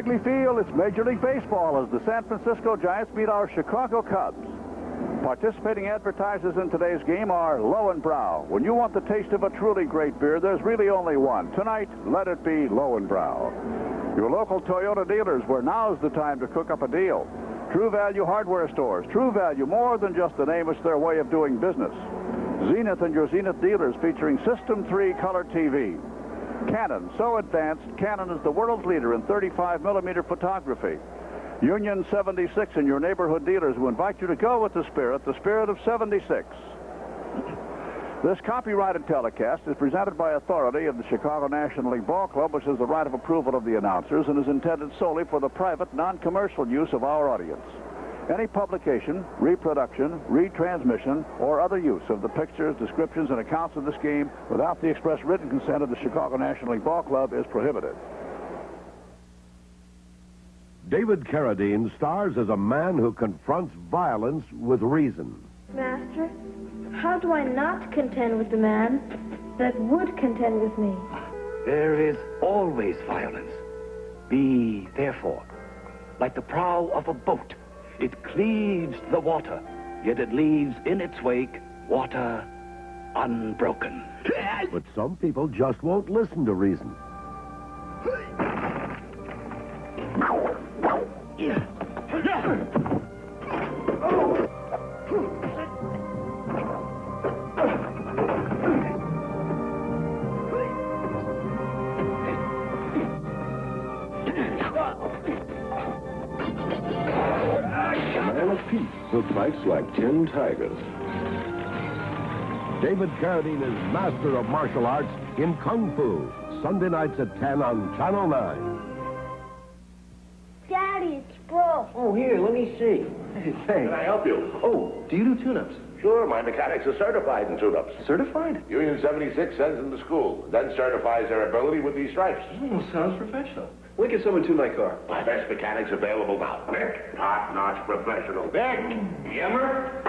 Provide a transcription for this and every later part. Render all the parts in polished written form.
Wrigley Field, it's Major League Baseball as the San Francisco Giants meet our Chicago Cubs. Participating advertisers in today's game are Lowenbrau. When you want the taste of a truly great beer, there's really only one. Tonight, let it be Lowenbrau. Your local Toyota dealers, where now's the time to cook up a deal. True Value hardware stores. True Value, more than just a name, it's their way of doing business. Zenith and your Zenith dealers featuring System 3 color TV. Canon, so advanced, Canon is the world's leader in 35-millimeter photography. Union 76 and your neighborhood dealers who invite you to go with the spirit of 76. This copyrighted telecast is presented by authority of the Chicago National League Ball Club, which has the right of approval of the announcers and is intended solely for the private, non-commercial use of our audience. Any publication, reproduction, retransmission, or other use of the pictures, descriptions, and accounts of this game without the express written consent of the Chicago National League Ball Club is prohibited. David Carradine stars as a man who confronts violence with reason. Master, how do I not contend with the man that would contend with me? There is always violence. Be, therefore, like the prow of a boat. It cleaves the water, yet it leaves in its wake water unbroken. But some people just won't listen to reason. Peace who fights like 10 tigers. David Carradine is master of martial arts in Kung Fu. Sunday nights at 10 on Channel 9. Daddy, it's broke. Oh, here, let me see. Hey, thanks. Can I help you? Oh, do you do tune-ups? Sure, my mechanics are certified in tune-ups. Certified? Union 76 sends them to school, then certifies their ability with these stripes. Oh, sounds professional. When can someone tune my car? My best mechanics available now. Nick, top-notch professional. Nick, Yemmer.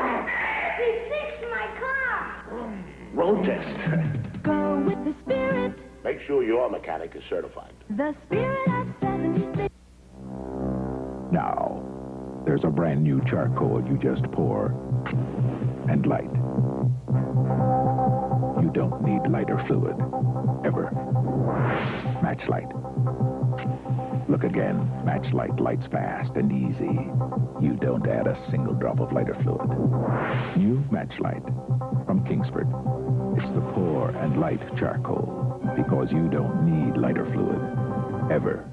He fixed my car. Road test. Go with the spirit. Make sure your mechanic is certified. The spirit of 76. Now, there's a brand new charcoal you just pour and light. You don't need lighter fluid, ever. Matchlight. Look again. Matchlight lights fast and easy. You don't add a single drop of lighter fluid. New Matchlight from Kingsford. It's the pour and light charcoal because you don't need lighter fluid, ever.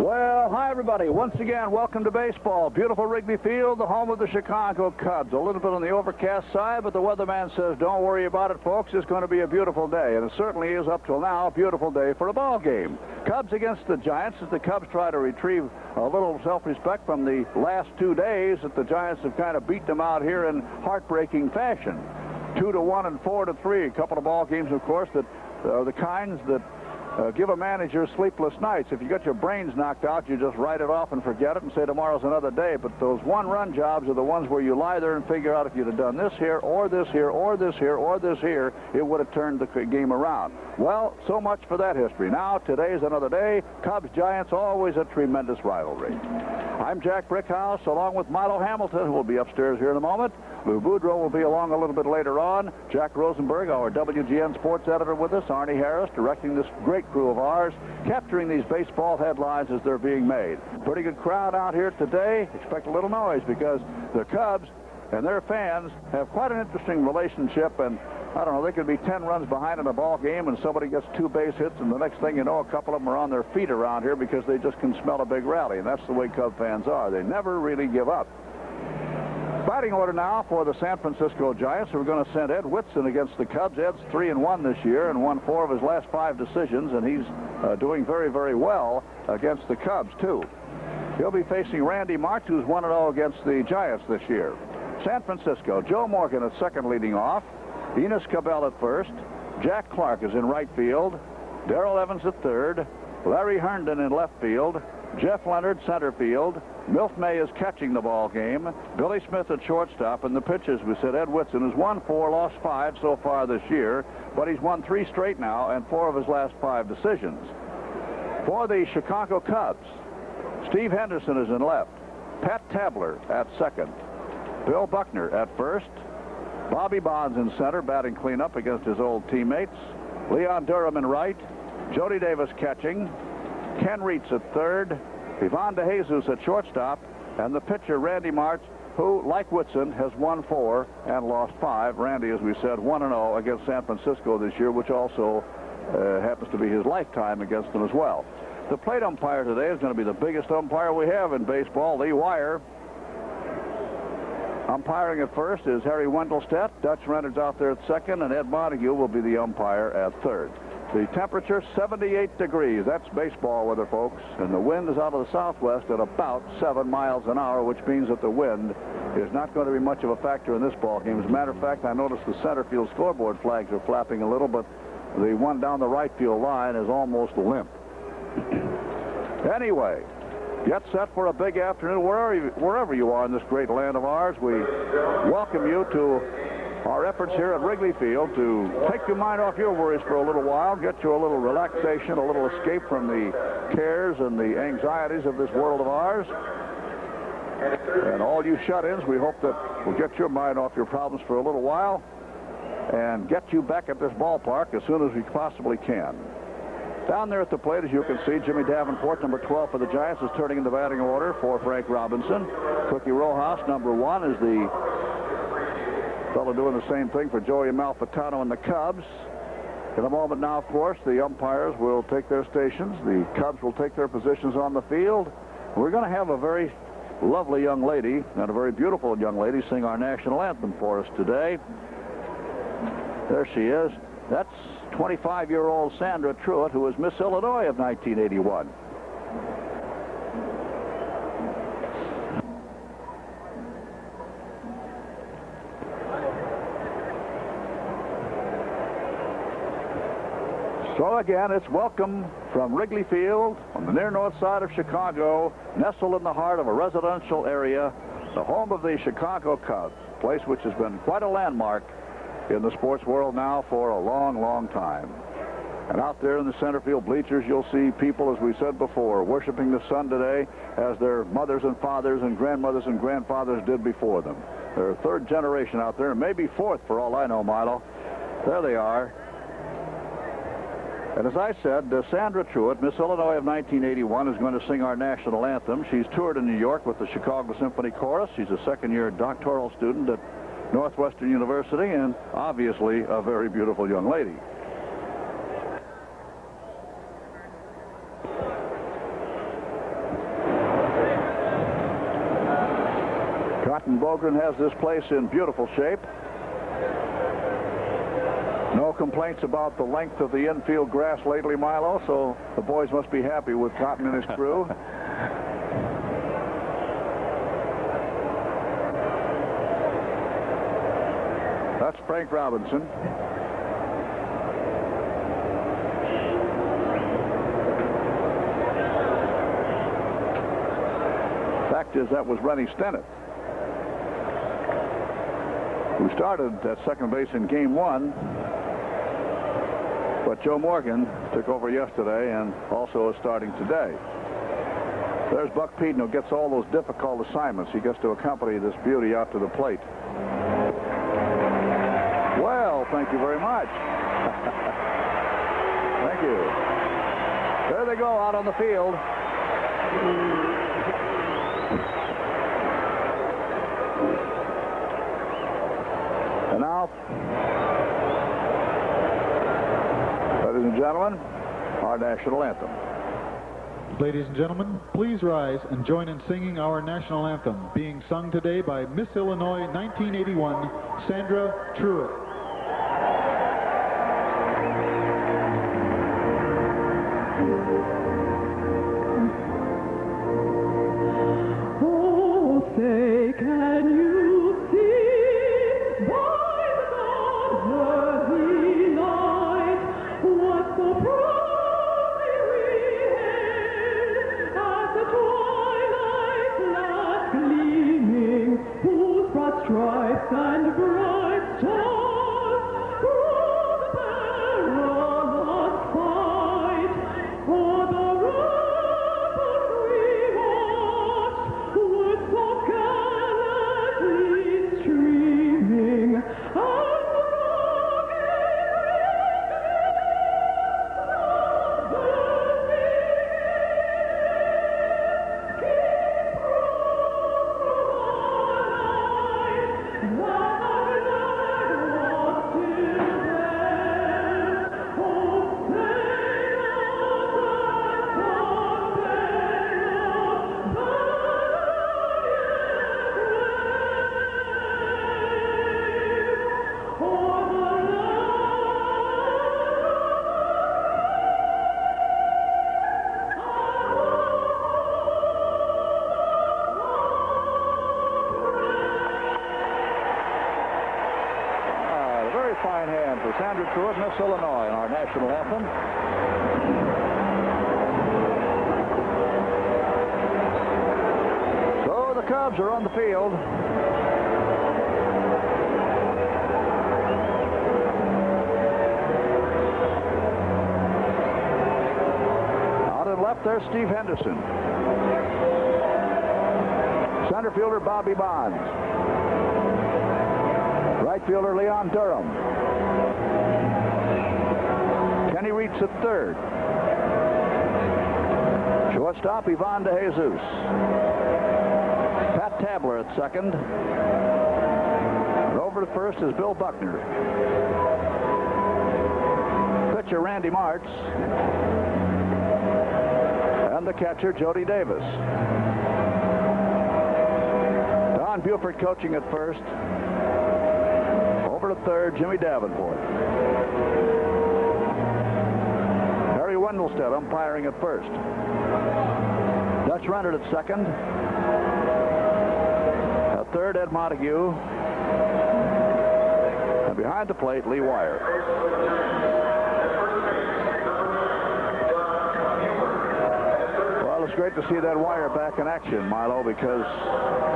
Well, hi, everybody. Once again, welcome to baseball. Beautiful Wrigley Field, the home of the Chicago Cubs. A little bit on the overcast side, but the weatherman says, don't worry about it, folks. It's going to be a beautiful day, and it certainly is, up till now, a beautiful day for a ball game. Cubs against the Giants, as the Cubs try to retrieve a little self-respect from the last 2 days that the Giants have kind of beat them out here in heartbreaking fashion. 2-1 and 4-3. A couple of ball games, of course, that are the kinds that give a manager sleepless nights. If you got your brains knocked out, you just write it off and forget it and say tomorrow's another day. But those one-run jobs are the ones where you lie there and figure out if you'd have done this here, or this here, or this here, or this here, it would have turned the game around. Well, so much for that history. Now, today's another day. Cubs-Giants, always a tremendous rivalry. I'm Jack Brickhouse, along with Milo Hamilton, who will be upstairs here in a moment. Lou Boudreau will be along a little bit later on. Jack Rosenberg, our WGN sports editor, with us. Arnie Harris, directing this great crew of ours, capturing these baseball headlines as they're being made. Pretty good crowd out here today. Expect a little noise because the Cubs and their fans have quite an interesting relationship, and I don't know, they could be 10 runs behind in a ball game and somebody gets 2 base hits, and the next thing you know, a couple of them are on their feet around here because they just can smell a big rally, and that's the way Cub fans are. They never really give up. Batting order now for the San Francisco Giants. We're going to send Ed Whitson against the Cubs. Ed's 3-1 this year and won 4 of his last 5 decisions, and he's doing very, very well against the Cubs, too. He'll be facing Randy Martz, who's 1-0 against the Giants this year. San Francisco, Joe Morgan at second leading off. Enos Cabell at first. Jack Clark is in right field. Darrell Evans at third. Larry Herndon in left field. Jeff Leonard center field. Milt May is catching the ball game. Billy Smith at shortstop. And the pitchers, we said Ed Whitson has won 4, lost 5 so far this year, but he's won 3 straight now and 4 of his last 5 decisions. For the Chicago Cubs, Steve Henderson is in left. Pat Tabler at second. Bill Buckner at first. Bobby Bonds in center, batting cleanup against his old teammates. Leon Durham in right. Jody Davis catching. Ken Reitz at third. Ivan DeJesus at shortstop. And the pitcher, Randy Martz, who, like Whitson, has won 4 and lost 5. Randy, as we said, 1-0 against San Francisco this year, which also happens to be his lifetime against them as well. The plate umpire today is going to be the biggest umpire we have in baseball, Lee Wire. Umpiring at first is Harry Wendelstedt. Dutch Reynolds out there at second, and Ed Montague will be the umpire at third. The temperature, 78 degrees. That's baseball weather, folks. And the wind is out of the southwest at about 7 miles an hour, which means that the wind is not going to be much of a factor in this ball game. As a matter of fact, I noticed the center field scoreboard flags are flapping a little, but the one down the right field line is almost limp. Anyway, get set for a big afternoon wherever you are in this great land of ours. We welcome you to our efforts here at Wrigley Field to take your mind off your worries for a little while, get you a little relaxation, a little escape from the cares and the anxieties of this world of ours. And all you shut-ins, we hope that we'll get your mind off your problems for a little while and get you back at this ballpark as soon as we possibly can. Down there at the plate, as you can see, Jimmy Davenport, number 12 for the Giants, is turning in the batting order for Frank Robinson. Cookie Rojas, number 1, is the fellow doing the same thing for Joey Amalfitano and the Cubs. In a moment now, of course, the umpires will take their stations. The Cubs will take their positions on the field. We're going to have a very lovely young lady and a very beautiful young lady sing our national anthem for us today. There she is. That's 25-year-old Sandra Truitt, who was Miss Illinois of 1981. So again, it's welcome from Wrigley Field on the near north side of Chicago, nestled in the heart of a residential area, the home of the Chicago Cubs, a place which has been quite a landmark in the sports world now for a long, long time. And out there in the center field bleachers, you'll see people, as we said before, worshiping the sun today as their mothers and fathers and grandmothers and grandfathers did before them. They're third generation out there, maybe fourth for all I know, Milo. There they are. And as I said, Sandra Truitt, Miss Illinois of 1981, is going to sing our national anthem. She's toured in New York with the Chicago Symphony Chorus. She's a second-year doctoral student at Northwestern University, and obviously a very beautiful young lady. Cotton Bogren has this place in beautiful shape. No complaints about the length of the infield grass lately, Milo, so the boys must be happy with Cotton and his crew. That's Frank Robinson. Fact is, that was Rennie Stennett, who started at second base in Game 1. But Joe Morgan took over yesterday and also is starting today. There's Buck Peden, who gets all those difficult assignments. He gets to accompany this beauty out to the plate. Well, thank you very much. Thank you. There they go out on the field. And now, ladies and gentlemen, our national anthem. Ladies and gentlemen, please rise and join in singing our national anthem, being sung today by Miss Illinois 1981, Sandra Truitt. Oh, say, can you see by the God-worthy light what so proudly we hailed as the twilight's last gleaming, whose broad stripes and bright stars prove the perilous fight for the through it, Miss Illinois, in our national anthem. So the Cubs are on the field. Out and left, there's Steve Henderson. Center fielder Bobby Bonds. Right fielder Leon Durham. Kenny Reitz at third. Shortstop Ivan DeJesus. Pat Tabler at second. And over to first is Bill Buckner. Pitcher Randy Martz. And the catcher Jody Davis. Don Buford coaching at first. Over to third, Jimmy Davenport. Harry Wendelstedt umpiring at first. Dutch Rennert at second. At third, Ed Montague. And behind the plate, Lee Wire. Well, it's great to see that Wire back in action, Milo, because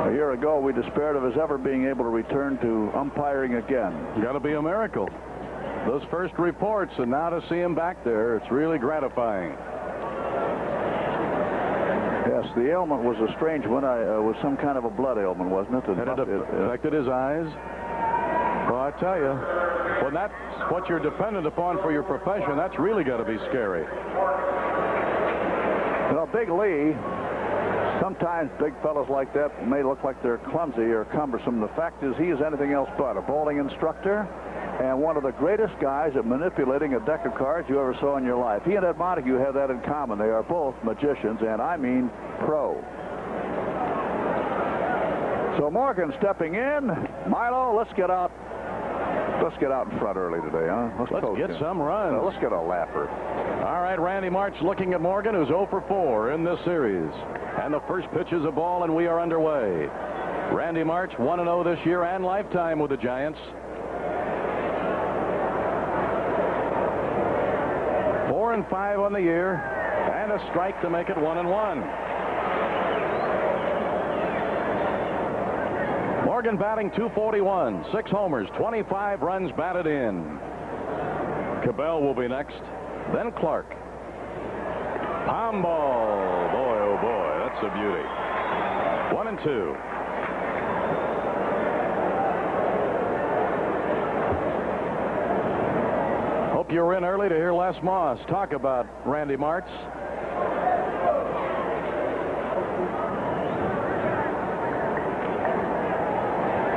a year ago we despaired of his ever being able to return to umpiring again. Got to be a miracle. Those first reports, and now to see him back there, it's really gratifying. Yes, the ailment was a strange one. It was some kind of a blood ailment, wasn't it? It affected his eyes. Well, I tell you, when that's what you're dependent upon for your profession, that's really got to be scary. You know, Big Lee, sometimes big fellas like that may look like they're clumsy or cumbersome. The fact is, he is anything else but a bowling instructor and one of the greatest guys at manipulating a deck of cards you ever saw in your life. He and Ed Montague have that in common. They are both magicians, and I mean pro. So Morgan stepping in. Milo, let's get out. Let's get out in front early today, huh? Let's get some runs. Let's get a lapper. All right, Randy Martz looking at Morgan, who's 0 for 4 in this series. And the first pitch is a ball, and we are underway. Randy Martz 1-0 this year and lifetime with the Giants. 4-5 on the year, and a strike to make it 1-1. Morgan batting .241, 6 homers, 25 runs batted in. Cabell will be next, then Clark. Palm ball, boy, oh boy, that's a beauty. 1-2. Hope you're in early to hear Les Moss talk about Randy Martz.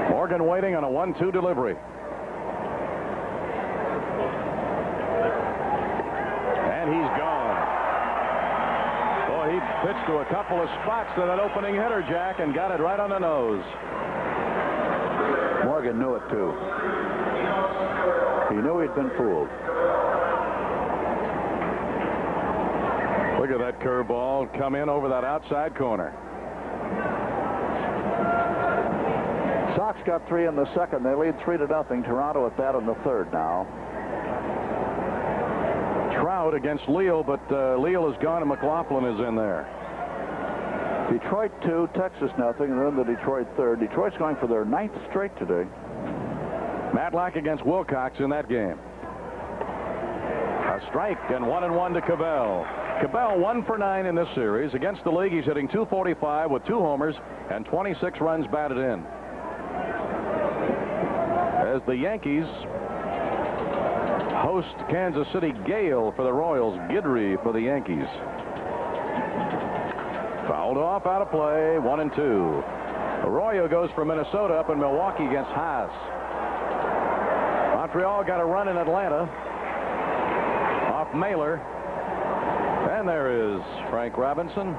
Morgan waiting on a 1-2 delivery. And he's gone. Boy, he pitched to a couple of spots to that opening hitter, Jack, and got it right on the nose. Morgan knew it, too. He knew he'd been fooled. Look at that curveball come in over that outside corner. Sox got 3 in the second. They lead 3-0. Toronto at bat in the third now. Trout against Leal, but Leal is gone and McLaughlin is in there. Detroit 2, Texas nothing, and then the Detroit third. Detroit's going for their 9th straight today. Matlack against Wilcox in that game. A strike and 1-1 to Cabell. Cabell 1 for 9 in this series. Against the league, he's hitting .245 with 2 homers and 26 runs batted in. As the Yankees host Kansas City, Gale for the Royals, Guidry for the Yankees. Fouled off, out of play, 1-2. Arroyo goes for Minnesota up in Milwaukee against Haas. Montreal got a run in Atlanta off Mailer. And there is Frank Robinson.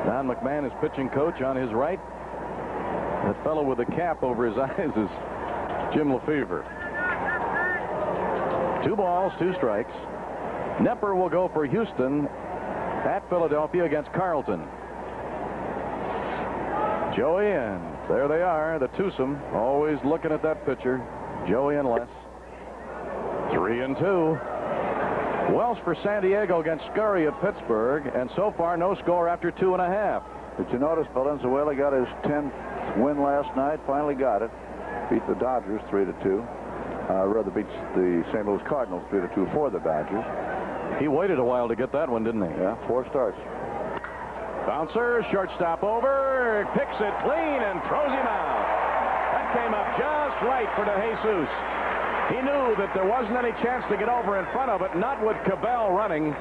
Don McMahon is pitching coach on his right. That fellow with the cap over his eyes is Jim Lefevre. 2 balls, 2 strikes. Nepper will go for Houston at Philadelphia against Carlton. Joey, and there they are, the twosome, always looking at that pitcher, Joey and Les. 3 3-2. Wells for San Diego against Scurry of Pittsburgh, and so far no score after 2.5. Did you notice Valenzuela got his 10th win last night? Finally got it. Beat the Dodgers 3-2. Rather beats the St. Louis Cardinals 3-2 for the Dodgers. He waited a while to get that one, didn't he? Yeah, 4 starts. Bouncer, shortstop over, picks it clean and throws him out. That came up just right for DeJesus. He knew that there wasn't any chance to get over in front of it, not with Cabell running.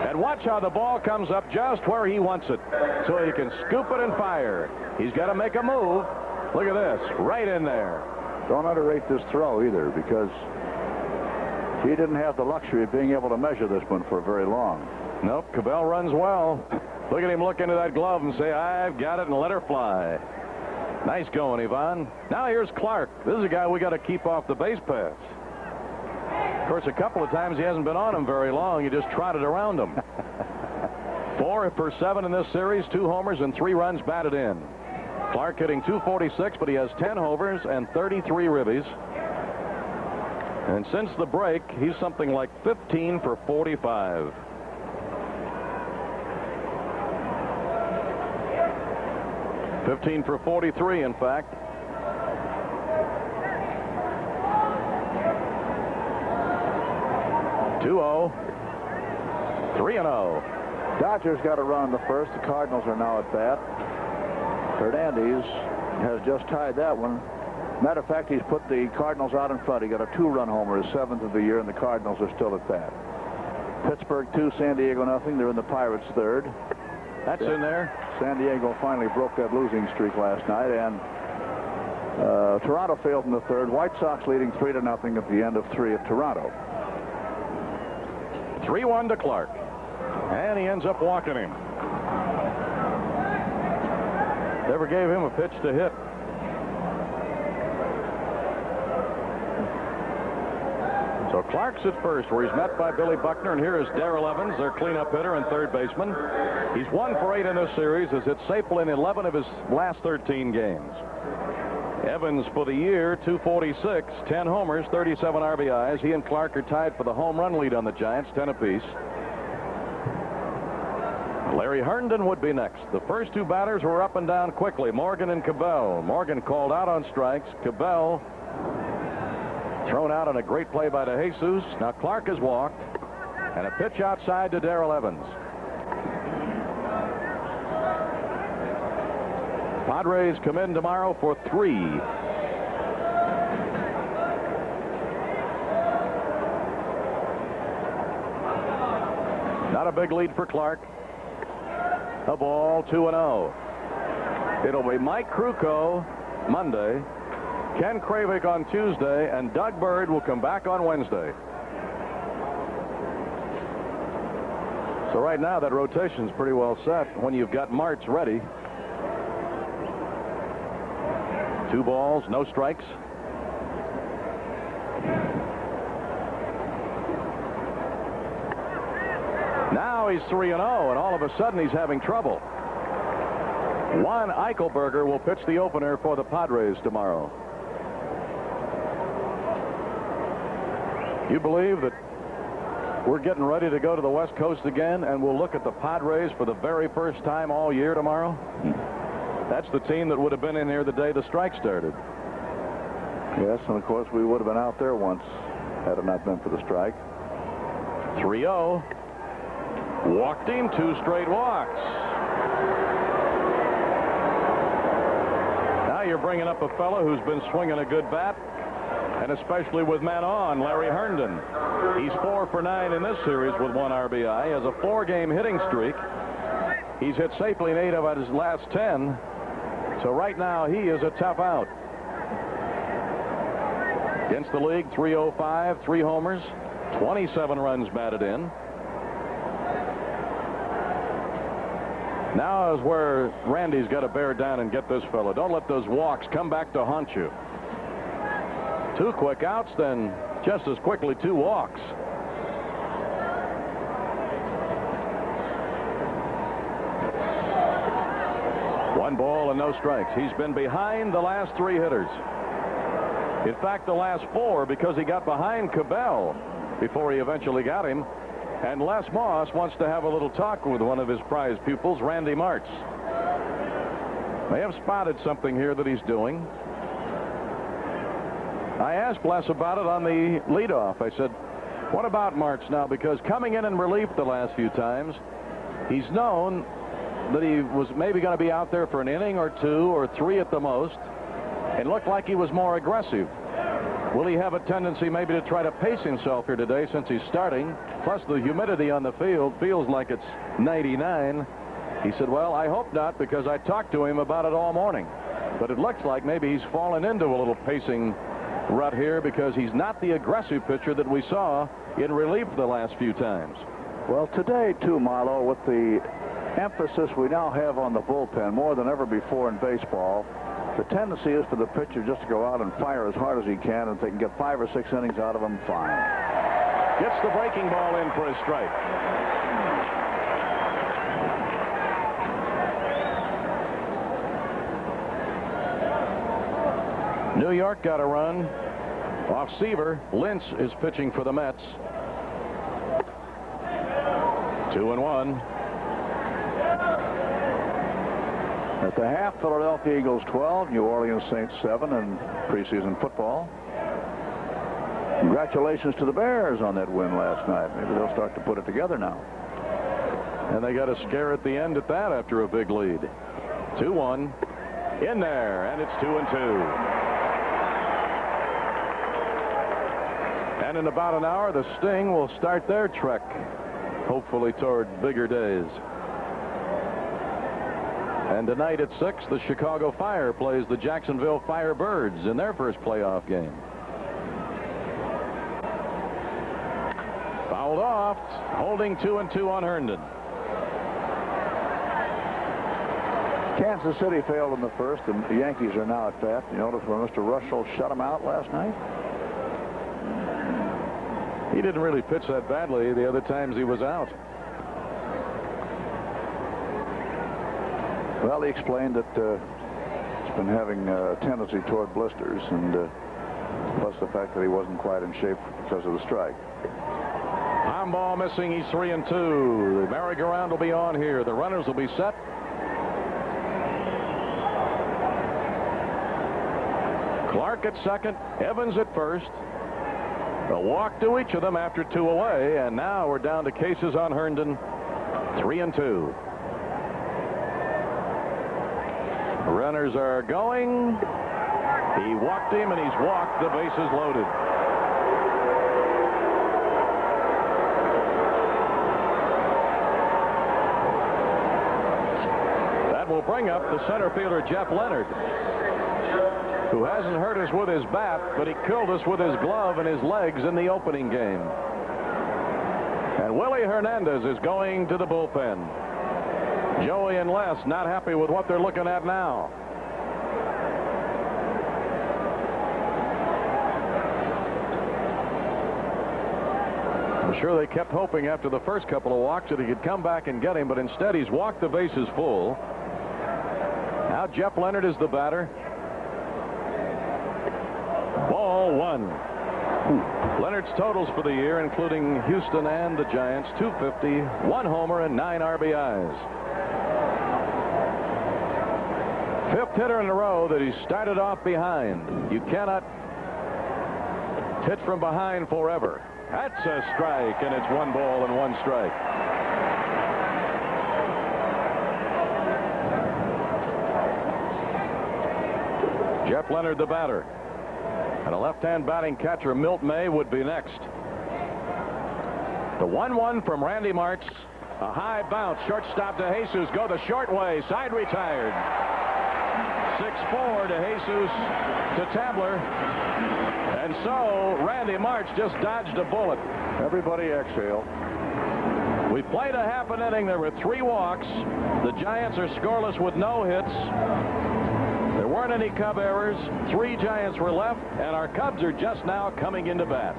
And watch how the ball comes up just where he wants it, so he can scoop it and fire. He's got to make a move. Look at this, right in there. Don't underrate this throw either, because he didn't have the luxury of being able to measure this one for very long. Nope, Cabell runs well. Look at him look into that glove and say, I've got it, and let her fly. Nice going, Ivan. Now here's Clark. This is a guy we got to keep off the base paths. Of course, a couple of times he hasn't been on him very long. He just trotted around him. 4 for 7 in this series, 2 homers and 3 runs batted in. Clark hitting .246, but he has 10 homers and 33 ribbies. And since the break, he's something like 15 for 45. $15 for 43, in fact. (2-0), 3-0. Dodgers got a run in the first. The Cardinals are now at bat. Hernandez has just tied that one. Matter of fact, he's put the Cardinals out in front. He got a 2-run homer, his 7th of the year, and the Cardinals are still at bat. Pittsburgh 2, San Diego nothing. They're in the Pirates 3rd. That's in there. San Diego finally broke that losing streak last night, and Toronto failed in the 3rd. White Sox leading 3-0 at the end of 3 at Toronto. 3-1 to Clark, and he ends up walking him. Never gave him a pitch to hit. So Clark's at first, where he's met by Billy Buckner, and here is Darrell Evans, their cleanup hitter and third baseman. He's 1 for 8 in this series, has hit Sapel in 11 of his last 13 games. Evans for the year, .246, 10 homers, 37 RBIs. He and Clark are tied for the home run lead on the Giants, 10 apiece. Larry Herndon would be next. The first 2 batters were up and down quickly, Morgan and Cabell. Morgan called out on strikes. Cabell thrown out on a great play by DeJesus. Now Clark has walked, and a pitch outside to Darrell Evans. Padres come in tomorrow for 3. Not a big lead for Clark. A ball, 2-0. It'll be Mike Krukow Monday, Ken Kravik on Tuesday, and Doug Bird will come back on Wednesday. So right now that rotation's pretty well set when you've got Martz ready. 2 balls, no strikes. Now he's 3-0, and all of a sudden he's having trouble. Juan Eichelberger will pitch the opener for the Padres tomorrow. You believe that we're getting ready to go to the West Coast again, and we'll look at the Padres for the very first time all year tomorrow? That's the team that would have been in here the day the strike started. Yes, and of course we would have been out there once had it not been for the strike. 3-0. Walked him, 2 straight walks. Now you're bringing up a fellow who's been swinging a good bat, and especially with men on, Larry Herndon. He's 4 for 9 in this series with 1 RBI. He has a 4-game hitting streak. He's hit safely in 8 of his last 10. So right now he is a tough out. Against the league, 305, 3 homers, 27 runs batted in. Now is where Randy's got to bear down and get this fellow. Don't let those walks come back to haunt you. 2 quick outs, then just as quickly 2 walks. One ball and no strikes. He's been behind the last 3 hitters. In fact, the last 4, because he got behind Cabell. before he eventually got him. And Les Moss wants to have a little talk with one of his prize pupils, Randy Martz. They have spotted something here that he's doing. I asked Les about it on the leadoff. I said, what about Martz now? Because coming in relief the last few times, he's known that he was maybe going to be out there for an inning or 2 or 3 at the most, and looked like he was more aggressive. Will he have a tendency maybe to try to pace himself here today since he's starting? Plus the humidity on the field feels like it's 99. He said, well, I hope not, because I talked to him about it all morning. But it looks like maybe he's fallen into a little pacing rut here, because he's not the aggressive pitcher that we saw in relief the last few times. Well, today, too, Marlo, with the emphasis we now have on the bullpen more than ever before in baseball, the tendency is for the pitcher just to go out and fire as hard as he can, and if they can get 5 or 6 innings out of him, fine. Gets the breaking ball in for a strike. New York got a run off Seaver. Lynch is pitching for the Mets. 2-1. At the half, Philadelphia Eagles 12, New Orleans Saints 7 in preseason football. Congratulations to the Bears on that win last night. Maybe they'll start to put it together now. And they got a scare at the end at that after a big lead. 2-1 in there, and it's 2-2. And in about an hour, the Sting will start their trek, hopefully toward bigger days. And tonight at 6, the Chicago Fire plays the Jacksonville Firebirds in their first playoff game. Fouled off, holding 2-2 on Herndon. Kansas City failed in the first, and the Yankees are now at bat. You notice where Mr. Russell shut them out last night? He didn't really pitch that badly the other times he was out. Well, he explained that he's been having a tendency toward blisters, and plus the fact that he wasn't quite in shape because of the strike. High ball missing. He's 3-2. The merry-go-round will be on here. The runners will be set. Clark at second. Evans at first. A walk to each of them after 2 away, and now we're down to cases on Herndon. 3-2. Runners are going. He walked him, and he's walked. The bases loaded. That will bring up the center fielder, Jeff Leonard, who hasn't hurt us with his bat, but he killed us with his glove and his legs in the opening game. And Willie Hernandez is going to the bullpen. Joey and Les not happy with what they're looking at now. I'm sure they kept hoping after the first couple of walks that he could come back and get him, but instead he's walked the bases full. Now Jeff Leonard is the batter. Ball 1. Leonard's totals for the year, including Houston and the Giants, 250, 1 homer, and 9 RBIs. 5th hitter in a row that he started off behind. You cannot hit from behind forever. That's a strike, and it's 1 ball and 1 strike. Jeff Leonard, the batter. And a left-hand batting catcher, Milt May, would be next. The 1-1 from Randy Martz. A high bounce. Shortstop to Jesus. Go the short way. Side retired. 6-4 to Jesus to Tabler. And so Randy Martz just dodged a bullet. Everybody exhale. We played a half an inning. There were 3 walks. The Giants are scoreless with no hits. There weren't any Cub errors. 3 Giants were left, and our Cubs are just now coming into bat.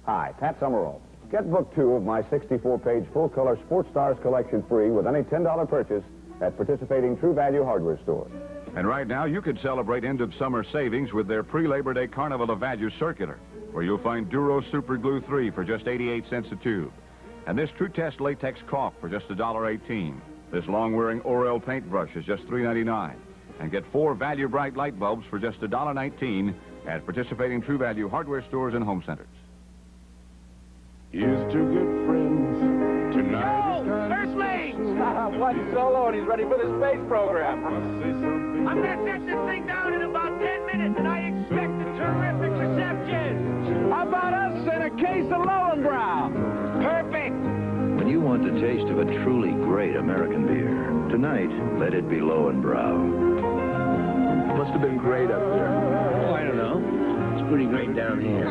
Hi, Pat Summerall. Get book 2 of my 64-page full-color Sports Stars collection free with any $10 purchase at participating True Value hardware stores. And right now, you could celebrate end of summer savings with their pre-Labor Day Carnival of Value circular, where you'll find Duro Super Glue 3 for just 88 cents a tube, and this True Test latex caulk for just $1.18. This long-wearing Orel paintbrush is just $3.99, and get 4 Value Bright light bulbs for just $1.19 at participating True Value hardware stores and home centers. Here's two good friends tonight. First mate! One solo and he's ready for the space program. I'm going to set this thing down in about 10 minutes, and I expect a terrific reception. How about us and a case of Lowenbrow? Perfect. When you want the taste of a truly great American beer, tonight, let it be Lowenbrow. Must have been great up there. Oh, I don't know. It's pretty great down here.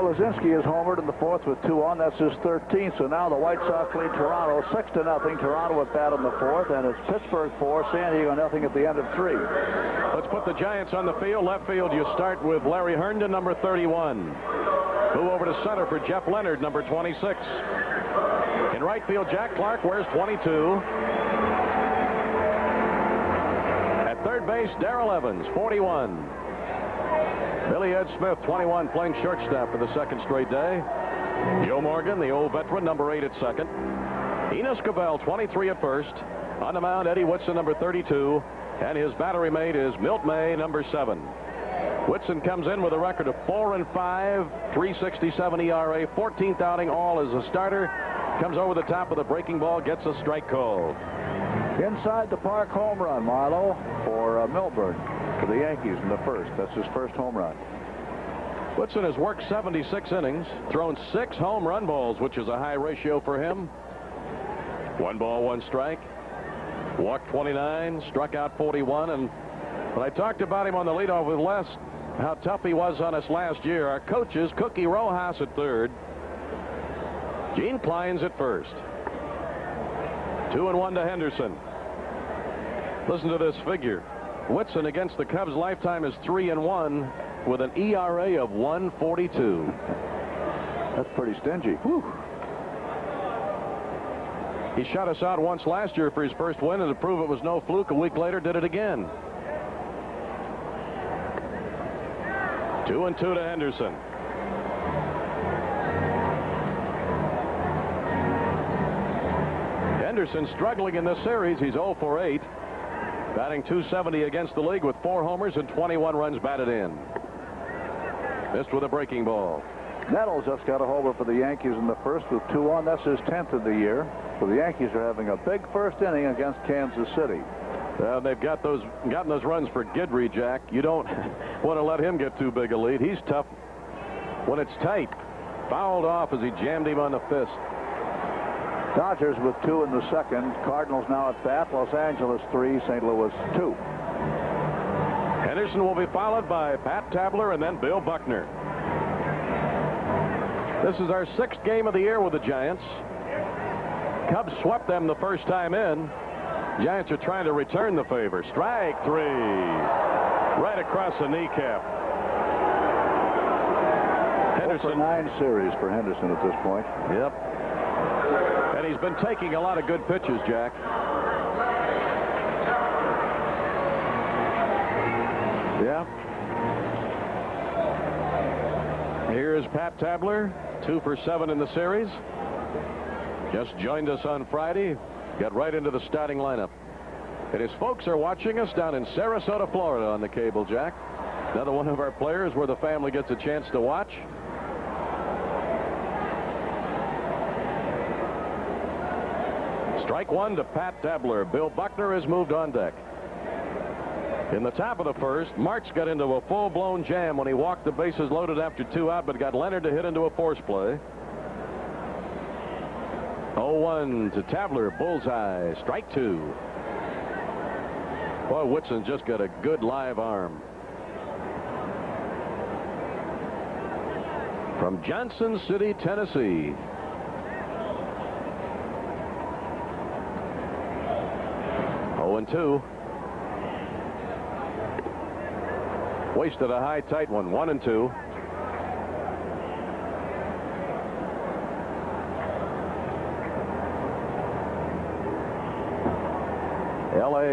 Lazinski has homered in the fourth with 2 on. That's his 13th. So now the White Sox lead Toronto 6-0. Toronto with bat in the fourth, and it's Pittsburgh 4, San Diego nothing at the end of 3. Let's put the Giants on the field. Left field, you start with Larry Herndon, number 31. Move over to center for Jeff Leonard, number 26. In right field, Jack Clark wears 22. At third base, Darrell Evans, 41. Billy Ed Smith, 21, playing shortstop for the second straight day. Joe Morgan, the old veteran, number 8 at second. Enos Cabell, 23 at first. On the mound, Eddie Whitson, number 32. And his battery mate is Milt May, number 7. Whitson comes in with a record of 4-5, 3.67 ERA, 14th outing, all as a starter. Comes over the top of the breaking ball, gets a strike called. Inside the park home run, Marlowe, for Milburn. For the Yankees in the first. That's his first home run. Whitson has worked 76 innings, thrown 6 home run balls, which is a high ratio for him. 1 ball, 1 strike. Walked 29, struck out 41. And when I talked about him on the leadoff with Les, how tough he was on us last year, our coaches, Cookie Rojas at third, Gene Kleins at first. 2-1 to Henderson. Listen to this figure. Whitson against the Cubs' lifetime is 3-1 with an ERA of 1.42. That's pretty stingy. Whew. He shut us out once last year for his first win, and to prove it was no fluke, a week later did it again. 2-2 to Henderson. Henderson struggling in this series. He's 0 for 8. Batting .270 against the league with 4 homers and 21 runs batted in. Missed with a breaking ball. Nettles just got a homer for the Yankees in the first with 2 on. That's his 10th of the year. So the Yankees are having a big first inning against Kansas City. They've gotten those runs for Guidry, Jack. You don't want to let him get too big a lead. He's tough when it's tight. Fouled off as he jammed him on the fist. Dodgers with 2 in the second. Cardinals now at bat. Los Angeles 3, St. Louis 2. Henderson will be followed by Pat Tabler and then Bill Buckner. This is our 6th game of the year with the Giants. Cubs swept them the first time in. Giants are trying to return the favor. Strike 3. Right across the kneecap. Henderson. 9 series for Henderson at this point. Yep. And he's been taking a lot of good pitches, Jack. Yeah. Here's Pat Tabler, 2 for 7 in the series. Just joined us on Friday. Got right into the starting lineup. And his folks are watching us down in Sarasota, Florida on the cable, Jack. Another one of our players where the family gets a chance to watch. Strike 1 to Pat Tabler. Bill Buckner has moved on deck. In the top of the first, Martz got into a full-blown jam when he walked the bases loaded after 2 out, but got Leonard to hit into a force play. 0-1 to Tabler. Bullseye. Strike 2. Boy, Whitson just got a good live arm. From Johnson City, Tennessee. And 2. Wasted a high, tight one. 1-2.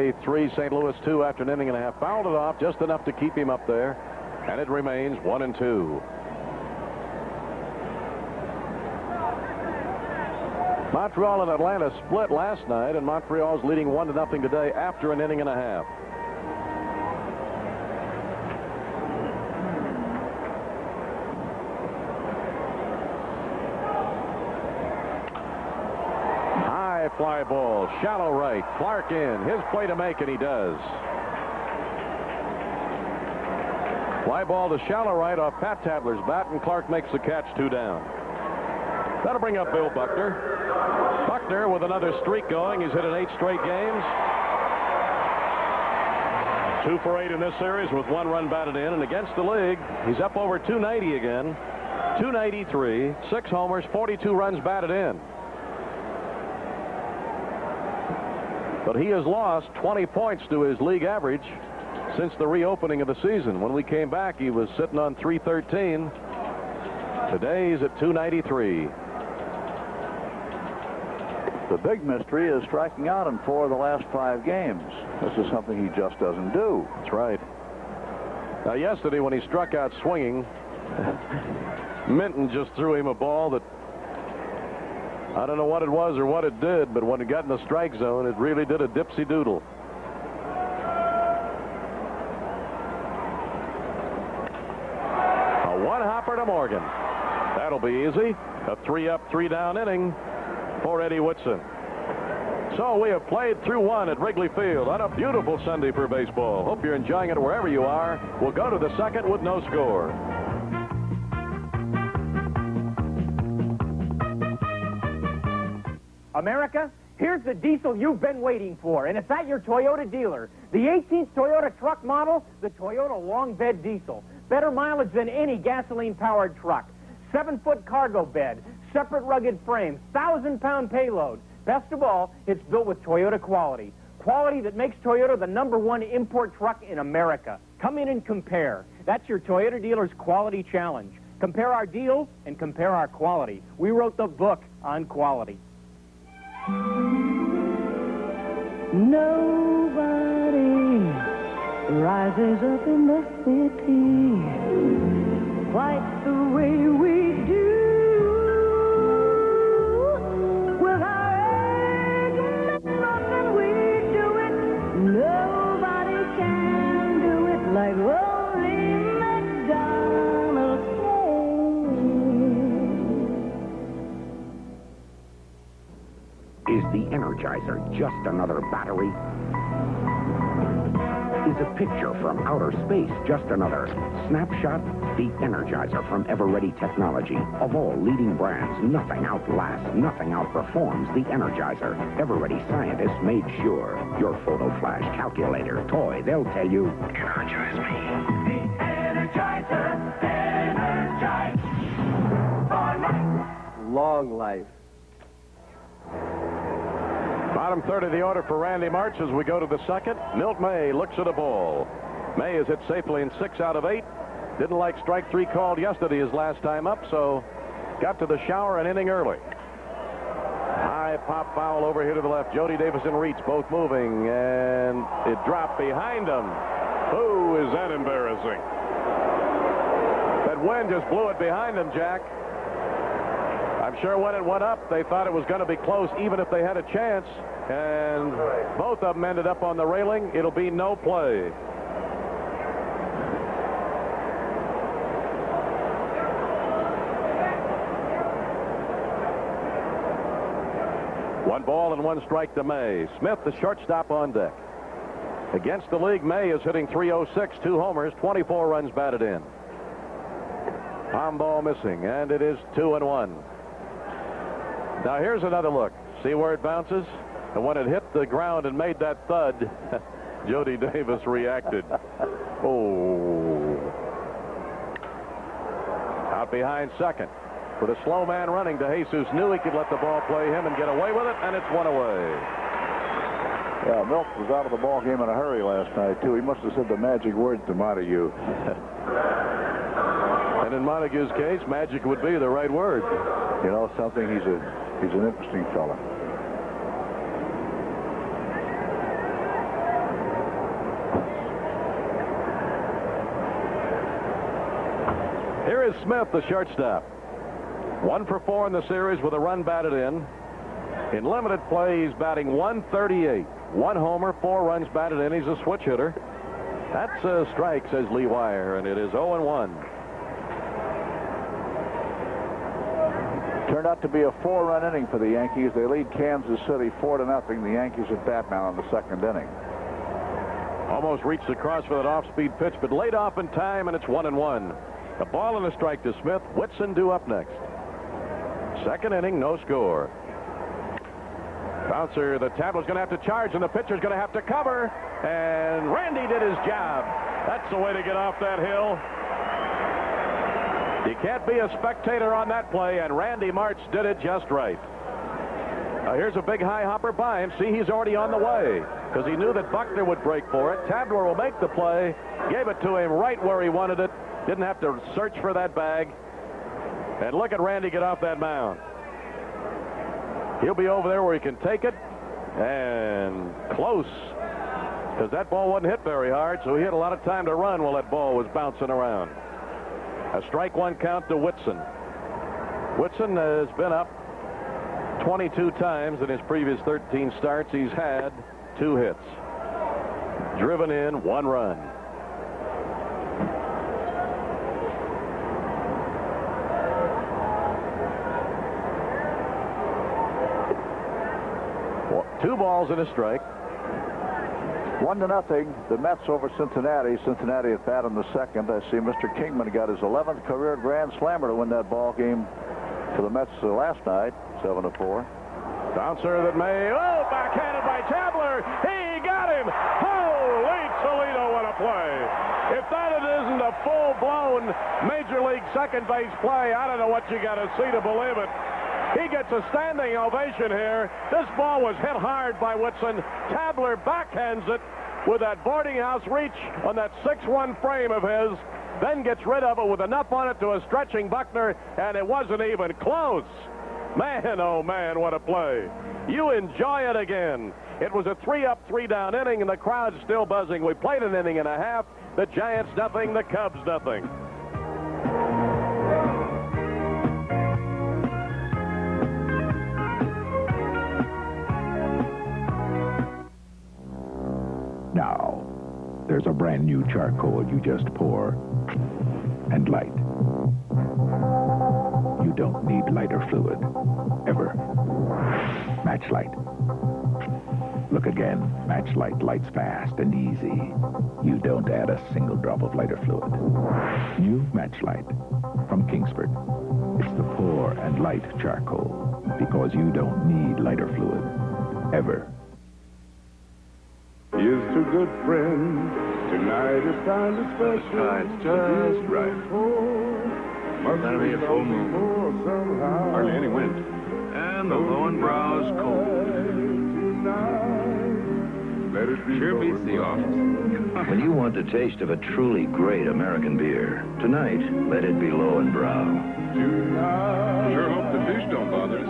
Bay 3, St. Louis 2 after an inning and a half. Fouled it off just enough to keep him up there, and it remains 1-2. Montreal and Atlanta split last night, and Montreal's leading 1-0 today after an inning and a half. High fly ball, shallow right. Clark in, his play to make, and he does. Fly ball to shallow right off Pat Tabler's bat, and Clark makes the catch, 2 down. That'll bring up Bill Buckner. Buckner with another streak going. He's hit in 8 straight games. 2 for 8 in this series with 1 run batted in. And against the league, he's up over 290 again. 293, 6 homers, 42 runs batted in. But he has lost 20 points to his league average since the reopening of the season. When we came back, he was sitting on 313. Today he's at 293. The big mystery is striking out in 4 of the last 5 games. This is something he just doesn't do. That's right. Now, yesterday when he struck out swinging, Minton just threw him a ball that I don't know what it was or what it did, but when it got in the strike zone, it really did a dipsy doodle. A 1-hopper to Morgan. That'll be easy. A 3-up, 3-down inning for Eddie Whitson. So we have played through 1 at Wrigley Field on a beautiful Sunday for baseball. Hope you're enjoying it wherever you are. We'll go to the second with no score. America, here's the diesel you've been waiting for, and it's at your Toyota dealer. The 18th Toyota truck model, the Toyota long bed diesel. Better mileage than any gasoline-powered truck. 7-foot cargo bed, separate rugged frame, 1,000-pound payload. Best of all, it's built with Toyota quality. Quality that makes Toyota the #1 import truck in America. Come in and compare. That's your Toyota dealer's quality challenge. Compare our deals and compare our quality. We wrote the book on quality. Nobody rises up in the city quite the way we do. With our egg, nothing we do it. Nobody can do it like only McDonald's can. Is the Energizer just another battery? Is a picture from outer space just another snapshot? The Energizer from Everready Technology. Of all leading brands, nothing outlasts, nothing outperforms the Energizer. Everready scientists made sure. Your photo flash, calculator, toy, they'll tell you, energize me. The Energizer, energize for life. Long life. Bottom third of the order for Randy March as we go to the second. Milt May looks at a ball. May is hit safely in 6 out of 8. Didn't like strike 3 called yesterday his last time up, so got to the shower an inning early. High pop foul over here to the left. Jody Davis and Reitz both moving, and it dropped behind him. Ooh, is that embarrassing. That wind just blew it behind him, Jack. I'm sure when it went up, they thought it was going to be close, even if they had a chance. And both of them ended up on the railing. It'll be no play. One ball and 1 strike to May. Smith, the shortstop, on deck. Against the league, May is hitting .306, 2 homers, 24 runs batted in. Palm ball missing, and it is 2-1. Now here's another look. See where it bounces? And when it hit the ground and made that thud, Jody Davis reacted. Oh. Out behind second. With a slow man running, DeJesus knew he could let the ball play him and get away with it, and it's 1 away. Yeah, Milt was out of the ball game in a hurry last night, too. He must have said the magic words to Montague. And in Montague's case, magic would be the right word. You know something? He's an interesting fella. Here is Smith, the shortstop. 1 for 4 in the series with a run batted in. In limited play, he's batting 138. 1 homer, 4 runs batted in. He's a switch hitter. That's a strike, says Lee Wire, and it is 0-1. Turned out to be a 4-run inning for the Yankees. They lead Kansas City 4-0. The Yankees at bat now in the 2nd inning. Almost reached across for that off-speed pitch, but laid off in time, and it's 1-1. A ball and a strike to Smith. Whitson due up next. 2nd inning, no score. Bouncer, the Tabler's going to have to charge, and the pitcher's going to have to cover. And Randy did his job. That's the way to get off that hill. You can't be a spectator on that play, and Randy March did it just right. Now here's a big high hopper by him. See, he's already on the way because he knew that Buckner would break for it. Tabler will make the play. Gave it to him right where he wanted it. Didn't have to search for that bag. And look at Randy get off that mound. He'll be over there where he can take it. And close. Because that ball wasn't hit very hard, so he had a lot of time to run while that ball was bouncing around. A strike 1 count to Whitson. Whitson has been up 22 times in his previous 13 starts. He's had 2 hits. Driven in 1 run. Well, 2 balls and a strike. 1-0. The Mets over Cincinnati. Cincinnati at bat in the 2nd. I see Mr. Kingman got his 11th career grand slammer to win that ball game for the Mets last night, 7-4. Bouncer that may, backhanded by Tabler. He got him. Holy Toledo, what a play. If that isn't a full-blown Major League second base play, I don't know what you got to see to believe it. He gets a standing ovation here. This ball was hit hard by Whitson. Tabler backhands it with that boarding house reach on that 6'1" frame of his, then gets rid of it with enough on it to a stretching Buckner, and it wasn't even close. Man, oh man, what a play. You enjoy it again. It was a 3-up, 3-down inning, and the crowd's still buzzing. We played an inning and a half. The Giants nothing, the Cubs nothing. Now, there's a brand new charcoal you just pour and light. You don't need lighter fluid, ever. Matchlight. Look again. Matchlight lights fast and easy. You don't add a single drop of lighter fluid. New Matchlight from Kingsford. It's the pour and light charcoal because you don't need lighter fluid, ever. Here's to good friends. Tonight is kind of special. It's just right. That'll be a full moon. Hardly any wind. And the Lowenbrau's cold. Sure beats the office. When you want the taste of a truly great American beer, tonight, let it be Lowenbrau. Sure hope the fish don't bother us.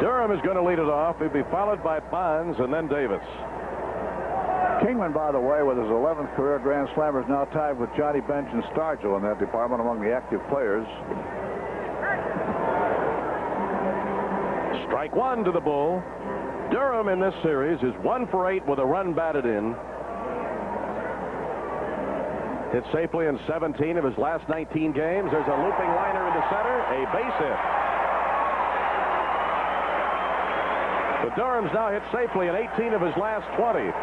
Durham is going to lead it off. He'll be followed by Bonds and then Davis. Kingman, by the way, with his 11th career grand slammer, is now tied with Johnny Bench and Stargell in that department among the active players. Strike 1 to the Bull. Durham in this series is 1 for 8 with a run batted in. Hit safely in 17 of his last 19 games. There's a looping liner into center, a base hit. But Durham's now hit safely in 18 of his last 20.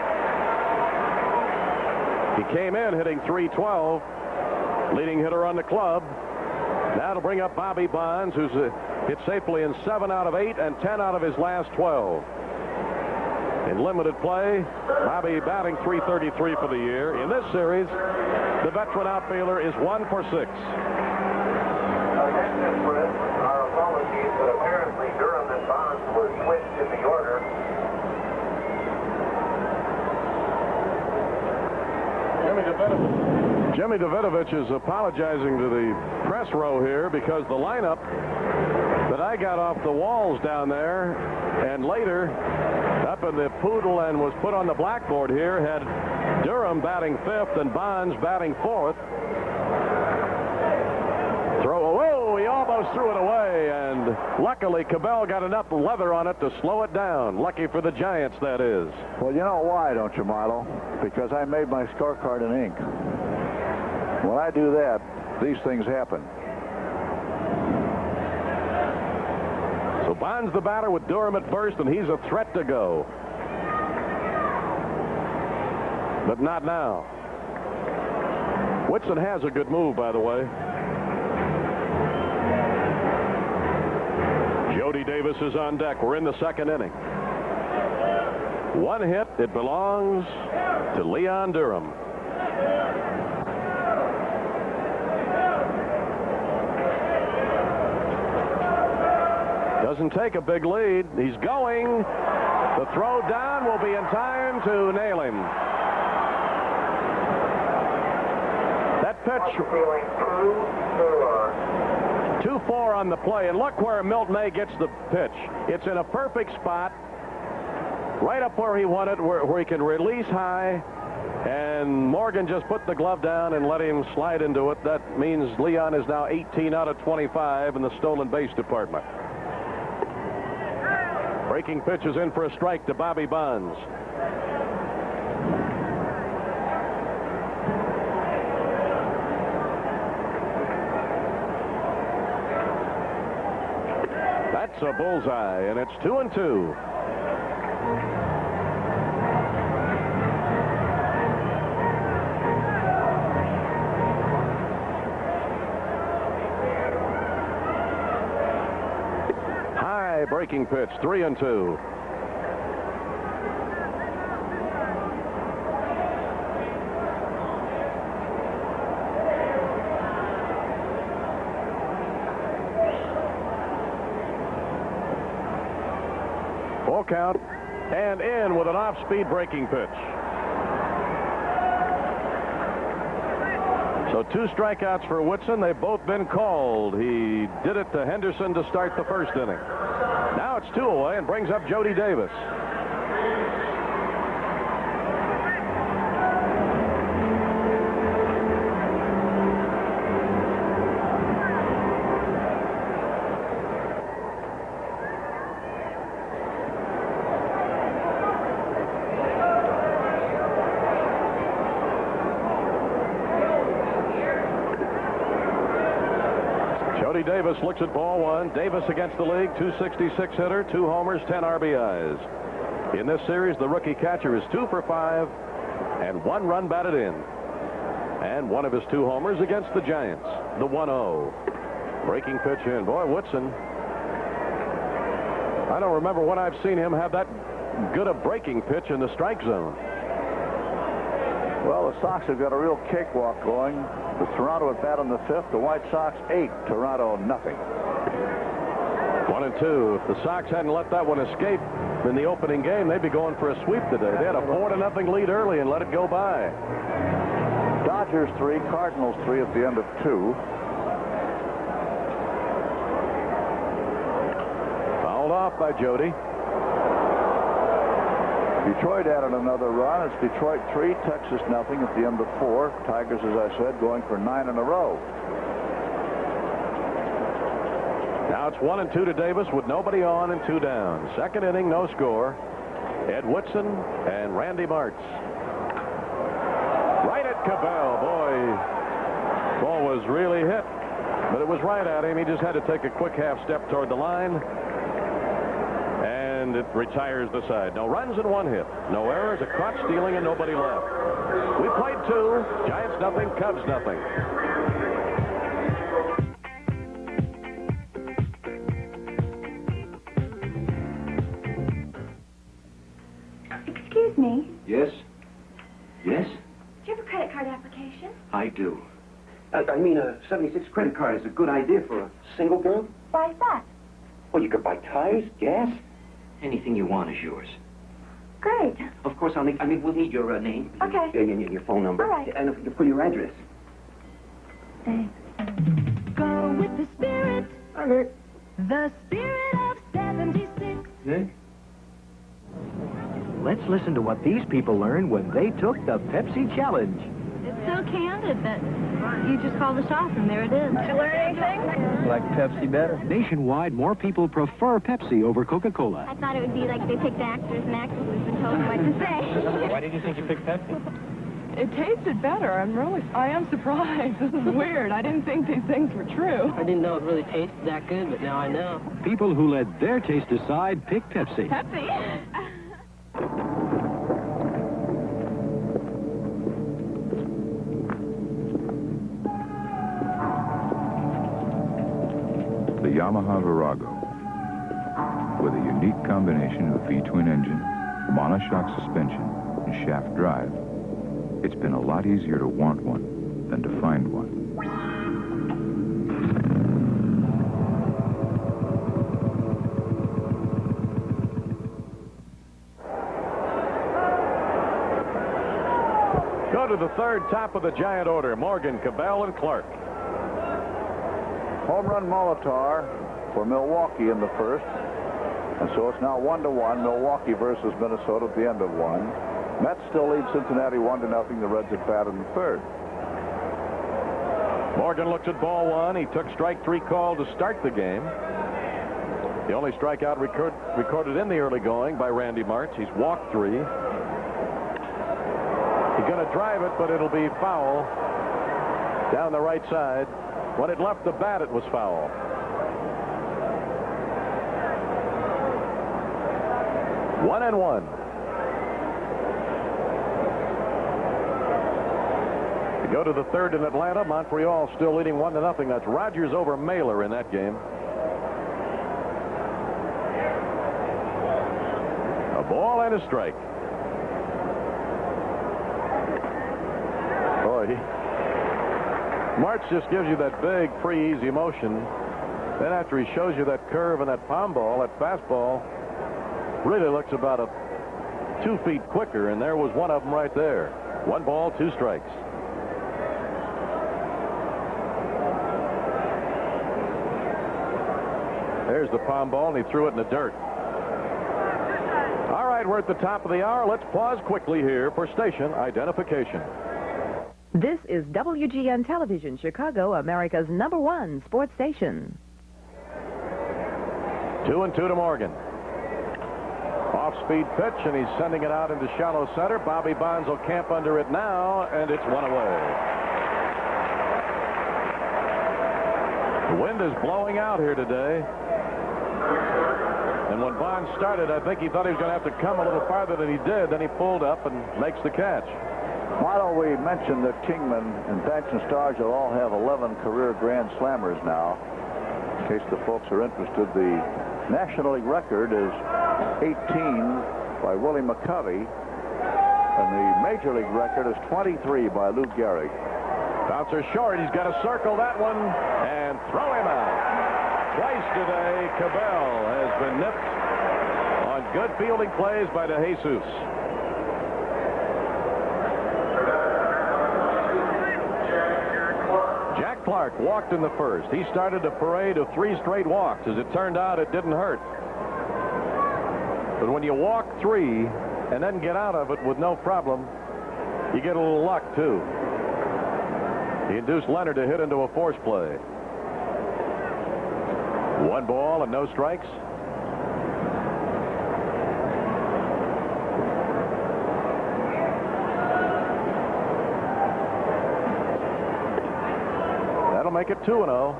He came in hitting .312, leading hitter on the club. That'll bring up Bobby Bonds, who's hit safely in 7 out of 8 and 10 out of his last 12. In limited play, Bobby batting .333 for the year. In this series, the veteran outfielder is 1 for 6. Our apologies, but apparently Durham and Bonds were switched in the order. Jimmy Davidovich is apologizing to the press row here because the lineup But I got off the walls down there, and later, up in the Poodle and was put on the blackboard here, had Durham batting 5th and Bonds batting 4th. Whoa, he almost threw it away, and luckily Cabell got enough leather on it to slow it down. Lucky for the Giants, that is. Well, you know why, don't you, Marlo? Because I made my scorecard in ink. When I do that, these things happen. So Bonds the batter with Durham at first, and he's a threat to go. But not now. Whitson has a good move, by the way. Jody Davis is on deck. We're in the 2nd inning. 1 hit. It belongs to Leon Durham. Doesn't take a big lead. He's going. The throw down will be in time to nail him. That pitch. 2-4 on the play, and look where Milt May gets the pitch. It's in a perfect spot, right up where he wanted, where he can release high, and Morgan just put the glove down and let him slide into it. That means Leon is now 18 out of 25 in the stolen base department. Breaking pitch is in for a strike to Bobby Bonds. That's a bullseye, and it's 2-2. High breaking pitch, 3-2. Full count, and in with an off-speed breaking pitch. So 2 strikeouts for Whitson. They've both been called. He did it to Henderson to start the 1st inning. Now it's 2 away and brings up Jody Davis. Jody Davis looks at ball 1. Davis against the league, 266 hitter, 2 homers, 10 RBIs. In this series, the rookie catcher is 2 for 5 and 1 run batted in. And one of his 2 homers against the Giants, the 1-0. Breaking pitch in. Boy, Whitson, I don't remember when I've seen him have that good a breaking pitch in the strike zone. Well, the Sox have got a real cakewalk going. The Toronto at bat in the 5th. The White Sox 8. Toronto nothing. 1-2. If the Sox hadn't let that one escape in the opening game, they'd be going for a sweep today. They had a 4-0 lead early and let it go by. Dodgers 3, Cardinals 3 at the end of 2. Fouled off by Jody. Detroit added another run. It's Detroit 3, Texas nothing at the end of 4. Tigers, as I said, going for 9 in a row. Now it's 1-2 to Davis with nobody on and 2 down. 2nd inning, no score. Ed Whitson and Randy Martz. Right at Cabell. Boy, ball was really hit, but it was right at him. He just had to take a quick half step toward the line. And it retires the side. No runs and 1 hit. No errors, a caught stealing, and nobody left. We played 2. Giants nothing, Cubs nothing. Excuse me. Yes? Yes? Do you have a credit card application? I do. I mean, a 76 credit card is a good idea for a single girl. Why is that? Well, you could buy tires, gas. Anything you want is yours. Great. Of course, we'll need your name. Okay. And your phone number. All right. And for your address. Thanks. Go with the spirit. Okay. The spirit of 76. Let's listen to what these people learned when they took the Pepsi Challenge. It's so candid that you just call the shot and there it is. Did you learn anything? Like Pepsi better. Nationwide, more people prefer Pepsi over Coca-Cola. I thought it would be like they picked actors and actresses and told them what to say. Why did you think you picked Pepsi? It tasted better. I am surprised. This is weird. I didn't think these things were true. I didn't know it really tasted that good, but now I know. People who let their taste decide pick Pepsi. Pepsi? The Yamaha Virago. With a unique combination of V-twin engine, monoshock suspension, and shaft drive, it's been a lot easier to want one than to find one. Go to the third, top of the giant order. Morgan, Cabell, and Clark. Home run Molitor for Milwaukee in the first. And so it's now 1-1, Milwaukee versus Minnesota at the end of one. Mets still lead Cincinnati 1-0. The Reds at bat in the third. Morgan looks at ball one. He took strike three call to start the game. The only strikeout recorded in the early going by Randy Martz. He's walked three. He's going to drive it, but it'll be foul down the right side. When it left the bat, it was foul. One and one. We go to the third in Atlanta. Montreal still leading 1-0. That's Rogers over Mailer in that game. A ball and a strike. Boy, Martz just gives you that big, free, easy motion. Then after he shows you that curve and that palm ball, that fastball, really looks about 2 feet quicker, and there was one of them right there. 1 ball, 2 strikes. There's the palm ball, and he threw it in the dirt. All right, we're at the top of the hour. Let's pause quickly here for station identification. This is WGN Television, Chicago, America's #1 sports station. 2-2 to Morgan. Off-speed pitch, and he's sending it out into shallow center. Bobby Bonds will camp under it now, and it's one away. The wind is blowing out here today. And when Bonds started, I think he thought he was going to have to come a little farther than he did. Then he pulled up and makes the catch. Why don't we mention that Kingman and Dancing Stars will all have 11 career Grand Slammers now. In case the folks are interested, the National League record is 18 by Willie McCovey, and the Major League record is 23 by Lou Gehrig. Bouncer short. He's got to circle that one and throw him out. Twice today, Cabell has been nipped on good fielding plays by DeJesus. Jack Clark walked in the first. He started a parade of 3 straight walks. As it turned out, it didn't hurt. But when you walk 3 and then get out of it with no problem, you get a little luck, too. He induced Leonard to hit into a force play. 1 ball and no strikes. That'll make it 2-0.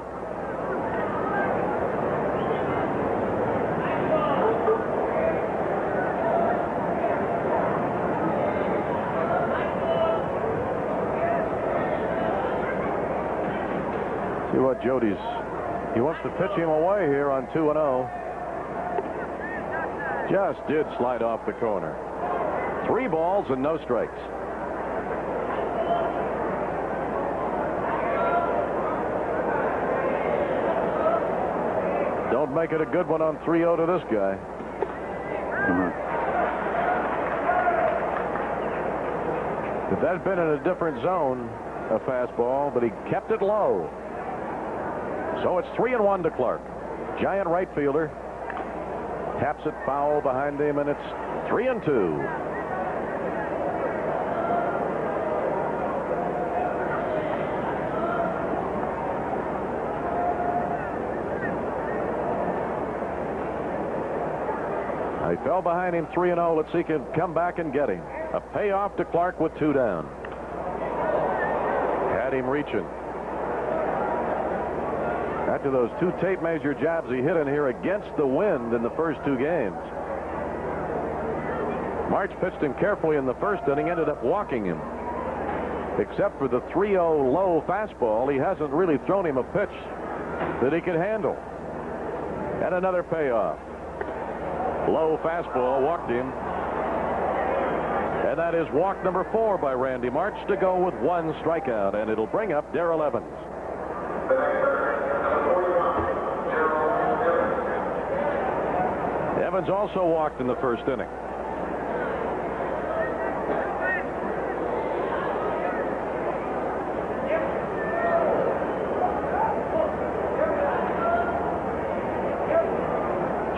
See what Jody's. He wants to pitch him away here on 2-0. Just did slide off the corner. 3 balls and no strikes. Don't make it a good one on 3-0 to this guy. If that had been in a different zone, a fastball, but he kept it low. So it's 3-1 to Clark. giant right fielder. Taps it foul behind him, and it's 3-2. He fell behind him 3-0. Let's see if he can come back and get him. A payoff to Clark with 2 down. Had him reaching. After those 2 tape measure jabs he hit in here against the wind in the first 2 games. March pitched him carefully in the first inning, ended up walking him. Except for the 3-0 low fastball, he hasn't really thrown him a pitch that he could handle. And another payoff. Low fastball walked him. And that is walk number 4 by Randy March to go with 1 strikeout, and it'll bring up Darrell Evans. Evans also walked in the first inning.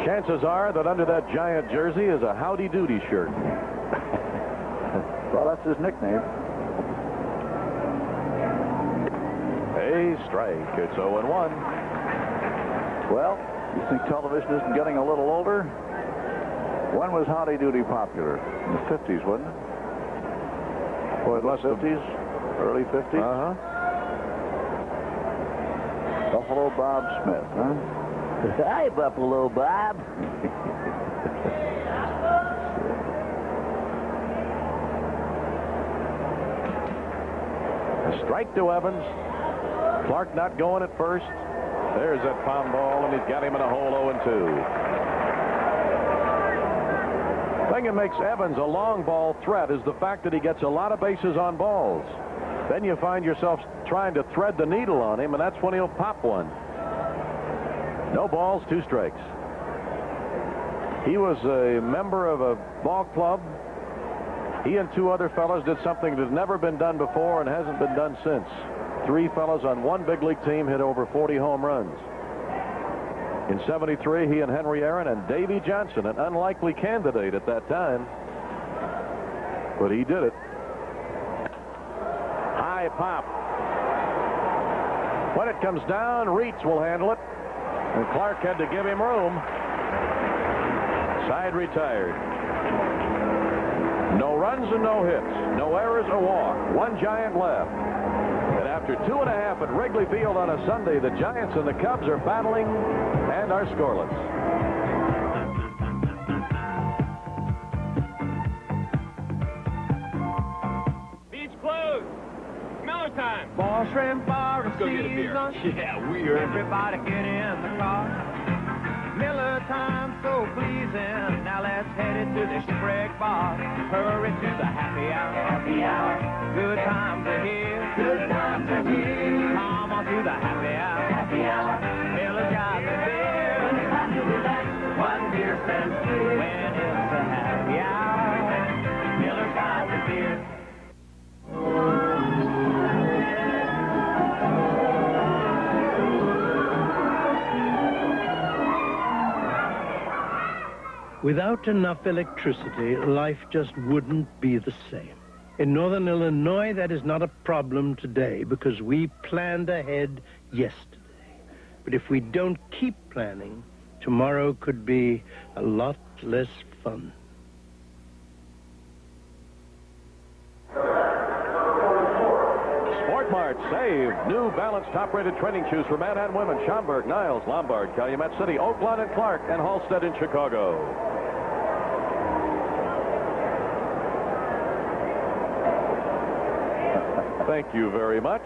Chances are that under that Giant jersey is a Howdy Doody shirt. Well, that's his nickname. A strike. It's 0-1. Well, you think television isn't getting a little older? When was Howdy Doody popular? In the 50s, wasn't it? Boy, it must have 50s? Early 50s? Uh-huh. Buffalo Bob Smith, huh? Hi, Buffalo Bob. A strike to Evans. Clark not going at first. There's that foul ball, and he's got him in a hole 0-2. The thing that makes Evans a long ball threat is the fact that he gets a lot of bases on balls. Then you find yourself trying to thread the needle on him, and that's when he'll pop one. No balls, 2 strikes. He was a member of a ball club. He and 2 other fellows did something that's never been done before and hasn't been done since. 3 fellows on 1 big league team hit over 40 home runs. In '73, he and Henry Aaron and Davey Johnson, an unlikely candidate at that time, but he did it. High pop. When it comes down, Reitz will handle it. And Clark had to give him room. Side retired. No runs and no hits. No errors or walk. 1 Giant left. And after 2.5 at Wrigley Field on a Sunday, the Giants and the Cubs are battling and are scoreless. Beach closed. Miller time. Ball shrimp bar Let's go get a beer. Yeah, weird. Everybody get in the car. Miller time so pleasing. Now let's head it to the shipwreck bar. Hurry to the happy hour. Happy hour. Good times are here. Good times are here. Come on to the happy hour. Happy hour. Miller's got the beer. When it's time to relax, 1 beer stands free. When it's a happy hour, Miller's got the beer. Without enough electricity, life just wouldn't be the same. In northern Illinois, that is not a problem today because we planned ahead yesterday. But if we don't keep planning, tomorrow could be a lot less fun. Sport Mart saved. New balanced top-rated training shoes for men and women. Schaumburg, Niles, Lombard, Calumet City, Oakland, and Clark, and Halstead in Chicago. Thank you very much.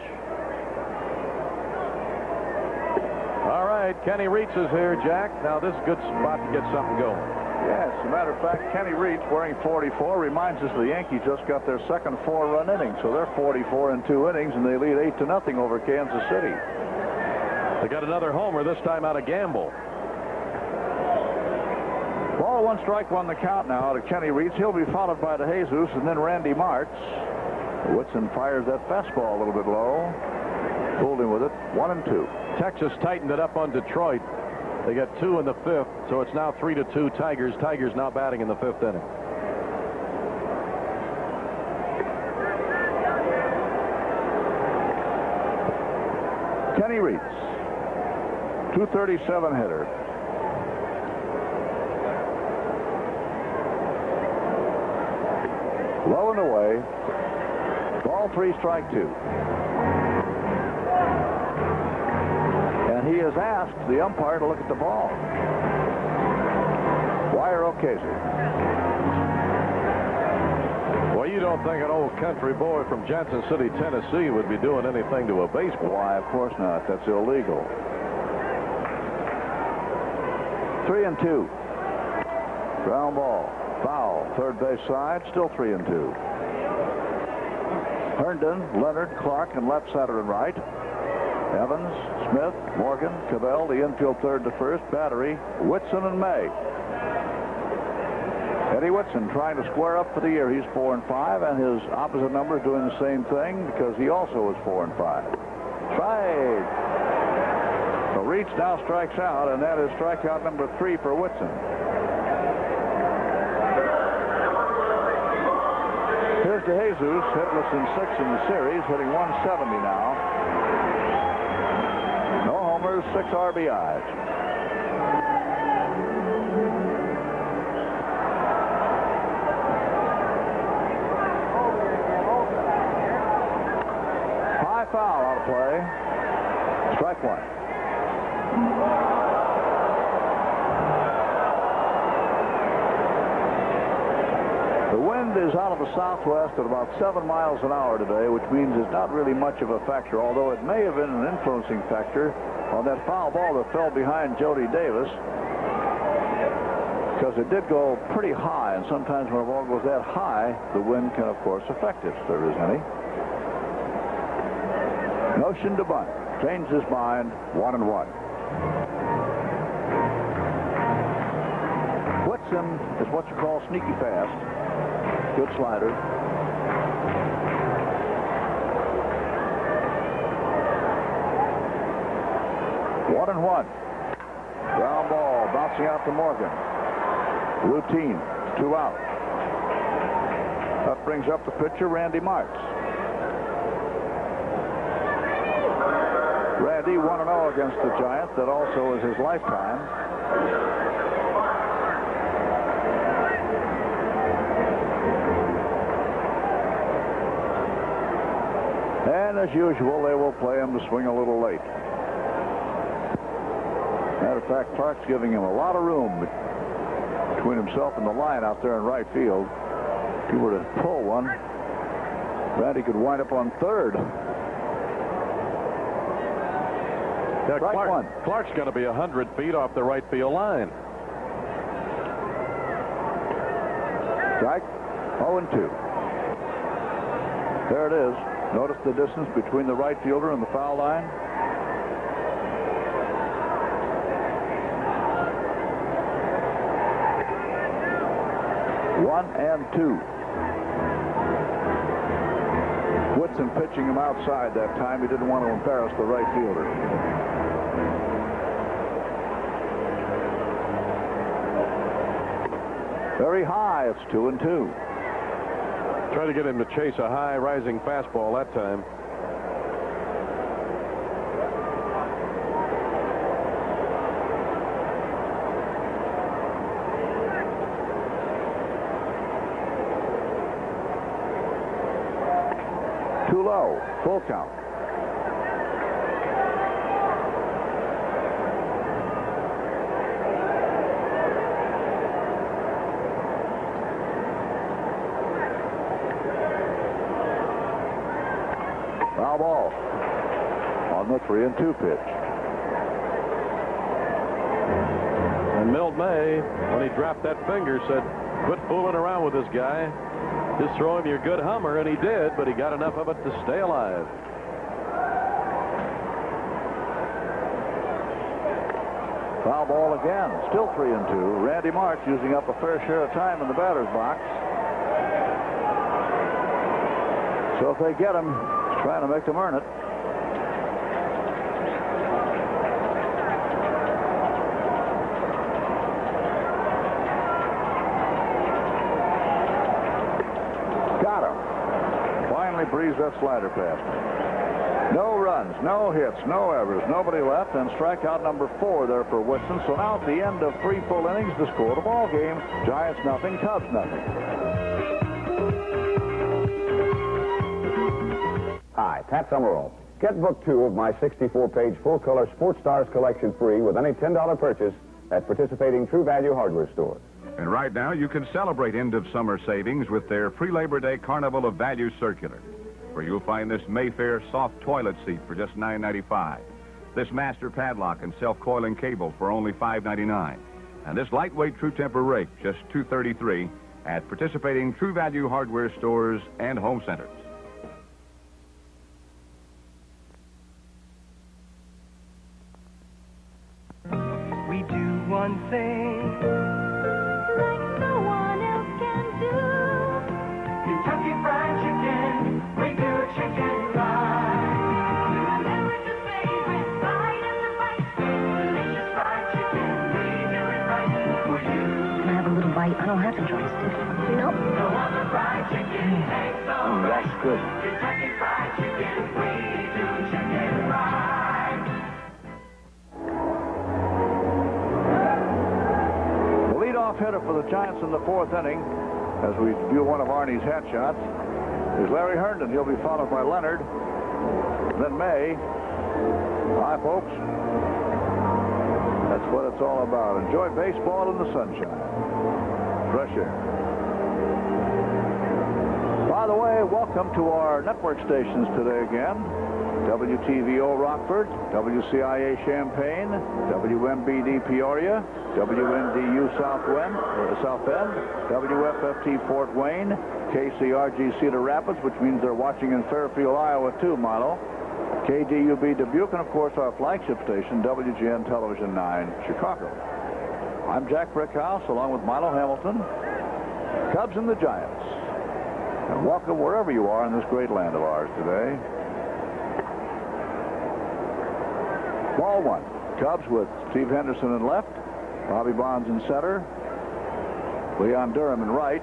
All right, Kenny Reitz is here, Jack. Now, this is a good spot to get something going. Yes, as a matter of fact, Kenny Reitz, wearing 44, reminds us the Yankees just got their second 4-run inning, so they're 44 in 2 innings, and they lead 8-0 over Kansas City. They got another homer, this time out of Gamble. Ball 1 strike 1 the count now to Kenny Reitz. He'll be followed by DeJesus and then Randy March. Whitson fires that fastball a little bit low. Fooled him with it. 1-2. Texas tightened it up on Detroit. They get 2 in the 5th, so it's now 3-2 Tigers. Tigers now batting in the 5th inning. Kenny Reitz, 237 hitter. Low and away. Ball 3, strike 2. And he has asked the umpire to look at the ball. Wire O'Casey. Well, you don't think an old country boy from Johnson City, Tennessee would be doing anything to a baseball? Why, of course not. That's illegal. 3-2. Ground ball. Foul. Third base side. Still 3-2. Herndon, Leonard, Clark, and left, center, and right. Evans, Smith, Morgan, Cavell, the infield third to first. Battery, Whitson, and May. Eddie Whitson trying to square up for the year. He's 4-5, and his opposite number is doing the same thing because he also is 4-5. Strike. So Reitz now strikes out, and that is strikeout number 3 for Whitson. Here's DeJesus, hitless in 6 in the series, hitting 170 now. No homers, 6 RBIs. High foul out of play. Strike 1. The wind is out of the southwest at about 7 miles an hour today, which means it's not really much of a factor, although it may have been an influencing factor on that foul ball that fell behind Jody Davis, because it did go pretty high, and sometimes when a ball goes that high, the wind can, of course, affect it, if there is any. Notion to bunt. Changed his mind. 1-1. Whitson is what you call sneaky fast. Good slider. One and one. Ground ball bouncing out to Morgan. Routine. 2 out. That brings up the pitcher, Randy Martz. Randy 1-0 against the Giant. That also is his lifetime. And as usual, they will play him to swing a little late. Matter of fact, Clark's giving him a lot of room between himself and the line out there in right field. If he were to pull one, Randy could wind up on third. Yeah, Clark's going to be 100 feet off the right field line. Strike 0-2. There it is. Notice the distance between the right fielder and the foul line. One and 2. Whitson pitching him outside that time. He didn't want to embarrass the right fielder. Very high. It's 2-2. Try to get him to chase a high rising fastball that time. Too low. Full count. Foul ball on the 3-2 pitch. And Milt May, when he dropped that finger, said, quit fooling around with this guy. Just throw him your good Hummer, and he did, but he got enough of it to stay alive. Foul ball again. Still 3-2. Randy Martz using up a fair share of time in the batter's box. So if they get him, trying to make them earn it. breezed that slider past me. No runs, no hits, no errors, nobody left, and strikeout number 4 there for Wiston. So now at the end of 3 full innings, the score of the ball game, Giants nothing, Cubs nothing. Hi, Pat Summerall. Get book 2 of my 64-page full-color Sports Stars collection free with any $10 purchase at participating True Value hardware stores. And right now, you can celebrate end-of-summer savings with their pre-Labor Day Carnival of Value circular, where you'll find this Mayfair soft toilet seat for just $9.95, this master padlock and self-coiling cable for only $5.99, and this lightweight True Temper rake, just $2.33, at participating True Value hardware stores and home centers. We do one thing like no one else can do. Kentucky Fried Chicken, we do chicken fried. America's favorite fried and the bite. Delicious fried chicken, we do it right for you. Can I have a little bite? I don't have to try stick. Nope. No other fried chicken tastes so right. That's good. Kentucky Fried Chicken, we do chicken fried. Leadoff hitter for the Giants in the 4th inning, as we view one of Arnie's hat shots, is Larry Herndon. He'll be followed by Leonard, then May. Hi, folks. That's what it's all about. Enjoy baseball in the sunshine. Fresh air. By the way, welcome to our network stations today again. WTVO Rockford, WCIA Champaign, WMBD Peoria, WNDU South Bend, WFFT Fort Wayne, KCRG Cedar Rapids, which means they're watching in Fairfield, Iowa, too, Milo. KDUB Dubuque, and, of course, our flagship station, WGN Television 9, Chicago. I'm Jack Brickhouse, along with Milo Hamilton, Cubs and the Giants. And welcome wherever you are in this great land of ours today. Ball 1. Cubs with Steve Henderson in left, Bobby Bonds in center, Leon Durham in right,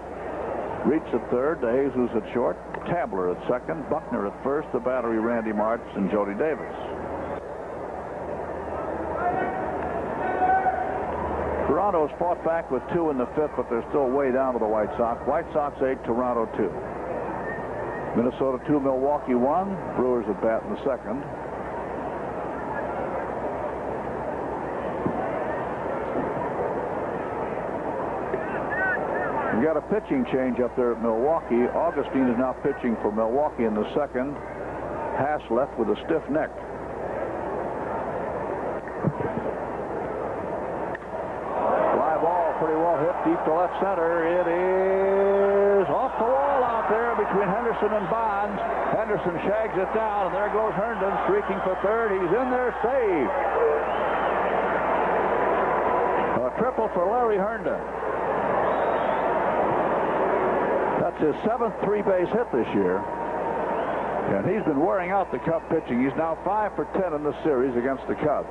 Reach at third, DeJesus at short, Tabler at second, Buckner at first, the battery Randy March and Jody Davis. Toronto's fought back with 2 in the 5th, but they're still way down to the White Sox. White Sox 8, Toronto 2. Minnesota 2, Milwaukee 1. Brewers at bat in the 2nd. We got a pitching change up there at Milwaukee. Augustine is now pitching for Milwaukee in the 2nd. Haas left with a stiff neck. Fly ball, pretty well hit deep to left center. It is off the wall out there between Henderson and Bonds. Henderson shags it down, and there goes Herndon streaking for third. He's in there, saved. A triple for Larry Herndon. That's his 7th 3-base hit this year. And he's been wearing out the Cub pitching. He's now 5 for 10 in the series against the Cubs.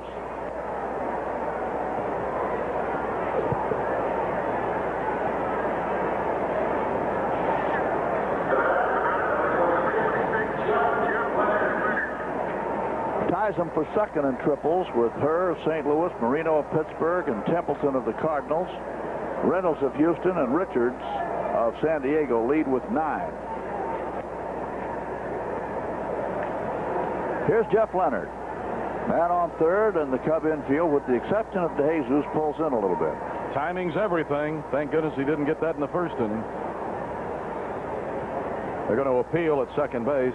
Ties him for second in triples with Herr of St. Louis, Marino of Pittsburgh, and Templeton of the Cardinals. Reynolds of Houston and Richards of San Diego lead with 9. Here's Jeff Leonard. Man on third, and the Cub infield, with the exception of DeJesus, pulls in a little bit. Timing's everything. Thank goodness he didn't get that in the 1st inning. They're going to appeal at second base.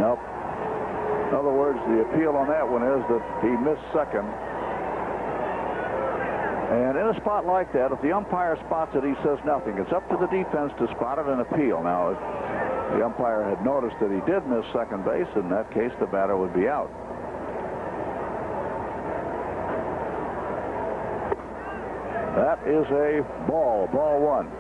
Nope. In other words, the appeal on that one is that he missed second. And in a spot like that, if the umpire spots it, he says nothing. It's up to the defense to spot it and appeal. Now, if the umpire had noticed that he did miss second base, in that case, the batter would be out. That is a ball 1.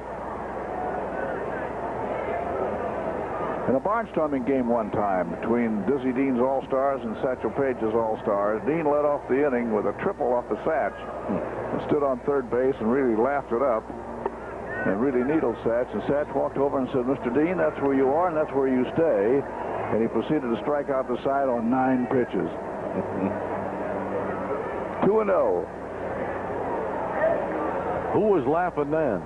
In a barnstorming game one time between Dizzy Dean's All-Stars and Satchel Paige's All-Stars, Dean led off the inning with a triple off the Satch and stood on third base and really laughed it up. and really needled Satch. And Satch walked over and said, Mr. Dean, that's where you are and that's where you stay. And he proceeded to strike out the side on 9 pitches. 2-0. Who was laughing then?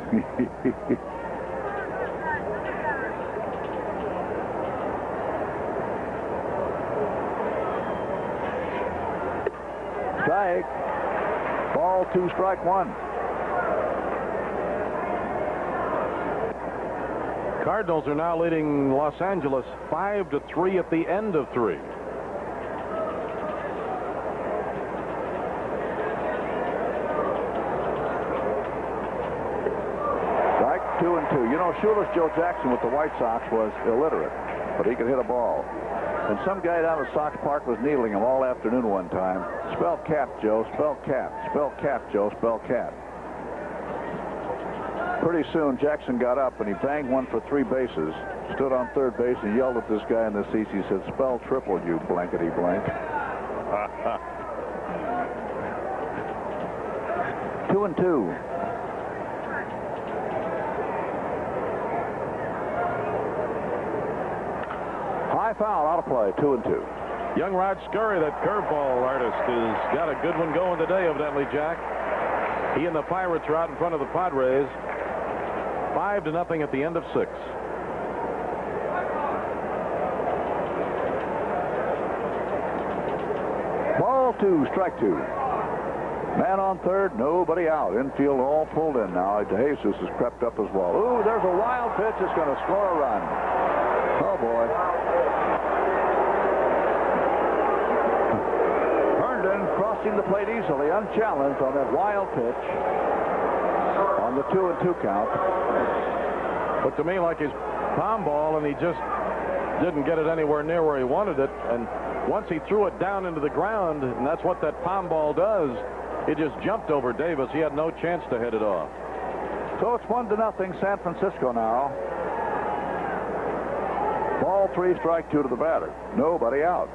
Strike. Ball 2, strike 1. Cardinals are now leading Los Angeles 5-3 at the end of 3. Strike 2-2. You know, Shoeless Joe Jackson with the White Sox was illiterate, but he could hit a ball. And some guy down at Sox Park was needling him all afternoon one time. Spell cap, Joe. Spell cap. Spell cap, Joe. Spell cap. Pretty soon, Jackson got up, and he banged one for 3 bases, stood on third base, and yelled at this guy in the seats. He said, spell triple, you blankety blank. 2-2. High foul, out of play, 2-2. Young Rod Scurry, that curveball artist, has got a good one going today, evidently, Jack. He and the Pirates are out in front of the Padres. 5-0 at the end of 6. Ball 2, strike 2. Man on third, nobody out. Infield all pulled in now. DeJesus has crept up as well. Ooh, there's a wild pitch that's going to score a run. Oh, boy. Herndon crossing the plate easily, unchallenged on that wild pitch on the 2-2 count. But to me, like his palm ball, and he just didn't get it anywhere near where he wanted it. And once he threw it down into the ground, and that's what that palm ball does, it just jumped over Davis. He had no chance to head it off. So it's 1-0 San Francisco now. Ball 3, strike 2 to the batter. Nobody out.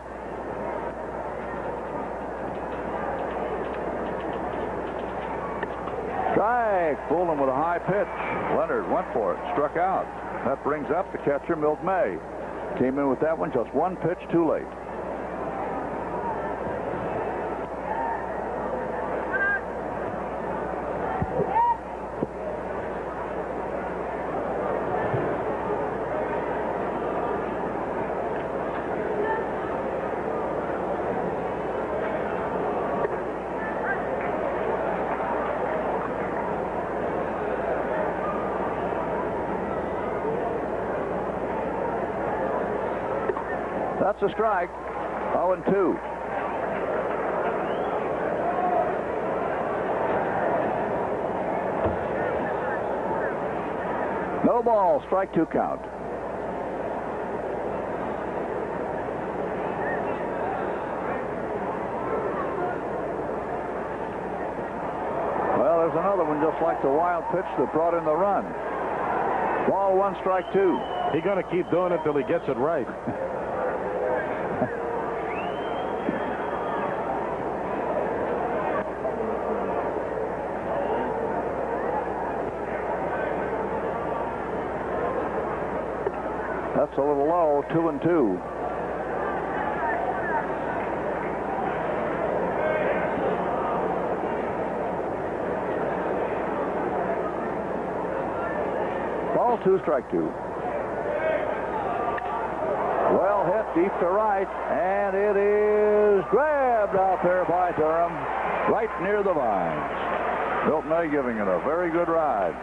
Strike. Fooled him with a high pitch. Leonard went for it. Struck out. That brings up the catcher, Milt May. Came in with that one just 1 pitch too late. That's a strike. 0-2. No ball, strike 2 count. Well, there's another one just like the wild pitch that brought in the run. Ball 1, strike 2. He's going to keep doing it till he gets it right. That's a little low, 2-2. Ball 2, strike 2. Well hit deep to right, and it is grabbed out there by Durham, right near the vines. Milt May giving it a very good ride.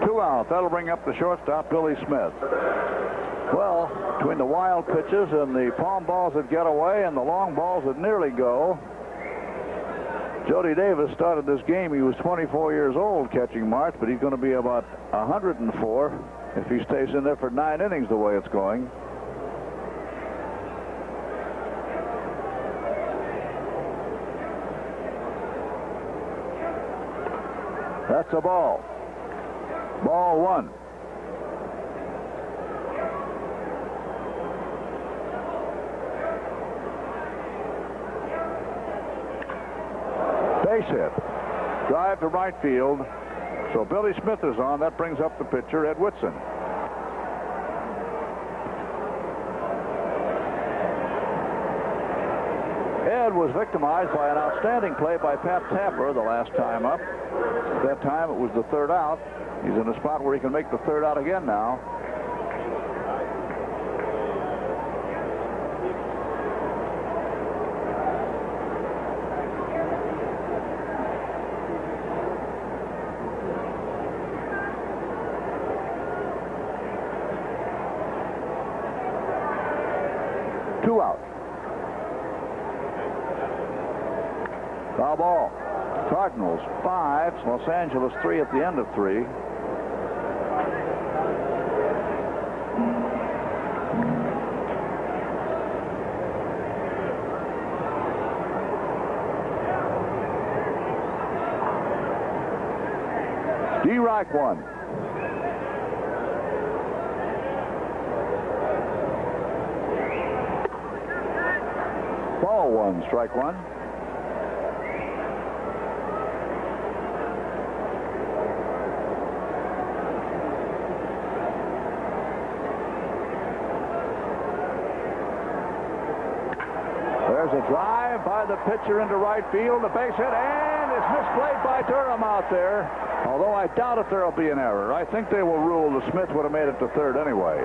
2 out. That'll bring up the shortstop, Billy Smith. Well, between the wild pitches and the palm balls that get away and the long balls that nearly go, Jody Davis started this game. He was 24 years old catching March, but he's going to be about 104 if he stays in there for 9 innings the way it's going. That's a ball. Ball 1. Base hit. Drive to right field. So Billy Smith is on. That brings up the pitcher, Ed Whitson. Ed was victimized by an outstanding play by Pat Tapper the last time up. That time it was the third out. He's in a spot where he can make the third out again now. Two out. Foul ball. Cardinals 5, Los Angeles 3 at the end of 3. D. Reich 1. Ball 1, strike 1. There's a drive by the pitcher into right field, a base hit, and it's misplayed by Durham out there. Although I doubt if there'll be an error. I think they will rule that Smith would have made it to third anyway.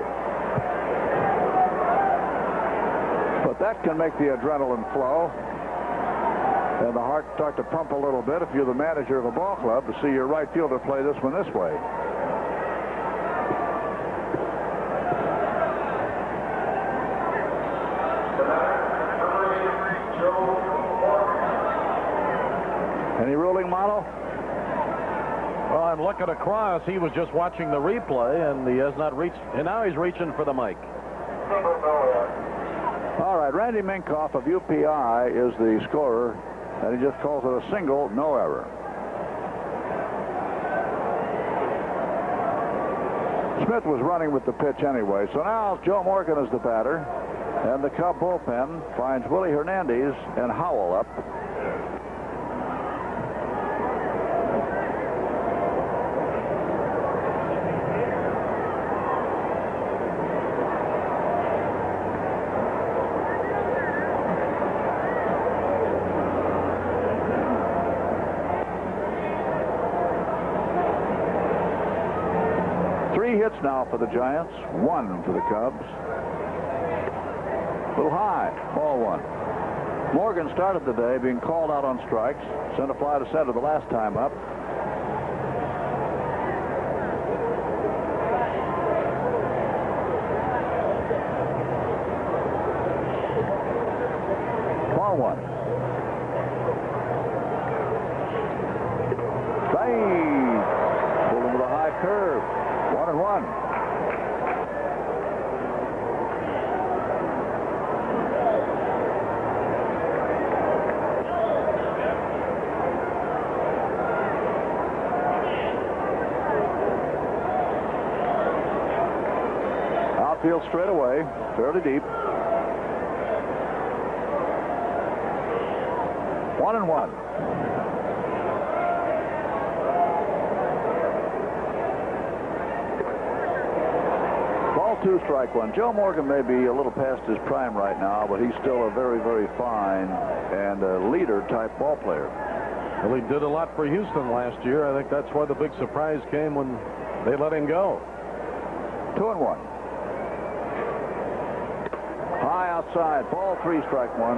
But that can make the adrenaline flow and the heart start to pump a little bit if you're the manager of a ball club to see your right fielder play this one this way. Any ruling, Mono? Well, I'm looking across. He was just watching the replay, and he has not reached. And now he's reaching for the mic. All right, Randy Minkoff of UPI is the scorer, and he just calls it a single, no error. Smith was running with the pitch anyway, so now Joe Morgan is the batter, and the Cub bullpen finds Willie Hernandez and Howell up. Hits now for the Giants, 1 for the Cubs. A little high, ball 1. Morgan started the day being called out on strikes, sent a fly to center the last time up. Ball 1. Fade. Pulled him with a high curve. 1-1. Outfield straight away, fairly deep. 1-1. Ball 2, strike 1. Joe Morgan may be a little past his prime right now, but he's still a very, very fine and a leader-type ball player. Well, he did a lot for Houston last year. I think that's why the big surprise came when they let him go. 2-1. High outside. Ball 3, strike 1.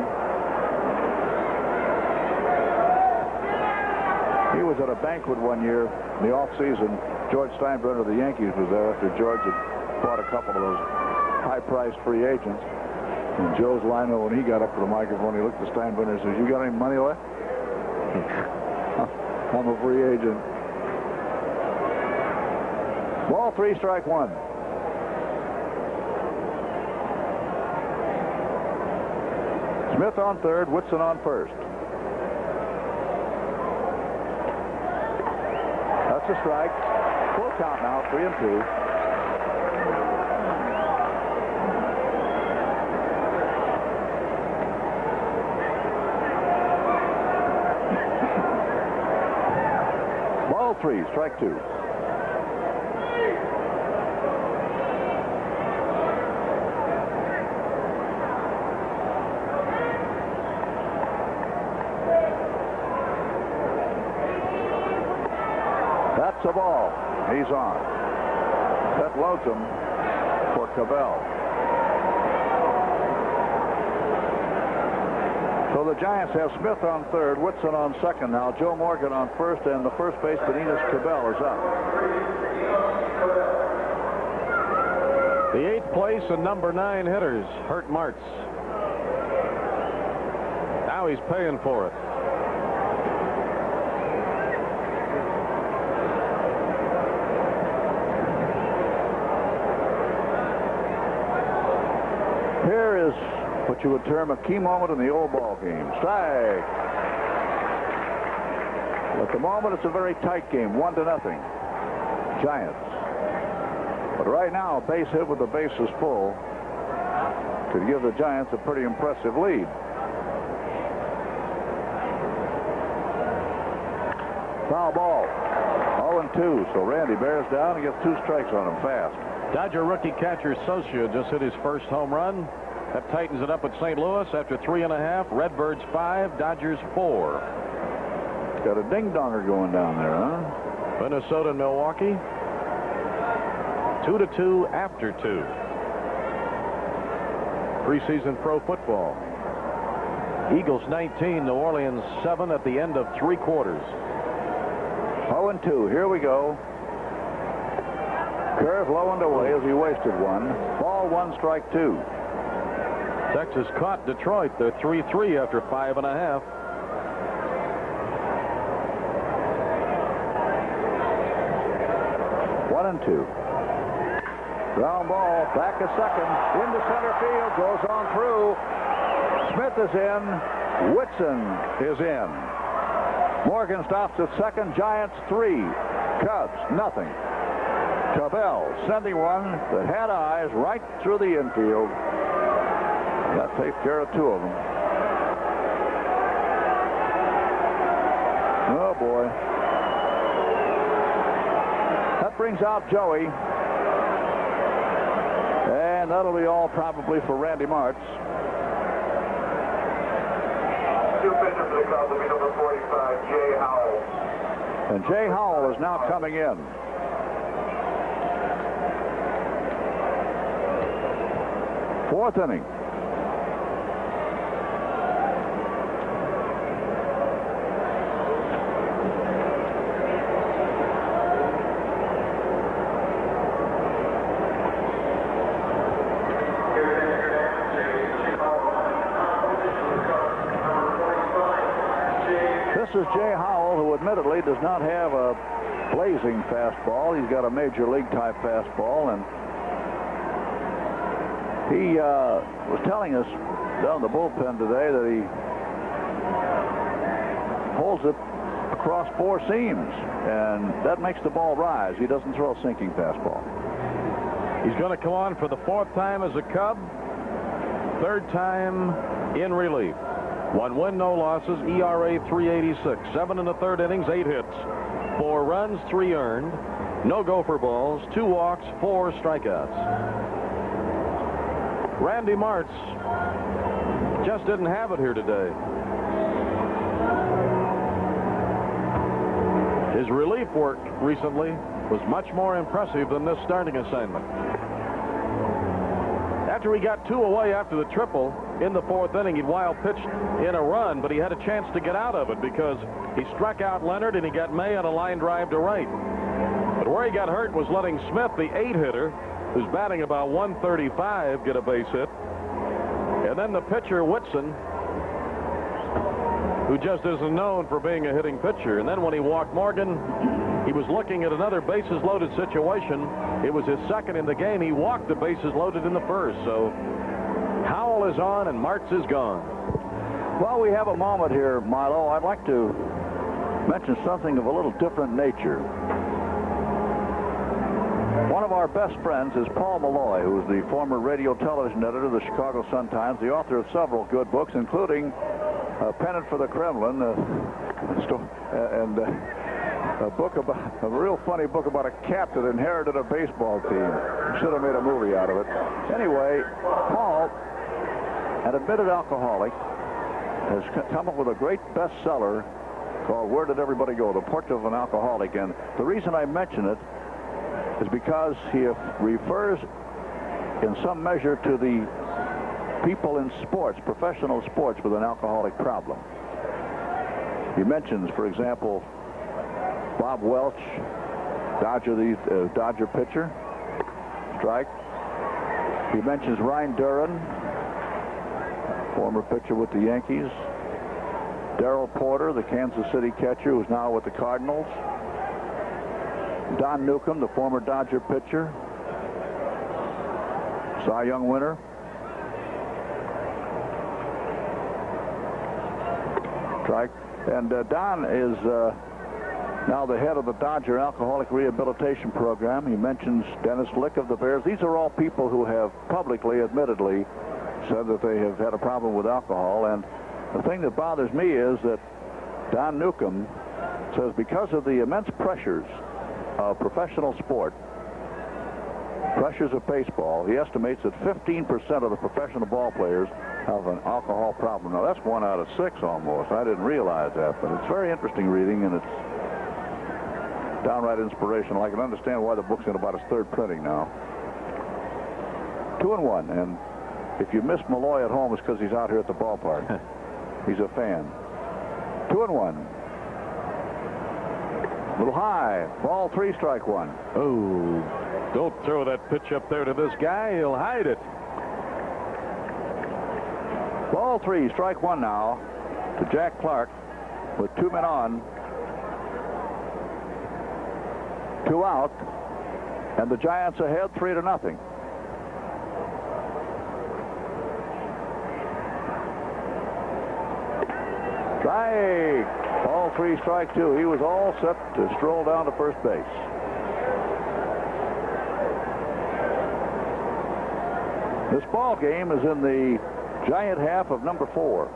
He was at a banquet one year in the off-season. George Steinbrenner of the Yankees was there after George had bought a couple of those high-priced free agents. And Joe's line, when he got up to the microphone, he looked at Steinbrenner and says, "You got any money left?" I'm a free agent. Ball 3, strike 1. Smith on third, Whitson on first. That's a strike. Full count now, 3-2. Ball 3, strike 2. That's a ball. He's on. That loads him for Cabell. So the Giants have Smith on third, Whitson on second. Now Joe Morgan on first, and the first baseman Enos Cabell is up. The 8th place and number 9 hitters, Hurt Martz. Now he's paying for it. Here is what you would term a key moment in the old ball game. Strike. At the moment, it's a very tight game, 1-0. Giants. But right now, a base hit with the bases full could give the Giants a pretty impressive lead. Foul ball. 0-2. So Randy bears down and gets 2 strikes on him fast. Dodger rookie catcher Socia just hit his first home run. That tightens it up at St. Louis after 3.5. Redbirds 5, Dodgers 4. Got a ding-donger going down there, huh? Minnesota and Milwaukee 2-2 after 2. Preseason pro football. Eagles 19, New Orleans 7 at the end of 3 quarters. 0-2. Here we go. Curve low and away as he wasted one. Ball 1, strike 2. Texas caught Detroit. They're 3-3 after 5.5. One and 2. Ground ball, back a second, into center field, goes on through. Smith is in. Whitson is in. Morgan stops at second. Giants 3, Cubs nothing. Cabell sending one that had eyes right through the infield. That takes care of 2 of them. Oh, boy. That brings out Joey. And that'll be all probably for Randy Martz. 2 pitchers for the Cubs will be number 45, Jay Howell. And Jay Howell is now coming in. Fourth inning. This is Jay Howell, who admittedly does not have a blazing fastball. He's got a major league type fastball, and he was telling us down the bullpen today that he holds it across 4 seams, and that makes the ball rise. He doesn't throw a sinking fastball. He's going to come on for the 4th time as a Cub, 3rd time in relief. 1 win, no losses, ERA 3.86. 7 in the 3rd innings, 8 hits. 4 runs, 3 earned. No gopher balls, 2 walks, 4 strikeouts. Randy Martz just didn't have it here today. His relief work recently was much more impressive than this starting assignment. After he got 2 away after the triple in the 4th inning, he'd wild pitched in a run, but he had a chance to get out of it because he struck out Leonard and he got May on a line drive to right. But where he got hurt was letting Smith, the 8-hitter, who's batting about 135, get a base hit. And then the pitcher, Whitson, who just isn't known for being a hitting pitcher. And then when he walked Morgan, he was looking at another bases-loaded situation. It was his 2nd in the game. He walked the bases loaded in the 1st. So Howell is on and Martz is gone. While we have a moment here, Milo, I'd like to mention something of a little different nature. One of our best friends is Paul Malloy, who is the former radio television editor of the Chicago Sun-Times, the author of several good books, including Pennant for the Kremlin, a real funny book about a cat that inherited a baseball team. Should have made a movie out of it. Anyway, Paul, an admitted alcoholic, has come up with a great bestseller called Where Did Everybody Go? The Portrait of an Alcoholic. And the reason I mention it is because he refers in some measure to the people in sports, professional sports, with an alcoholic problem. He mentions, for example, Bob Welch, Dodger pitcher, strike. He mentions Ryan Duran, former pitcher with the Yankees. Darrell Porter, the Kansas City catcher, who's now with the Cardinals. Don Newcomb, the former Dodger pitcher, Cy Young winner. Strike. And Don is now the head of the Dodger Alcoholic Rehabilitation Program. He mentions Dennis Lick of the Bears. These are all people who have publicly, admittedly, said that they have had a problem with alcohol. And the thing that bothers me is that Don Newcomb says because of the immense pressures of professional sport, pressures of baseball, he estimates that 15% of the professional ball players have an alcohol problem. Now, that's 1 out of 6 almost. I didn't realize that, but it's very interesting reading, and it's downright inspirational. I can understand why the book's in about its 3rd printing now. 2-1, and if you missed Malloy at home, it's because he's out here at the ballpark. He's a fan. 2-1. Little high. Ball 3, strike 1. Oh, don't throw that pitch up there to this guy. He'll hide it. Ball 3, strike 1 now to Jack Clark with 2 men on. 2 out. And the Giants ahead 3-0. Strike. Ball 3, strike 2. He was all set to stroll down to first base. This ball game is in the Giant half of number 4.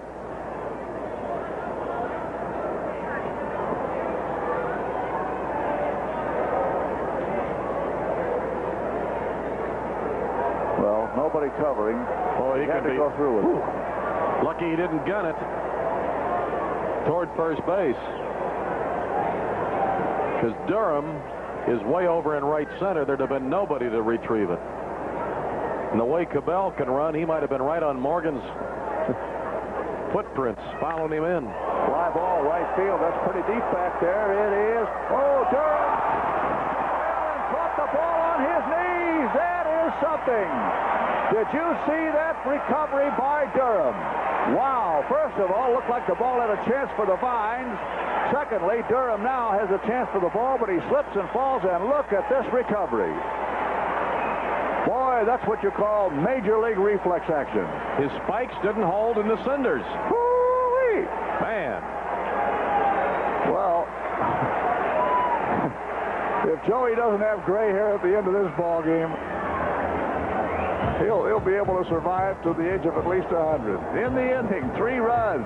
Well, nobody covering. Oh, he had can to go through it. Ooh. Lucky he didn't gun it toward first base, because Durham is way over in right center. There'd have been nobody to retrieve it. And the way Cabell can run, he might have been right on Morgan's footprints, following him in. Fly ball, right field. That's pretty deep back there. It is. Oh, Durham! Allen caught the ball on his knees. That is something. Did you see that recovery by Durham? Wow. First of all, looked like the ball had a chance for the vines. Secondly, Durham now has a chance for the ball, but he slips and falls, and look at this recovery. Boy, that's what you call major league reflex action. His spikes didn't hold in the cinders. Woo-wee. Man. Well, if Joey doesn't have gray hair at the end of this ball game, he'll be able to survive to the age of at least 100. In the inning, 3 runs.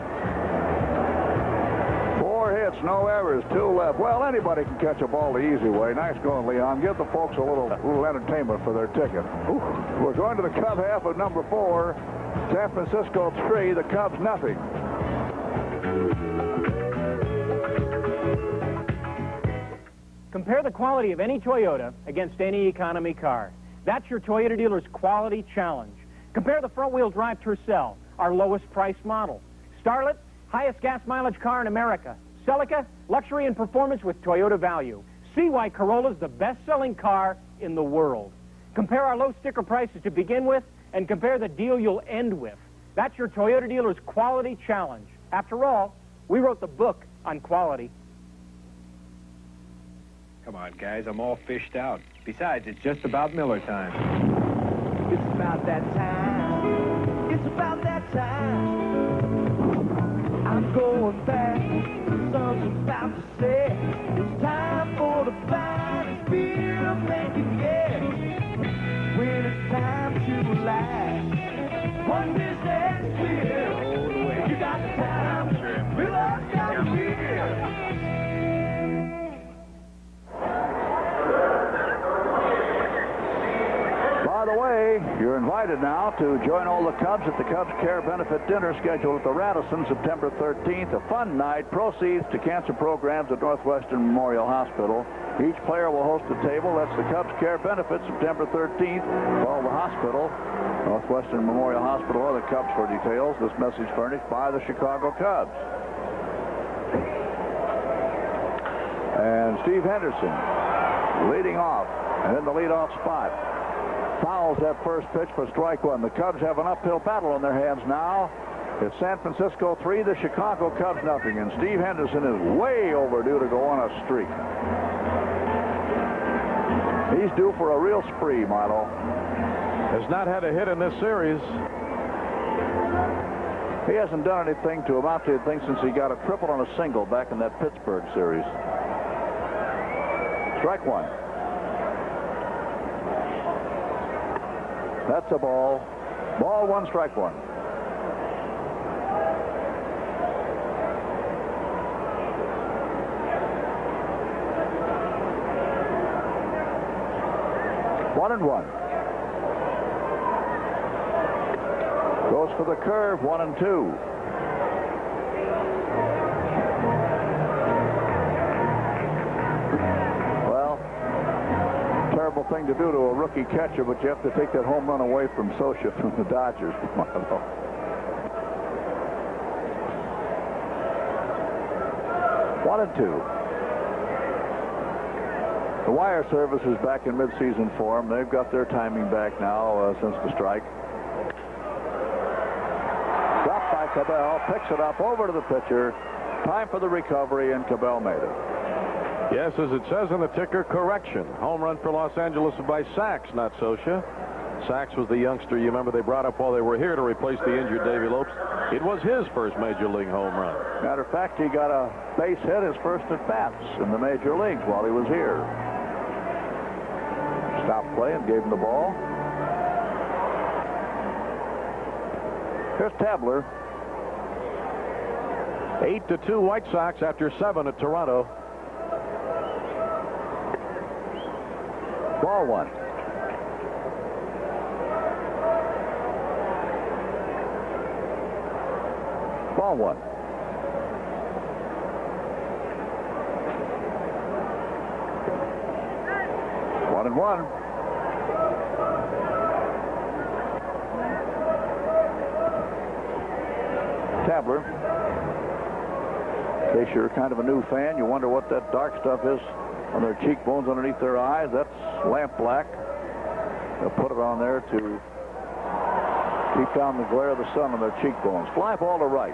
4 hits, no errors, 2 left. Well, anybody can catch a ball the easy way. Nice going, Leon. Give the folks a little entertainment for their ticket. Ooh. We're going to the Cub half of number 4. San Francisco 3, the Cubs nothing. Compare the quality of any Toyota against any economy car. That's your Toyota dealer's quality challenge. Compare the front-wheel drive Tercel, our lowest price model. Starlet, highest gas mileage car in America. Celica, luxury and performance with Toyota value. See why Corolla's the best-selling car in the world. Compare our low sticker prices to begin with, and compare the deal you'll end with. That's your Toyota dealer's quality challenge. After all, we wrote the book on quality. Come on, guys, I'm all fished out. Besides, it's just about Miller time. It's about that time. It's about that time. I'm going back. The sun's about to set. It's time for the finest beer man can get. When it's time to relax, one business clear. You got the time. Miller's got the beer. You're invited now to join all the Cubs at the Cubs Care Benefit Dinner scheduled at the Radisson September 13th. A fun night. Proceeds to cancer programs at Northwestern Memorial Hospital. Each player will host a table. That's the Cubs Care Benefit September 13th. Call the hospital, Northwestern Memorial Hospital, or the Cubs for details. This message furnished by the Chicago Cubs. And Steve Henderson leading off and in the leadoff spot. Fouls that first pitch for strike one. The Cubs have an uphill battle on their hands now. It's San Francisco 3, the Chicago Cubs nothing. And Steve Henderson is way overdue to go on a streak. He's due for a real spree, Milo. Has not had a hit in this series. He hasn't done anything to amount to anything since he got a triple and a single back in that Pittsburgh series. Strike one. That's a ball. Ball one, strike one. One and one. Goes for the curve, 1 and 2. Terrible thing to do to a rookie catcher, but you have to take that home run away from Socia from the Dodgers. 1 and 2. The wire service is back in midseason form. They've got their timing back now since the strike. Dropped by Cabell, picks it up over to the pitcher. Time for the recovery, and Cabell made it. Yes, as it says in the ticker, correction. Home run for Los Angeles by Sachs, not Socia. Sachs was the youngster, you remember, they brought up while they were here to replace the injured Davy Lopes. It was his first Major League home run. Matter of fact, he got a base hit his first at-bats in the Major Leagues while he was here. Stopped playing, gave him the ball. Here's Tabler. 8-2 White Sox after 7 at Toronto. Ball one. Ball one. One and one. Tabler. In case you're kind of a new fan, you wonder what that dark stuff is on their cheekbones underneath their eyes. That's lamp black. They'll put it on there to keep down the glare of the sun on their cheekbones. Fly ball to right.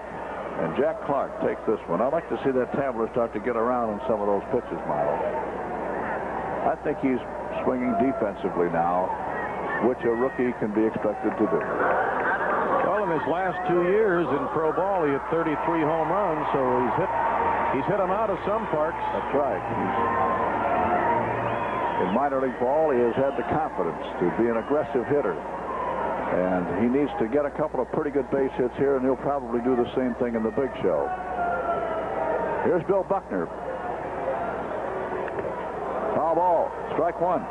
And Jack Clark takes this one. I'd like to see that Tabler start to get around on some of those pitches, Milo. I think he's swinging defensively now, which a rookie can be expected to do. Well, in his last 2 years in pro ball, he hit 33 home runs, so he's hit them out of some parks. That's right. In minor league ball, he has had the confidence to be an aggressive hitter. And he needs to get a couple of pretty good base hits here, and he'll probably do the same thing in the big show. Here's Bill Buckner. Foul ball. Strike one.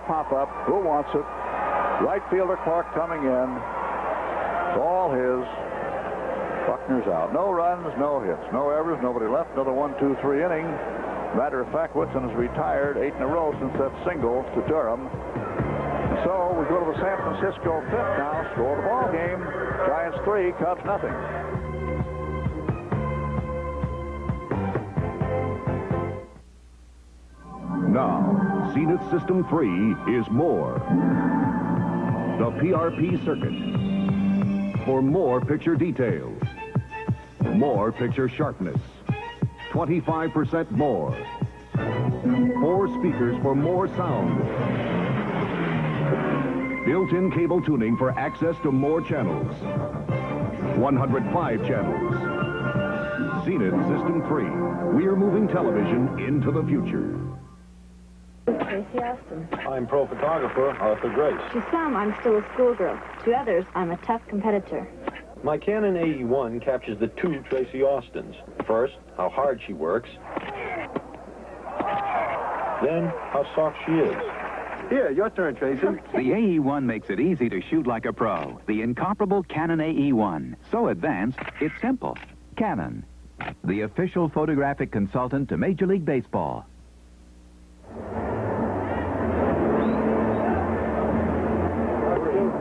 Pop-up. Who wants it? Right fielder Clark coming in. It's all his. Buckner's out. No runs, no hits, no errors, nobody left. Another 1-2-3 inning. Matter of fact, Whitson has retired 8 in a row since that single to Durham. So we go to the San Francisco fifth now. Score the ball game. Giants 3, Cubs nothing. Now, Zenith System 3 is more. The PRP circuit. For more picture details. More picture sharpness. 25% more. 4 speakers for more sound. Built-in cable tuning for access to more channels. 105 channels. Zenith System 3. We're moving television into the future. Tracy Austin. I'm pro photographer Arthur Grace. To some, I'm still a schoolgirl. To others, I'm a tough competitor. My Canon AE-1 captures the two Tracy Austins. First, how hard she works. Then, how soft she is. Here, your turn, Tracy. The AE-1 makes it easy to shoot like a pro. The incomparable Canon AE-1. So advanced, it's simple. Canon, the official photographic consultant to Major League Baseball.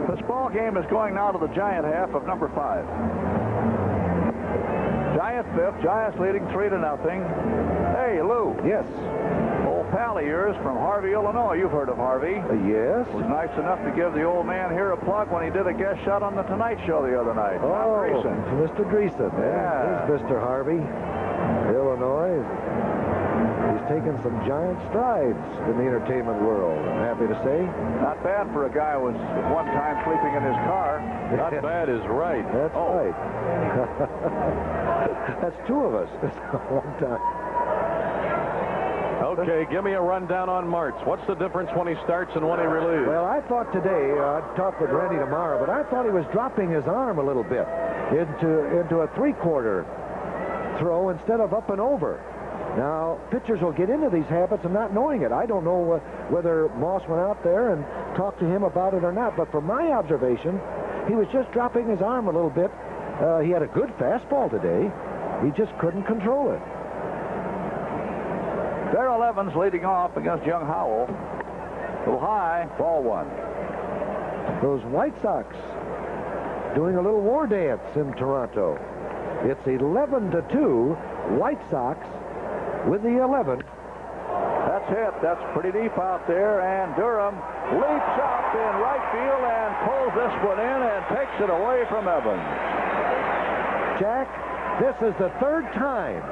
This ball game is going now to the Giant half of number 5. Giants fifth. Giants leading 3-0. Hey, Lou. Yes. Old pal of yours from Harvey, Illinois. You've heard of Harvey. Yes. Was nice enough to give the old man here a plug when he did a guest shot on the Tonight Show the other night. Oh, Mr. Dreesen. Yeah. Here's Mr. Harvey, Illinois. He's taken some giant strides in the entertainment world, I'm happy to say. Not bad for a guy who was at one time sleeping in his car. Not bad is right. That's right. That's two of us at one time. Okay, give me a rundown on Martz. What's the difference when he starts and when he relieves? Well, I thought today, I'd talk with Randy tomorrow, but I thought he was dropping his arm a little bit into a three-quarter throw instead of up and over. Now, pitchers will get into these habits of not knowing it. I don't know whether Moss went out there and talked to him about it or not, but from my observation, he was just dropping his arm a little bit. He had a good fastball today. He just couldn't control it. Darrell Evans leading off against Young Howell. A little high, ball 1. Those White Sox doing a little war dance in Toronto. It's 11-2, White Sox with the 11. That's hit. That's pretty deep out there, and Durham leaps up in right field and pulls this one in and takes it away from Evans. Jack, this is the third time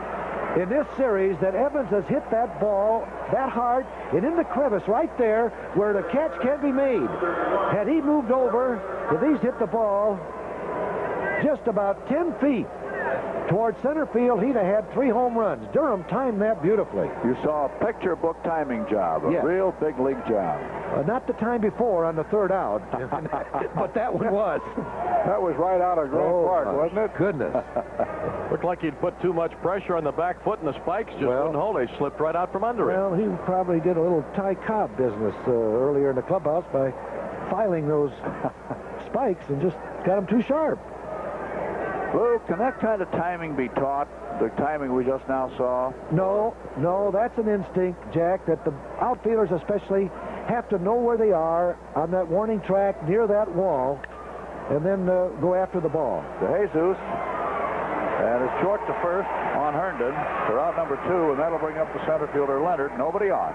in this series that Evans has hit that ball that hard and in the crevice right there where the catch can be made. Had he moved over, if he's hit the ball just about 10 feet towards center field, he'd have had 3 home runs. Durham timed that beautifully. You saw a picture book timing job, a real big league job. Not the time before on the third out, but that one was. That was right out of Grant Park, wasn't it? Goodness. Looked like he'd put too much pressure on the back foot, and the spikes just wouldn't hold. They slipped right out from under it. Well, he probably did a little Ty Cobb business earlier in the clubhouse by filing those spikes and just got them too sharp. Luke, can that kind of timing be taught? The timing we just now saw? No, that's an instinct, Jack, that the outfielders especially have to know where they are on that warning track near that wall and then go after the ball. To Jesus. And it's short to first on Herndon for out number 2, and that'll bring up the center fielder Leonard. Nobody on.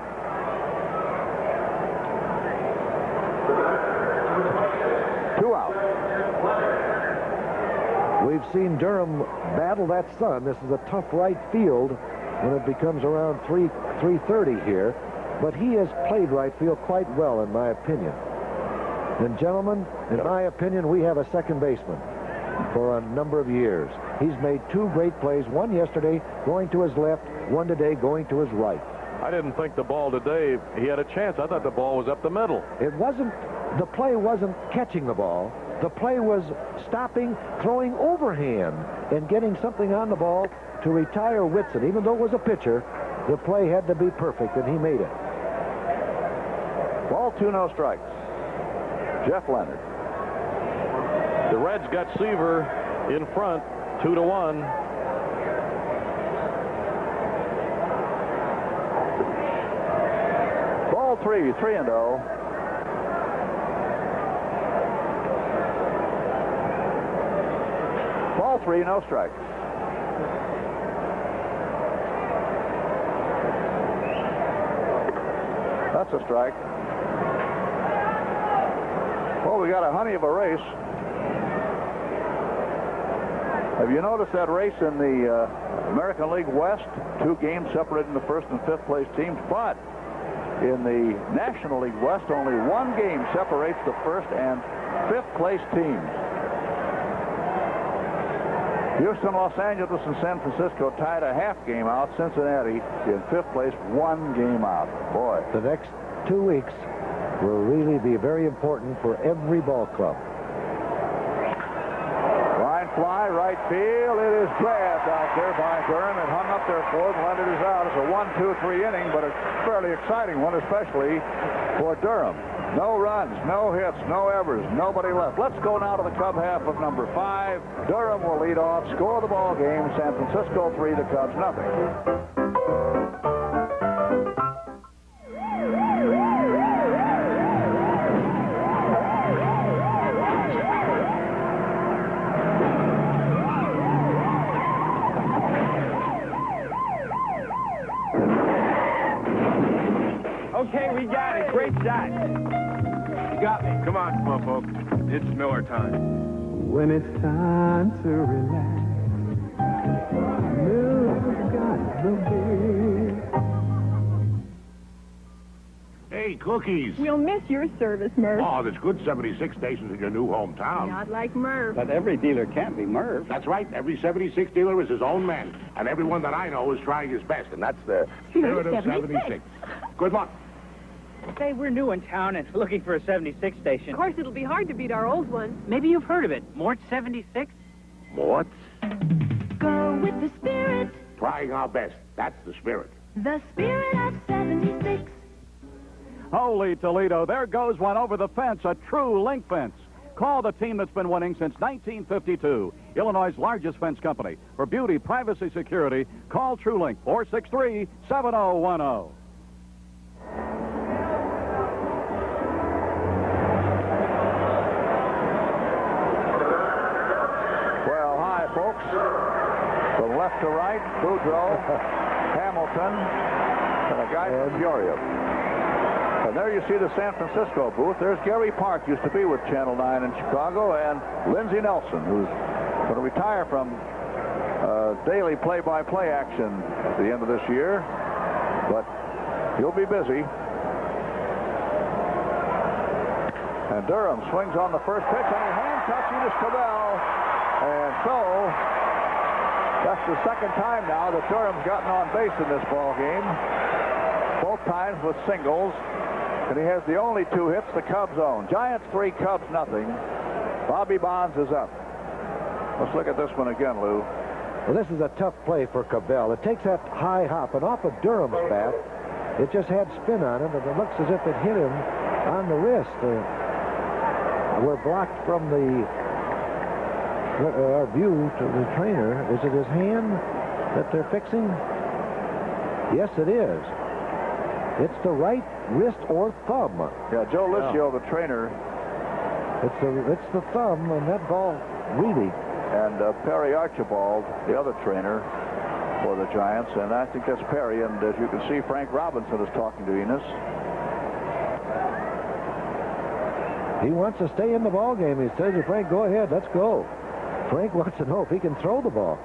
Two out. We've seen Durham battle that sun. This is a tough right field when it becomes around 3:30 here. But he has played right field quite well, in my opinion. And, gentlemen, in my opinion, we have a second baseman for a number of years. He's made 2 great plays, one yesterday going to his left, one today going to his right. I didn't think the ball today, he had a chance. I thought the ball was up the middle. The play wasn't catching the ball. The play was stopping, throwing overhand, and getting something on the ball to retire Whitson. Even though it was a pitcher, the play had to be perfect, and he made it. Ball 2, no strikes. Jeff Leonard. The Reds got Seaver in front, 2-1. Ball 3, 3-0. Ball 3, no strikes. That's a strike. Well, we got a honey of a race. Have you noticed that race in the American League West? 2 games separating the first and fifth place teams, but in the National League West, only 1 game separates the first and fifth place teams. Houston, Los Angeles, and San Francisco tied a half game out. Cincinnati in 5th place, 1 game out. Boy. The next 2 weeks will really be very important for every ball club. Line fly, right field. It is grabbed out there by Durham and hung up there for it. Leonard is out. It's a 1-2-3 inning, but a fairly exciting one, especially for Durham. No runs, no hits, no errors, nobody left. Let's go now to the Cub half of number 5. Durham will lead off, score the ball game. San Francisco 3, the Cubs nothing. Okay, we got it. Great shot. You got me. Come on, Slowpoke. It's Miller time. When it's time to relax, Miller's got the beer. Hey, cookies. We'll miss your service, Murph. Oh, there's good 76 stations in your new hometown. Not like Murph. But every dealer can't be Murph. That's right. Every 76 dealer is his own man. And everyone that I know is trying his best. And that's the spirit of 76. Good luck. Say, we're new in town and looking for a 76 station. Of course, it'll be hard to beat our old one. Maybe you've heard of it. Mort 76? What? Go with the spirit. Trying our best. That's the spirit. The spirit of 76. Holy Toledo, there goes one over the fence, a true link fence. Call the team that's been winning since 1952. Illinois' largest fence company. For beauty, privacy, security, call TrueLink, 463-7010. Well, hi, folks. From left to right, Boudreaux, Hamilton, and a guy from Peoria. And there you see the San Francisco booth. There's Gary Park, used to be with Channel 9 in Chicago, and Lindsey Nelson, who's going to retire from daily play-by-play action at the end of this year. But he'll be busy. And Durham swings on the first pitch, and he hand-touches Enos Cabell. And so, that's the second time now that Durham's gotten on base in this ball game. Both times with singles. And he has the only 2 hits the Cubs own. Giants 3, Cubs nothing. Bobby Bonds is up. Let's look at this one again, Lou. Well, this is a tough play for Cabell. It takes that high hop, and off of Durham's bat, it just had spin on it, and it looks as if it hit him on the wrist. We're blocked from our view to the trainer. Is it his hand that they're fixing? Yes, it is. It's the right wrist or thumb. Yeah, Joe Licio, the trainer. It's the thumb, and that ball really. And Perry Archibald, the other trainer for the Giants, and I think that's Perry. And as you can see, Frank Robinson is talking to Enos. He wants to stay in the ball game. He says to Frank, "Go ahead, let's go." Frank wants to know if he can throw the ball.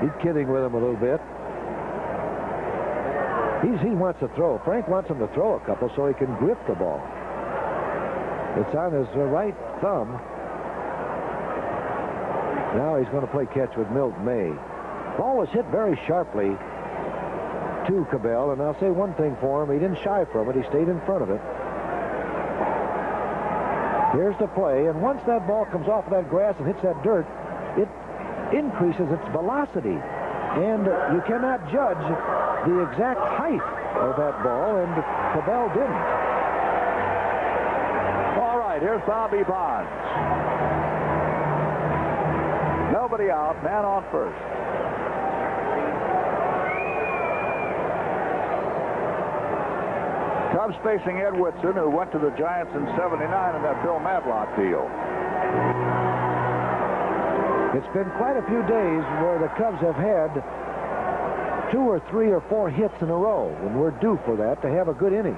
He's kidding with him a little bit. He wants to throw. Frank wants him to throw a couple so he can grip the ball. It's on his right thumb. Now he's going to play catch with Milt May. Ball was hit very sharply to Cabell, and I'll say one thing for him. He didn't shy from it. He stayed in front of it. Here's the play, and once that ball comes off of that grass and hits that dirt, it increases its velocity. And you cannot judge the exact height of that ball, and Cabell didn't. All right, here's Bobby Bonds. Nobody out, man on first. Cubs facing Ed Whitson, who went to the Giants in '79 in that Bill Madlock deal. It's been quite a few days where the Cubs have had 2 or 3 or 4 hits in a row, and we're due for that to have a good inning.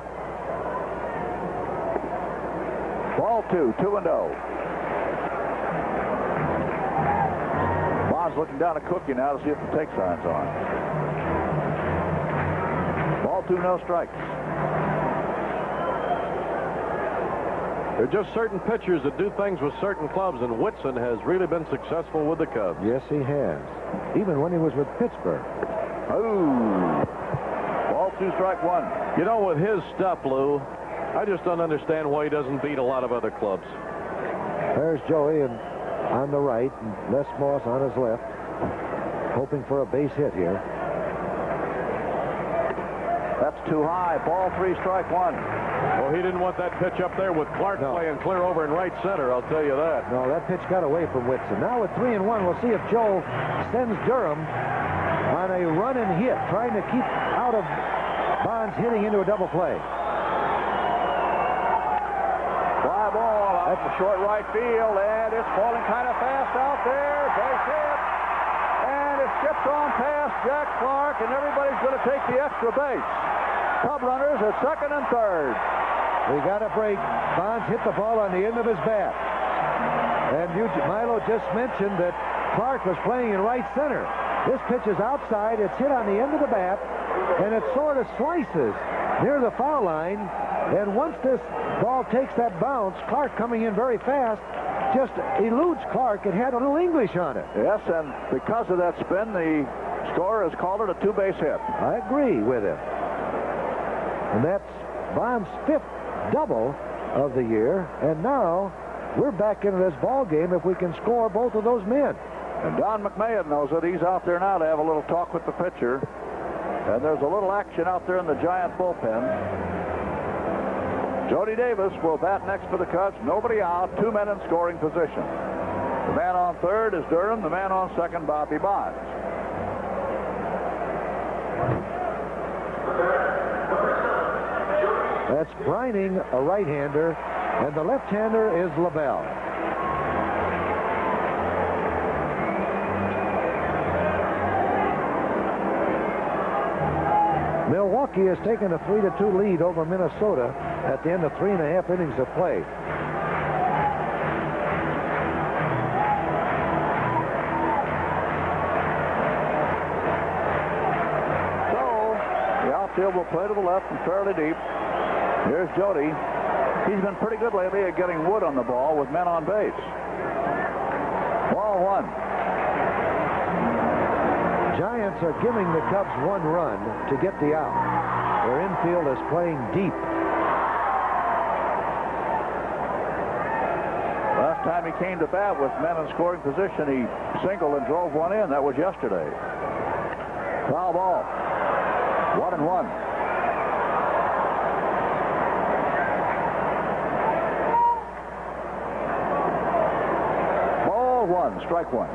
Ball 2, 2-0. Bonds looking down at Cookie now to see if the take sign's on. Ball 2, no strikes. There are just certain pitchers that do things with certain clubs, and Whitson has really been successful with the Cubs. Yes, he has. Even when he was with Pittsburgh. Oh. Ball 2, strike 1. You know, with his stuff, Lou, I just don't understand why he doesn't beat a lot of other clubs. There's Joey and on the right, and Les Moss on his left, hoping for a base hit here. That's too high. Ball 3, strike 1. Well, he didn't want that pitch up there with Clark playing clear over in right center, I'll tell you that. No, that pitch got away from Whitson. Now with 3-1, we'll see if Joe sends Durham on a run and hit, trying to keep out of Bonds hitting into a double play. Fly ball out to short right field, and it's falling kind of fast out there. Base hit. And it skips on past Jack Clark, and everybody's going to take the extra base. Cub runners at second and third. We got a break. Bonds hit the ball on the end of his bat. And Milo just mentioned that Clark was playing in right center. This pitch is outside. It's hit on the end of the bat, and it sort of slices near the foul line. And once this ball takes that bounce, Clark coming in very fast, just eludes Clark. It had a little English on it. Yes, and because of that spin, the scorer has called it a two-base hit. I agree with him. And that's Bonds' 5th double of the year. And now we're back into this ball game if we can score both of those men. And Don McMahon knows it. He's out there now to have a little talk with the pitcher. And there's a little action out there in the Giant bullpen. Jody Davis will bat next for the Cubs. Nobody out. 2 men in scoring position. The man on third is Durham. The man on second, Bobby Bonds. That's Brining, a right-hander, and the left-hander is LaBelle. Milwaukee has taken a 3-2 lead over Minnesota at the end of 3.5 innings of play. So the outfield will play to the left and fairly deep. Here's Jody. He's been pretty good lately at getting wood on the ball with men on base. Ball 1. Giants are giving the Cubs 1 run to get the out. Their infield is playing deep. Last time he came to bat with men in scoring position, he singled and drove one in. That was yesterday. Foul ball. 1-1. Ball 1, strike 1.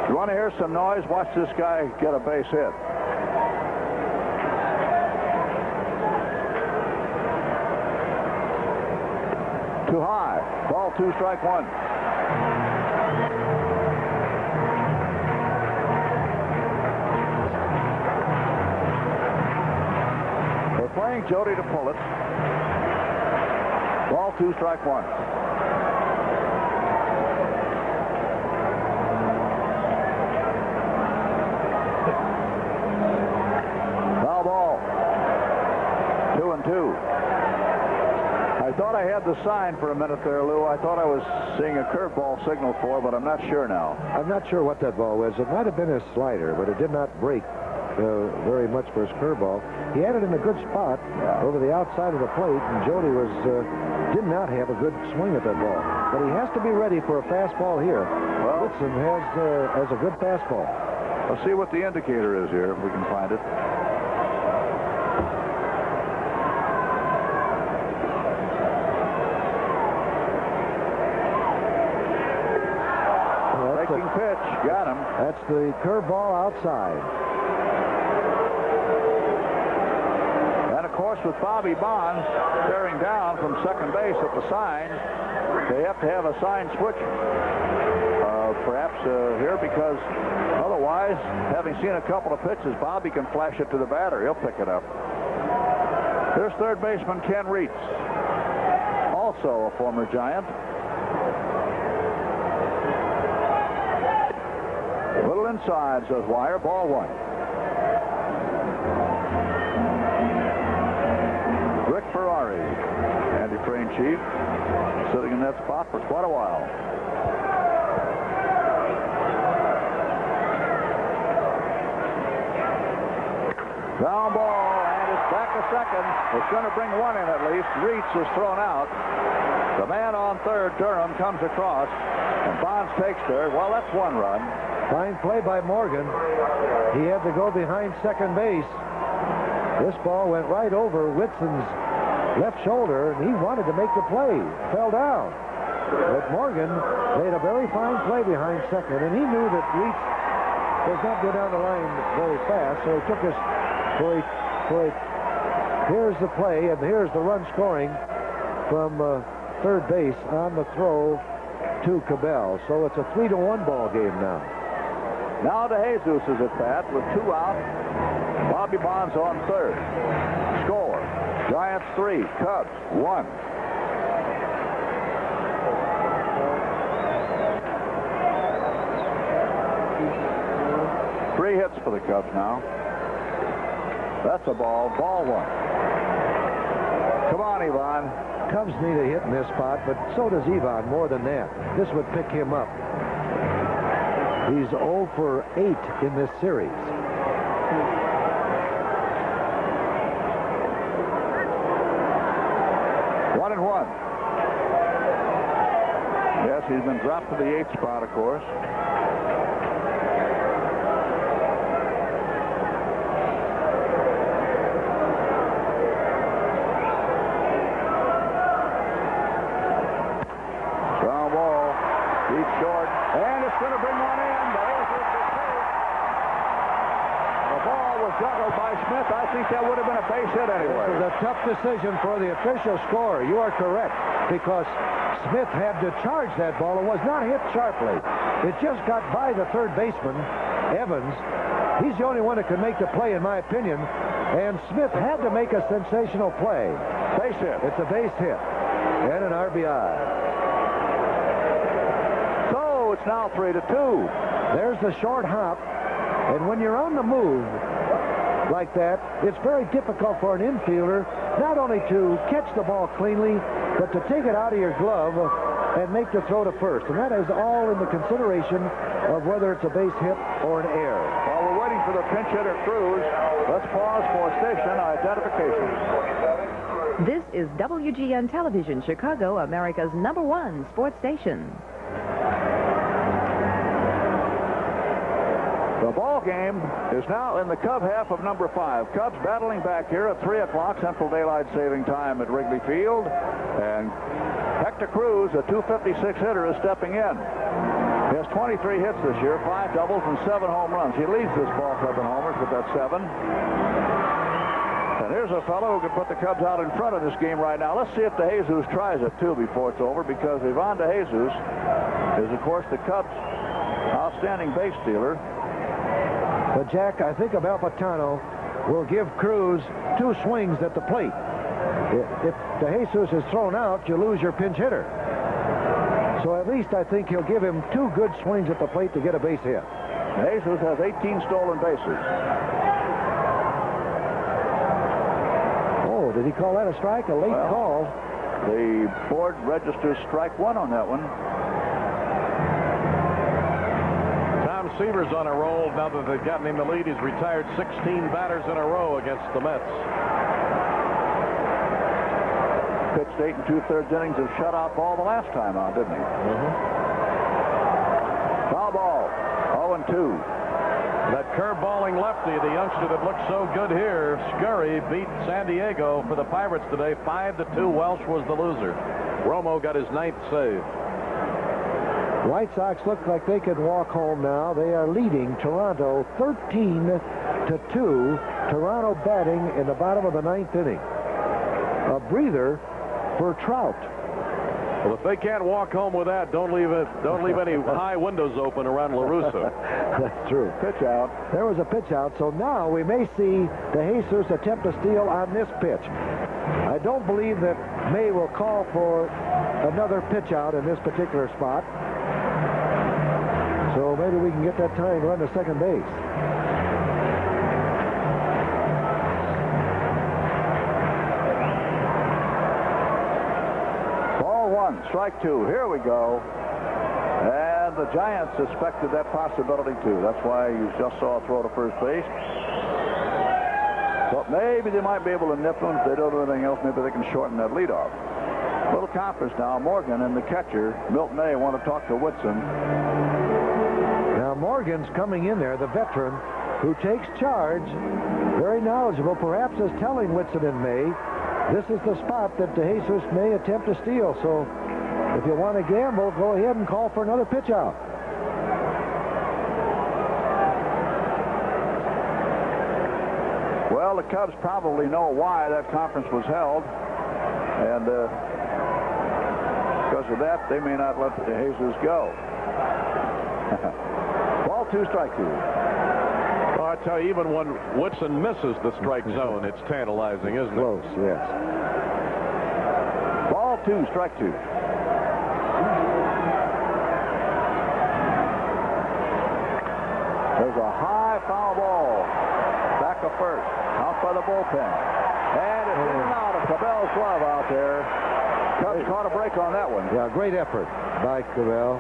Want to hear some noise? Watch this guy get a base hit. Too high. Ball 2, strike 1. They're playing Jody to pull it. Ball 2, strike 1. I thought I had the sign for a minute there, Lou. I thought I was seeing a curveball signal for, but I'm not sure now. I'm not sure what that ball was. It might have been his slider, but it did not break very much for his curveball. He had it in a good spot over the outside of the plate, and Jody did not have a good swing at that ball. But he has to be ready for a fastball here. Well, Whitson has a good fastball. Let's see what the indicator is here, if we can find it. Breaking pitch. Got him. That's the curveball outside. And, of course, with Bobby Bonds bearing down from second base at the sign, they have to have a sign switch perhaps here, because otherwise, having seen a couple of pitches, Bobby can flash it to the batter. He'll pick it up. Here's third baseman Ken Reitz, also a former Giant. Little inside, says Wire. Ball one. Rick Ferrari, Andy Crane chief, sitting in that spot for quite a while. Ground ball, and it's back to second. It's going to bring one in at least. Reitz is thrown out. The man on third, Durham, comes across, and Bonds takes third. Well, that's one run. Fine play by Morgan. He had to go behind second base. This ball went right over Whitson's left shoulder, and he wanted to make the play. Fell down. But Morgan made a very fine play behind second, and he knew that Reitz does not go down the line very fast, so he took his here's the play, and here's the run scoring from third base on the throw to Cabell. So it's a 3-1 ball game now. Now DeJesus is at bat with 2 out. Bobby Bonds on third. Score: Giants 3, Cubs 1. Three hits for the Cubs now. That's a ball. Ball one. Come on, Ivan. Cubs need a hit in this spot, but so does Ivan, more than that. This would pick him up. He's 0 for 8 in this series. One and one. Yes, he's been dropped to the 8th spot, of course. Short, and it's going to bring one in. The ball was juggled by Smith. I think that would have been a base hit anyway. This was a tough decision for the official scorer. You are correct, because Smith had to charge that ball. It was not hit sharply. It just got by the third baseman, Evans. He's the only one that could make the play, in my opinion. And Smith had to make a sensational play. Base hit. It's a base hit and an RBI. It's now 3-2. There's the short hop, and when you're on the move like that, it's very difficult for an infielder not only to catch the ball cleanly, but to take it out of your glove and make the throw to first. And that is all in the consideration of whether it's a base hit or an error. While we're waiting for the pinch hitter Cruz, let's pause for station identification. This is WGN Television, Chicago, America's #1 sports station. The ball game is now in the Cub half of number 5. Cubs battling back here at 3 o'clock Central Daylight Saving Time at Wrigley Field. And Hector Cruz, a .256 hitter, is stepping in. He has 23 hits this year, 5 doubles and 7 home runs. He leads this ball club in homers with that 7. And here's a fellow who can put the Cubs out in front of this game right now. Let's see if DeJesus tries it, too, before it's over, because Ivan DeJesus is, of course, the Cubs' outstanding base stealer. But, Jack, I think Abel Patano will give Cruz 2 swings at the plate. If DeJesus is thrown out, you lose your pinch hitter. So at least I think he'll give him 2 good swings at the plate to get a base hit. DeJesus has 18 stolen bases. Oh, did he call that a strike? A late call. The board registers strike 1 on that one. Tom Seaver's on a roll now that they've gotten him the lead. He's retired 16 batters in a row against the Mets. Pitched 8 2/3 innings of shutout ball the last time out, didn't he? Foul ball. 0-2. That curve-balling lefty, the youngster that looked so good here, Scurry, beat San Diego for the Pirates today. 5-2. Welsh was the loser. Romo got his 9th save. White Sox look like they could walk home now. They are leading Toronto 13-2. Toronto batting in the bottom of the 9th inning. A breather for Trout. Well, if they can't walk home with that, don't leave any high windows open around La Russa. That's true. Pitch out. There was a pitch out, so now we may see DeJesus attempt to steal on this pitch. I don't believe that May will call for another pitch out in this particular spot. So maybe we can get that tying run to second base. Ball one, strike two. Here we go. And the Giants suspected that possibility, too. That's why you just saw a throw to first base. So maybe they might be able to nip them. If they don't do anything else, maybe they can shorten that leadoff. Little conference now. Morgan and the catcher, Milt May, want to talk to Whitson. Now, Morgan's coming in there, the veteran, who takes charge. Very knowledgeable, perhaps is telling Whitson and May, this is the spot that DeJesus may attempt to steal. So if you want to gamble, go ahead and call for another pitch out. Well, the Cubs probably know why that conference was held. And because of that, they may not let DeJesus go. Ball two, strike two. Well, I tell you, even when Whitson misses the strike zone, it's tantalizing, isn't it? Close, yes. Ball two, strike two. There's a high foul ball. Back of first. Out by the bullpen. And it's in and out of Cabell's glove out there. Cubs caught a break on that one. Yeah, great effort by Cabell.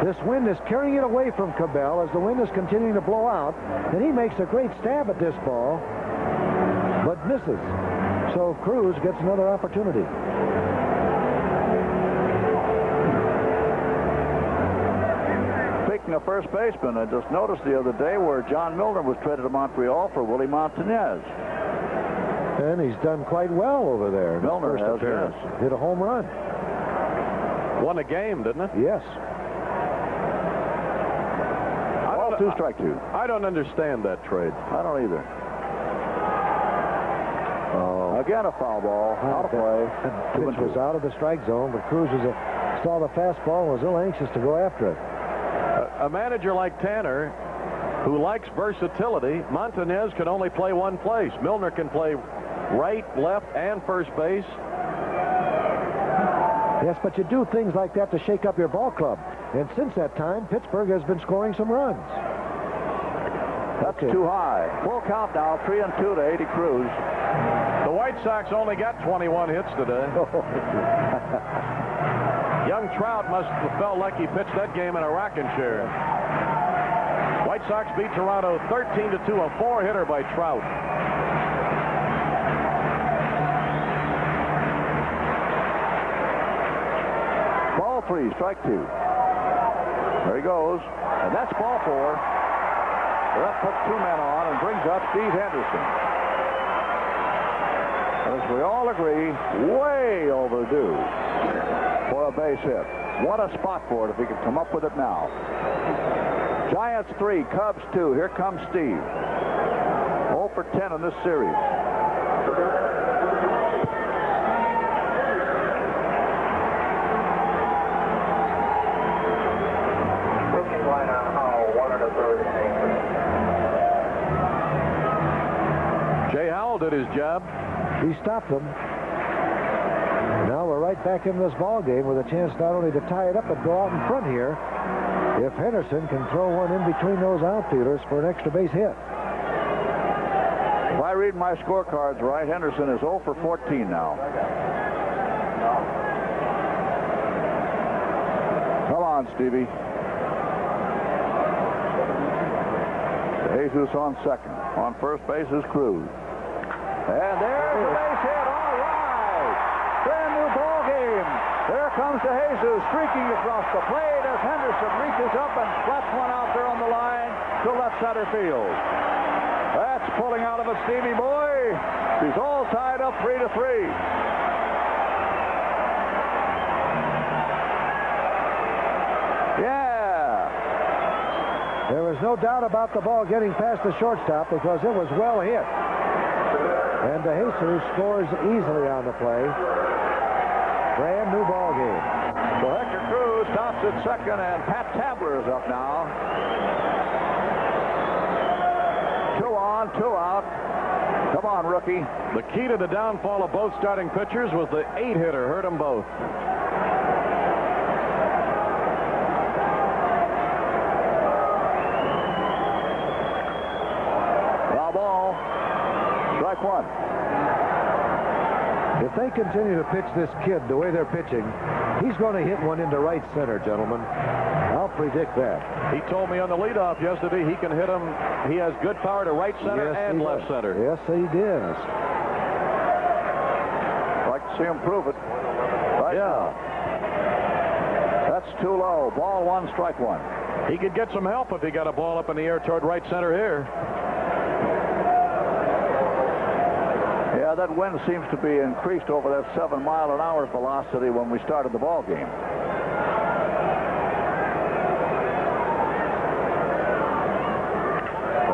This wind is carrying it away from Cabell as the wind is continuing to blow out. And he makes a great stab at this ball, but misses. So Cruz gets another opportunity. Speaking of first baseman, I just noticed the other day where John Milner was traded to Montreal for Willie Montanez. And he's done quite well over there. Milner First has, appearance. yes. Hit a home run. Won a game, didn't it? Yes. Ball two, strike two. I don't understand that trade. I don't either. Again, a foul ball. Out of play. Pitch was out of the strike zone, but Cruz saw the fastball and was a little anxious to go after it. A manager like Tanner, who likes versatility, Montanez can only play one place. Milner can play right, left, and first base. Yes, but you do things like that to shake up your ball club. And since that time, Pittsburgh has been scoring some runs. That's too high. Full count now, 3-2 to 80 Cruz. The White Sox only got 21 hits today. Young Trout must have felt like he pitched that game in a rocking chair. White Sox beat Toronto 13-2, a 4-hitter by Trout. Ball three, strike two. There he goes. And that's ball four. That puts two men on and brings up Steve Henderson. As we all agree, way overdue for a base hit. What a spot for it if he could come up with it now. Giants 3, Cubs 2. Here comes Steve. 0 for 10 in this series. Pitching line on Howell, 1 1/3 innings. Jay Howell did his job. He stopped them. Now we're right back in this ball game with a chance not only to tie it up but go out in front here if Henderson can throw one in between those outfielders for an extra base hit. If I read my scorecards right, Henderson is 0 for 14 now. Come on, Stevie. Jesus on second. On first base is Cruz. And there's the base hit. All right. Brand new ball game. There comes DeJesus streaking across the plate as Henderson reaches up and flats one out there on the line to left center field. That's pulling out of it, Stevie boy. He's all tied up 3-3. Yeah. There was no doubt about the ball getting past the shortstop because it was well hit. And DeJesus scores easily on the play. Brand new ball game. So Hector Cruz stops at second, and Pat Tabler is up now. 2 on, 2 out. Come on, rookie. The key to the downfall of both starting pitchers was the 8-hitter. Hurt them both. 1. If they continue to pitch this kid the way they're pitching, he's going to hit one into right center, gentlemen. I'll predict that. He told me on the leadoff yesterday he can hit him. He has good power to right center and left center. Yes, he does. Like to see him prove it. Right now. That's too low. Ball 1, strike 1. He could get some help if he got a ball up in the air toward right center here. Yeah, that wind seems to be increased over that 7-mile-an-hour velocity when we started the ball game.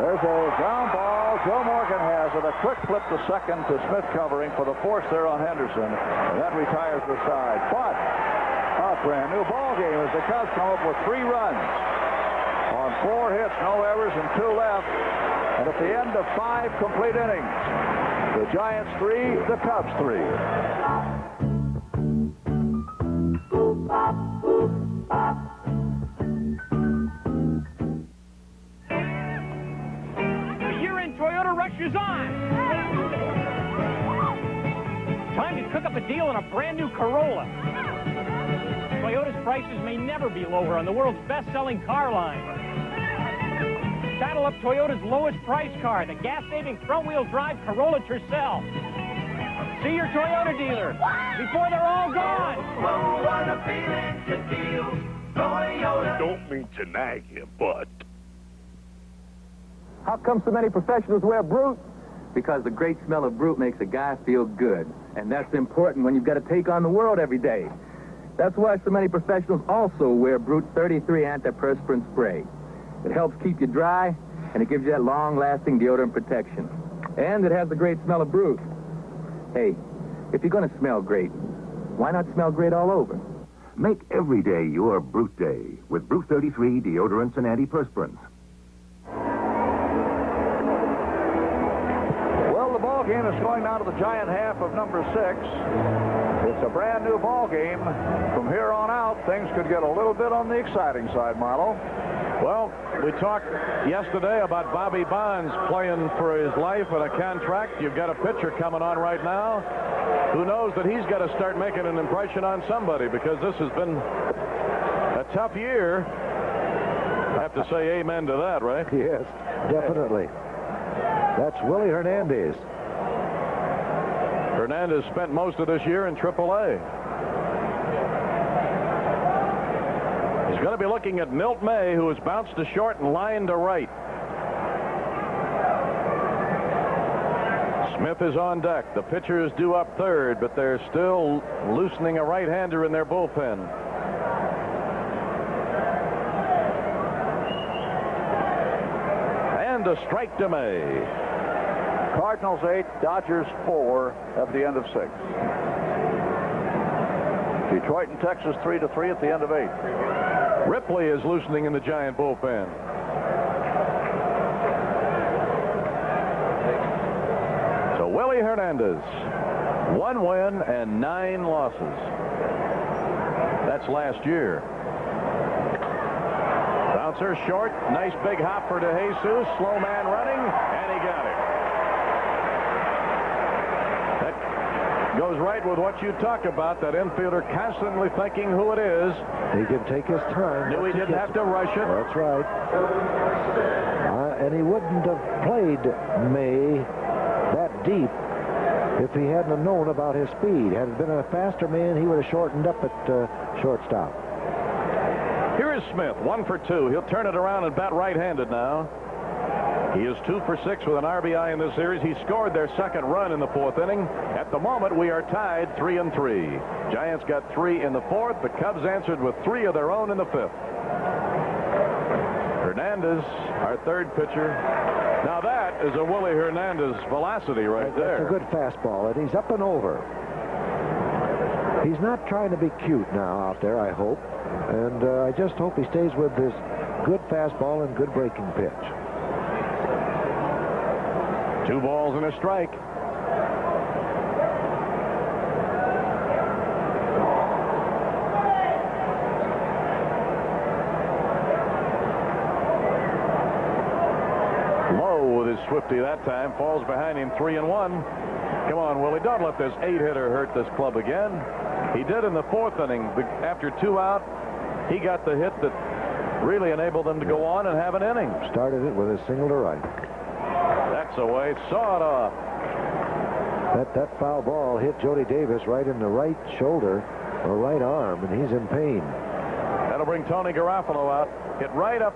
There's a ground ball. Joe Morgan has it. A quick flip to second to Smith covering for the force there on Henderson. And that retires the side. But a brand new ball game as the Cubs come up with 3 runs on 4 hits, no errors, and 2 left. And at the end of 5 complete innings, the Giants 3, the Cubs 3. The year-end Toyota rush is on. Time to cook up a deal on a brand new Corolla. Toyota's prices may never be lower on the world's best-selling car line. Saddle up Toyota's lowest price car, the gas-saving front-wheel drive Corolla Tercel. See your Toyota dealer before they're all gone. Oh, what a feeling to feel Toyota. Don't mean to nag you, but... How come so many professionals wear Brute? Because the great smell of Brute makes a guy feel good. And that's important when you've got to take on the world every day. That's why so many professionals also wear Brute 33 antiperspirant spray. It helps keep you dry, and it gives you that long-lasting deodorant protection. And it has the great smell of Brute. Hey, if you're going to smell great, why not smell great all over? Make every day your Brute Day with Brute 33 deodorants and antiperspirants. Well, the ball game is going down to the Giant half of number 6. It's a brand new ball game. From here on out, things could get a little bit on the exciting side, Marlo. Well, we talked yesterday about Bobby Bonds playing for his life and a contract. You've got a pitcher coming on right now who knows that he's got to start making an impression on somebody because this has been a tough year. I have to say amen to that, right? Yes, definitely. That's Willie Hernandez. Hernandez spent most of this year in AAA. He's going to be looking at Milt May, who has bounced to short and lined to right. Smith is on deck. The pitcher is due up third, but they're still loosening a right-hander in their bullpen. And a strike to May. Cardinals 8, Dodgers 4 at the end of 6. Detroit and Texas 3-3 at the end of 8. Ripley is loosening in the Giant bullpen. So Willie Hernandez, 1 win and 9 losses. That's last year. Bouncer short, nice big hopper to Jesus, slow man running, and he got it. Goes right with what you talk about, that infielder constantly thinking who it is. He can take his time. Knew he didn't have to rush it. That's right. And he wouldn't have played May that deep if he hadn't have known about his speed. Had it been a faster man, he would have shortened up at shortstop. Here is Smith, 1 for 2. He'll turn it around and bat right-handed now. He is 2 for 6 with an RBI in this series. He scored their second run in the 4th inning. At the moment, we are tied 3-3. Giants got 3 in the 4th. The Cubs answered with 3 of their own in the 5th. Hernandez, our third pitcher. Now that is a Willie Hernandez velocity right there. That's a good fastball, and he's up and over. He's not trying to be cute now out there, I hope. And I just hope he stays with this good fastball and good breaking pitch. 2 balls and a strike. Low with his Swifty that time. Falls behind him 3-1. Come on, Willie. Don't let this 8-hitter hurt this club again. He did in the 4th inning. After 2 out, he got the hit that really enabled them to go on and have an inning. Started it with a single to right. That's the way. Saw it off. That foul ball hit Jody Davis right in the right shoulder or right arm, and he's in pain. That'll bring Tony Garofalo out. Hit right up,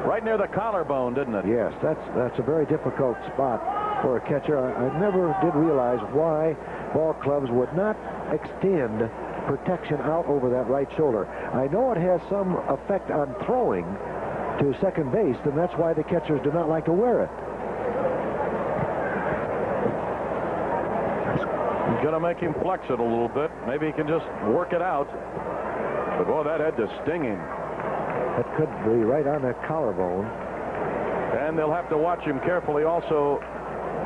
right near the collarbone, didn't it? Yes, that's a very difficult spot for a catcher. I never did realize why ball clubs would not extend protection out over that right shoulder. I know it has some effect on throwing to second base, and that's why the catchers do not like to wear it. He's going to make him flex it a little bit. Maybe he can just work it out. But, boy, that had to sting him. That could be right on that collarbone. And they'll have to watch him carefully also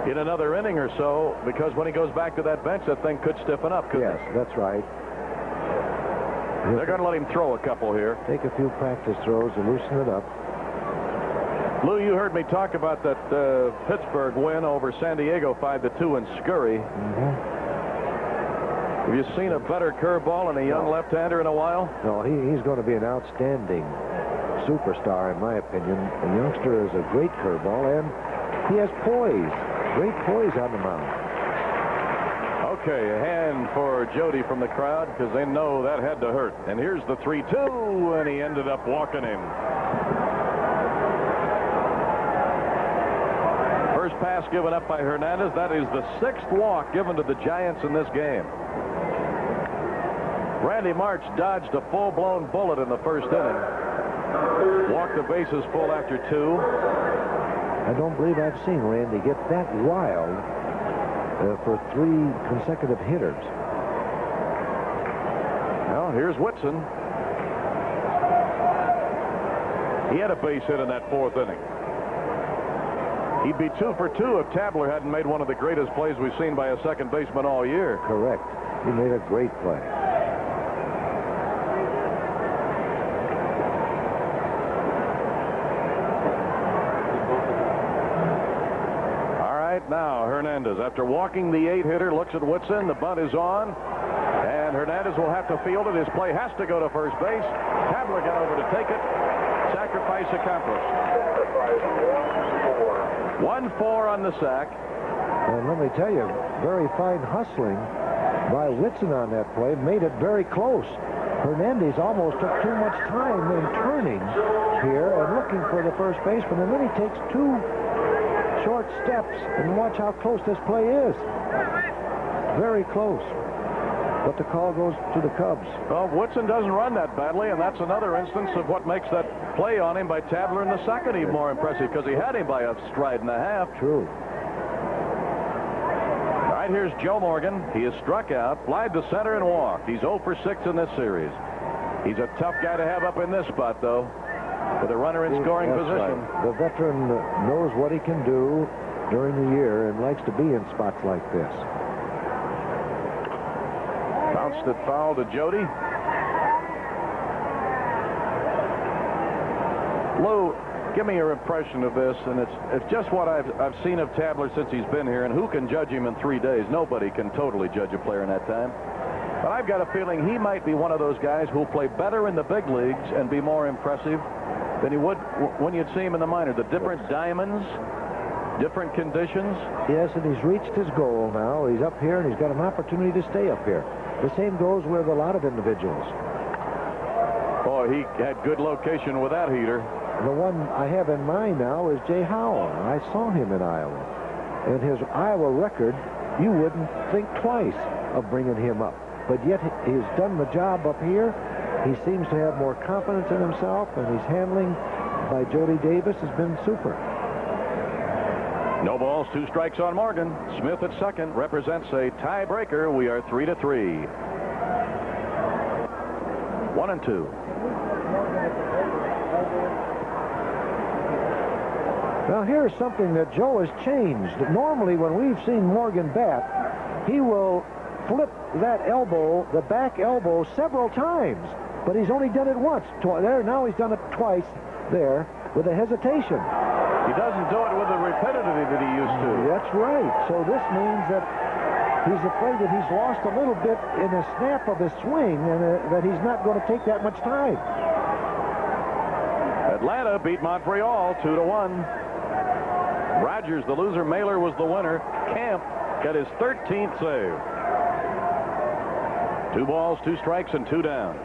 in another inning or so, because when he goes back to that bench, that thing could stiffen up, couldn't it? Yes, that's right. They're going to let him throw a couple here. Take a few practice throws to loosen it up. Lou, you heard me talk about that Pittsburgh win over San Diego 5-2 in Scurry. Have you seen a better curveball in a young left-hander in a while? No, he's going to be an outstanding superstar, in my opinion. The youngster is a great curveball, and he has poise. Great poise on the mound. Okay, a hand for Jody from the crowd, because they know that had to hurt. And here's the 3-2, and he ended up walking in. First pass given up by Hernandez. That is the 6th walk given to the Giants in this game. Randy March dodged a full-blown bullet in the first inning. Walked the bases full after 2. I don't believe I've seen Randy get that wild for 3 consecutive hitters. Well, here's Whitson. He had a base hit in that 4th inning. He'd be 2 for 2 if Tabler hadn't made one of the greatest plays we've seen by a second baseman all year. Correct. He made a great play. Now Hernandez, after walking the 8-hitter, looks at Whitson. The bunt is on, and Hernandez will have to field it. His play has to go to first base. Tabler got over to take it. Sacrifice accomplished. 1-4 on the sack. And let me tell you, very fine hustling by Whitson on that play. Made it very close. Hernandez almost took too much time in turning here and looking for the first baseman, and then he takes 2 short steps, and watch how close this play is. Very close. But the call goes to the Cubs. Well, Woodson doesn't run that badly, and that's another instance of what makes that play on him by Tabler in the second even more impressive, because he had him by a stride and a half. True. All right, here's Joe Morgan. He is struck out, flied to center, and walked. He's 0 for 6 in this series. He's a tough guy to have up in this spot, though, with a runner in scoring position. Right. The veteran knows what he can do during the year and likes to be in spots like this. Bounced it foul to Jody. Lou, give me your impression of this, and it's just what I've seen of Tabler since he's been here, and who can judge him in 3 days? Nobody can totally judge a player in that time. But I've got a feeling he might be one of those guys who'll play better in the big leagues and be more impressive than he would when you'd see him in the minors. The different diamonds, different conditions. Yes, and he's reached his goal now. He's up here, and he's got an opportunity to stay up here. The same goes with a lot of individuals. Boy, he had good location with that heater. The one I have in mind now is Jay Howell. I saw him in Iowa. And his Iowa record, you wouldn't think twice of bringing him up. But yet he's done the job up here. He seems to have more confidence in himself, and his handling by Jody Davis has been super. No balls, 2 strikes on Morgan. Smith at second represents a tiebreaker. We are 3-3. 1-2. Now here's something that Joe has changed. Normally when we've seen Morgan bat, he will flip that elbow, the back elbow, several times. But he's only done it once. There, now he's done it twice there with a hesitation. He doesn't do it with the rapidity that he used to. That's right. So this means that he's afraid that he's lost a little bit in the snap of his swing and that he's not going to take that much time. Atlanta beat Montreal 2-1. Rogers, the loser. Mailer was the winner. Camp got his 13th save. 2 balls, 2 strikes, and 2 down.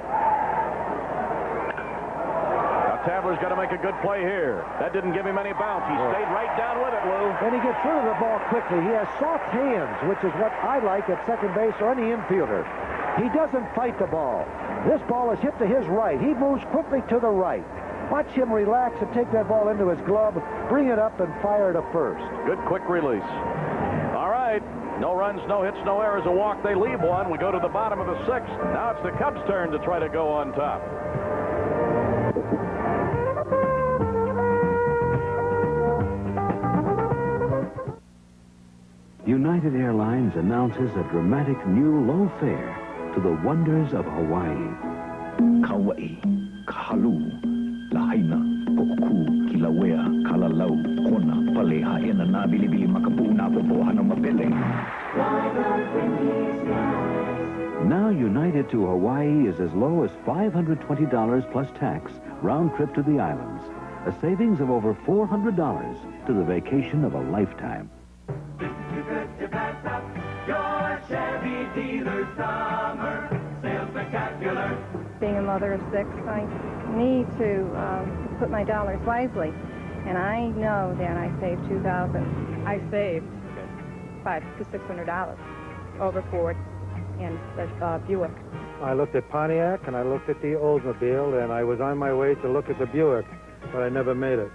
Now Tabler's got to make a good play here. That didn't give him any bounce. He stayed right down with it, Lou. And he gets rid of the ball quickly. He has soft hands, which is what I like at second base or any infielder. He doesn't fight the ball. This ball is hit to his right. He moves quickly to the right. Watch him relax and take that ball into his glove, bring it up, and fire to first. Good quick release. All right. No runs, no hits, no errors, a walk. They leave one. We go to the bottom of the 6th. Now it's the Cubs' turn to try to go on top. United Airlines announces a dramatic new low fare to the wonders of Hawaii. Kauai, Kahalu, Lahaina, Poku, Kilauea, Kalalau, Kona, Paleha, Ena, Na, Bilibili, Makapu, Napopo, Hanamapele. Now United to Hawaii is as low as $520 plus tax, round trip to the islands. A savings of over $400 to the vacation of a lifetime. Your Chevy dealer summer sales spectacular. Being a mother of 6, I need to put my dollars wisely, and I know that I saved $2,000. I saved $500 to $600 over Ford and the Buick. I looked at Pontiac and I looked at the Oldsmobile, and I was on my way to look at the Buick, but I never made it.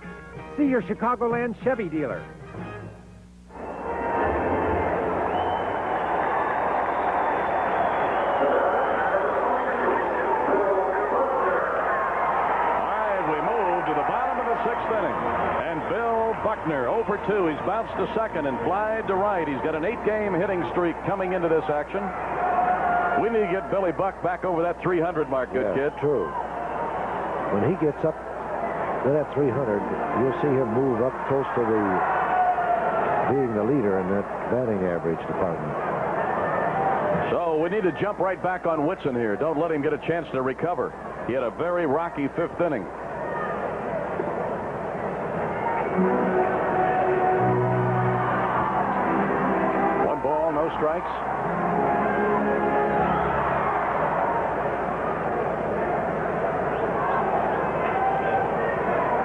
See your Chicagoland Chevy dealer. Buckner 0 for 2. He's bounced to second and flied to right. He's got an 8-game hitting streak coming into this action. We need to get Billy Buck back over that 300 mark, good kid. True. When he gets up to that 300, you'll see him move up close to being the leader in that batting average department. So we need to jump right back on Whitson here. Don't let him get a chance to recover. He had a very rocky 5th inning. No strikes.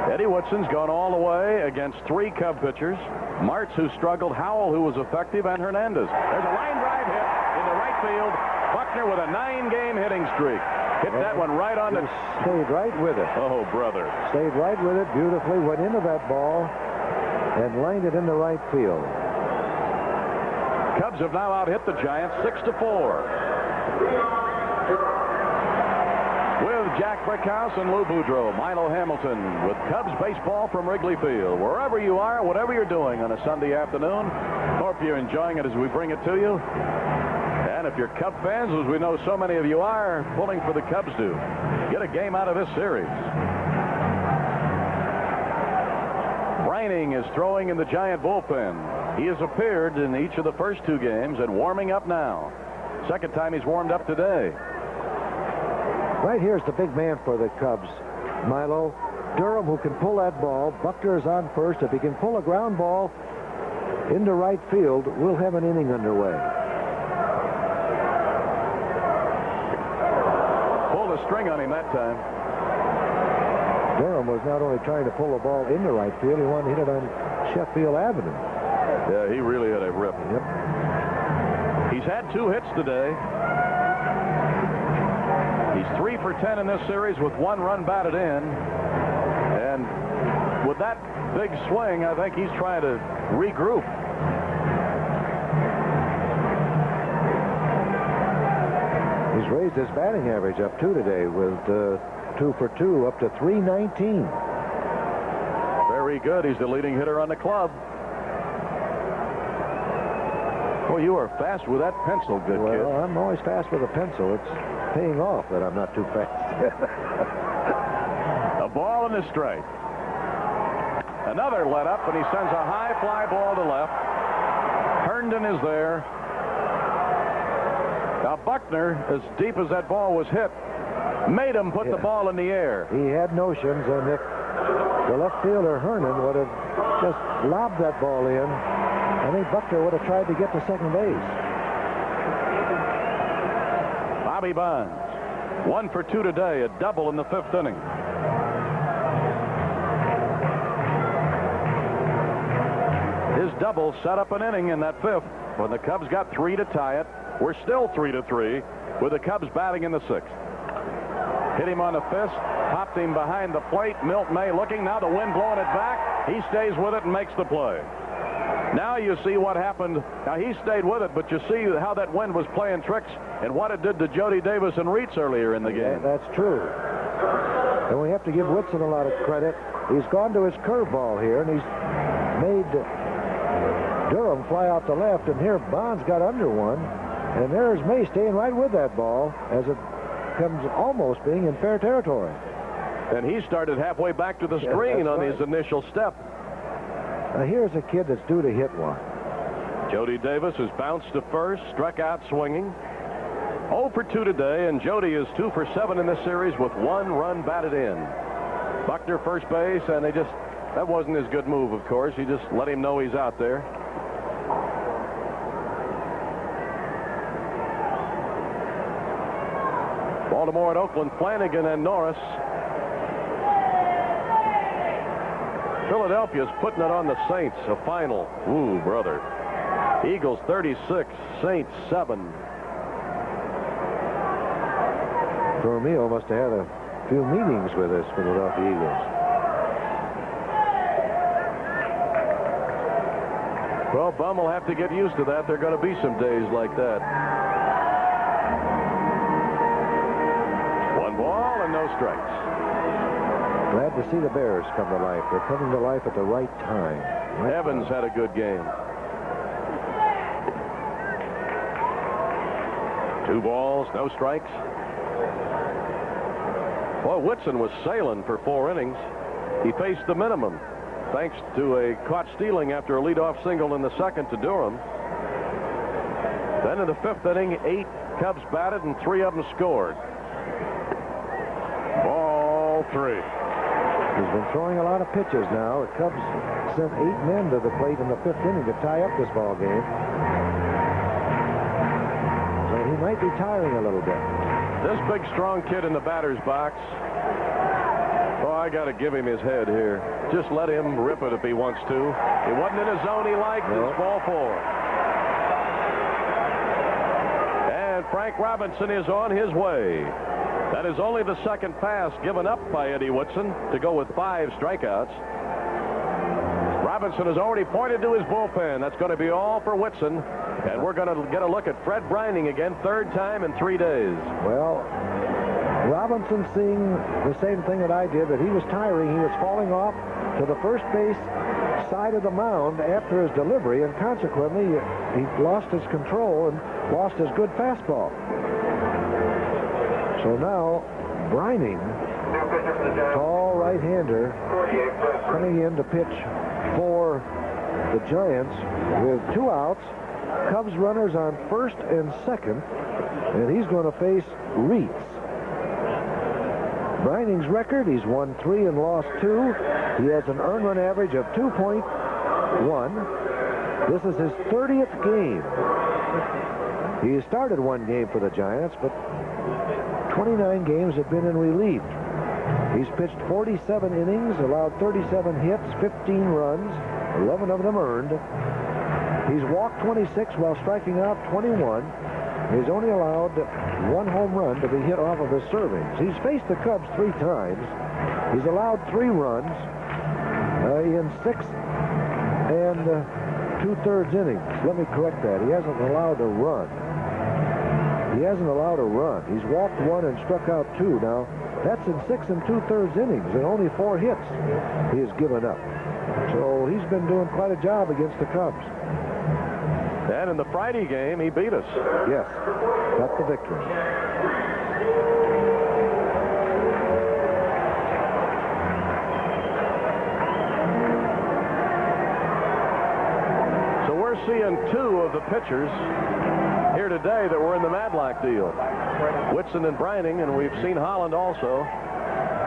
Eddie Whitson's gone all the way against 3 Cub pitchers. Martz, who struggled, Howell, who was effective, and Hernandez. There's a line drive hit into right field. Buckner with a 9-game hitting streak. Hit that one right on the... Stayed right with it. Oh, brother. Stayed right with it beautifully, went into that ball, and lined it into right field. Cubs have now out-hit the Giants 6-4. With Jack Brickhouse and Lou Boudreau, Milo Hamilton with Cubs baseball from Wrigley Field. Wherever you are, whatever you're doing on a Sunday afternoon, hope you're enjoying it as we bring it to you. And if you're Cub fans, as we know so many of you are, pulling for the Cubs to get a game out of this series. Brining is throwing in the Giant bullpen. He has appeared in each of the first 2 games and warming up now. Second time he's warmed up today. Right here's the big man for the Cubs, Milo. Durham, who can pull that ball. Buckner is on first. If he can pull a ground ball into right field, we'll have an inning underway. Pulled a string on him that time. Durham was not only trying to pull the ball into right field, he wanted to hit it on Sheffield Avenue. Yeah, he really had a rip. Yep. He's had 2 hits today. He's 3 for 10 in this series with 1 run batted in. And with that big swing, I think he's trying to regroup. He's raised his batting average up too today with 2 for 2 up to 319. Very good. He's the leading hitter on the club. Well, you are fast with that pencil, good kid. Well, I'm always fast with a pencil. It's paying off that I'm not too fast. A ball and a strike. Another let up, and he sends a high fly ball to left. Herndon is there. Now Buckner, as deep as that ball was hit, made him put the ball in the air. He had notions, and if the left fielder, Herndon, would have just lobbed that ball in, I think Buckner would have tried to get to second base. Bobby Bonds, 1 for 2 today, a double in the 5th inning. His double set up an inning in that 5th when the Cubs got 3 to tie it. We're still 3-3 with the Cubs batting in the 6th. Hit him on the fist, popped him behind the plate. Milt May looking, now the wind blowing it back. He stays with it and makes the play. Now you see what happened. Now he stayed with it, but you see how that wind was playing tricks and what it did to Jody Davis and Reitz earlier in the game. Yeah, that's true. And we have to give Whitson a lot of credit. He's gone to his curveball here, and he's made Durham fly out to left, and here Bonds got under one, and there's May staying right with that ball as it comes almost being in fair territory. And he started halfway back to the screen on his initial step. Now here's a kid that's due to hit one. Jody Davis has bounced to first, struck out swinging. 0 for 2 today, and Jody is 2 for 7 in this series with 1 run batted in. Buckner first base, and that wasn't his good move, of course. He just let him know he's out there. Baltimore at Oakland, Flanagan and Norris. Philadelphia's putting it on the Saints, a final. Ooh, brother. Eagles 36, Saints 7. Romeo must have had a few meetings with this Philadelphia Eagles. Well, Bum will have to get used to that. There are going to be some days like that. 1 ball and no strikes. Glad to see the Bears come to life. They're coming to life at the right time. Evans had a good game. 2 balls, no strikes. Boy, Whitson was sailing for 4 innings. He faced the minimum, thanks to a caught stealing after a leadoff single in the 2nd to Durham. Then in the 5th inning, 8 Cubs batted and 3 of them scored. Ball 3. He's been throwing a lot of pitches now. The Cubs sent 8 men to the plate in the 5th inning to tie up this ball game. So he might be tiring a little bit. This big, strong kid in the batter's box. Oh, I got to give him his head here. Just let him rip it if he wants to. It wasn't in a zone he liked. It's ball 4. And Frank Robinson is on his way. That is only the 2nd pass given up by Eddie Woodson to go with 5 strikeouts. Robinson has already pointed to his bullpen. That's going to be all for Whitson. And we're going to get a look at Fred Brining again, 3rd time in 3 days. Well, Robinson seeing the same thing that I did, that he was tiring. He was falling off to the first base side of the mound after his delivery, and consequently, he lost his control and lost his good fastball. So now, Brining, tall right-hander, coming in to pitch for the Giants with 2 outs. Cubs runners on 1st and 2nd, and he's going to face Reitz. Brining's record, he's won 3 and lost 2. He has an earned run average of 2.1. This is his 30th game. He started 1 game for the Giants, but 29 games have been in relief. He's pitched 47 innings, allowed 37 hits, 15 runs, 11 of them earned. He's walked 26 while striking out 21. He's only allowed 1 home run to be hit off of his servings. He's faced the Cubs 3 times. He's allowed 3 runs in 6 and 2/3 innings. Let me correct that. He hasn't allowed a run. He hasn't allowed a run. He's walked 1 and struck out 2. Now, that's in 6 and 2/3 innings, and only 4 hits he has given up. So he's been doing quite a job against the Cubs. And in the Friday game, he beat us. Yes, got the victory. seeing two of the pitchers here today that were in the Madlock deal. Whitson and Brining, and we've seen Holland also.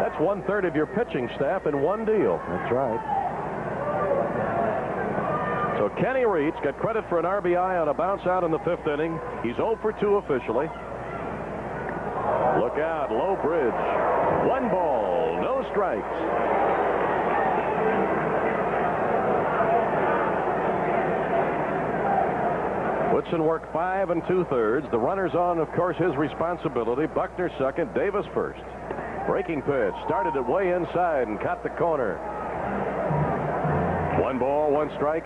That's 1/3 of your pitching staff in one deal. That's right. So Kenny Reitz got credit for an RBI on a bounce out in the 5th inning. He's 0 for 2 officially. Look out, low bridge. 1 ball, no strikes. Woodson worked 5 2/3. The runner's on, of course, his responsibility. Buckner second, Davis first. Breaking pitch, started it way inside and caught the corner. 1 ball, 1 strike.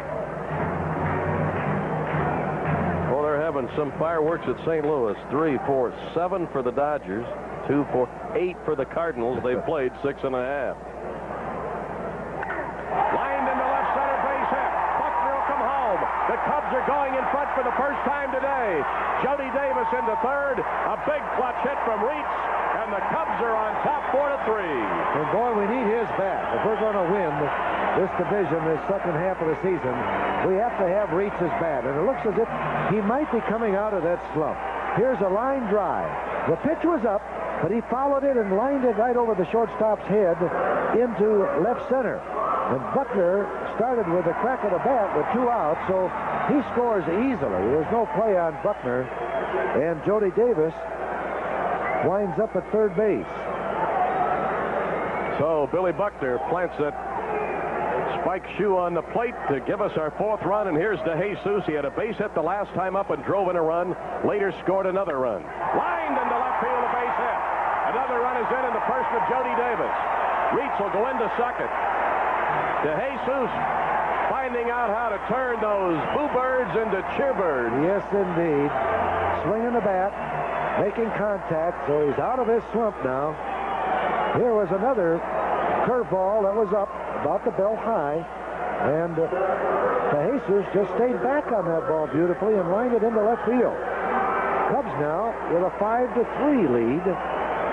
Oh, they're having some fireworks at St. Louis. 3, 4, 7 for the Dodgers. 2, 4, 8 for the Cardinals. They've played 6.5. Lined into left center, base hit. Buckner will come home. The Cubs are going in front for the first time today. Jody Davis into third. A big clutch hit from Reitz, and the Cubs are on top 4-3. And boy, we need his bat. If we're going to win this division, this second half of the season, we have to have Reitz's bat. And it looks as if he might be coming out of that slump. Here's a line drive. The pitch was up, but he followed it and lined it right over the shortstop's head into left center. And Buckner started with a crack of the bat with 2 outs, so he scores easily. There's no play on Buckner. And Jody Davis winds up at third base. So Billy Buckner plants that spike shoe on the plate to give us our 4th run, and here's DeJesus. He had a base hit the last time up and drove in a run. Later scored another run. Lined into left field, a base hit. Another run is in the person of Jody Davis. Reitz will go into second. DeJesus finding out how to turn those boo birds into cheerbirds. Yes, indeed. Swinging the bat, making contact, so he's out of his slump now. Here was another curveball that was up about the belt high, and DeJesus just stayed back on that ball beautifully and lined it into left field. Cubs now with a 5-3 lead,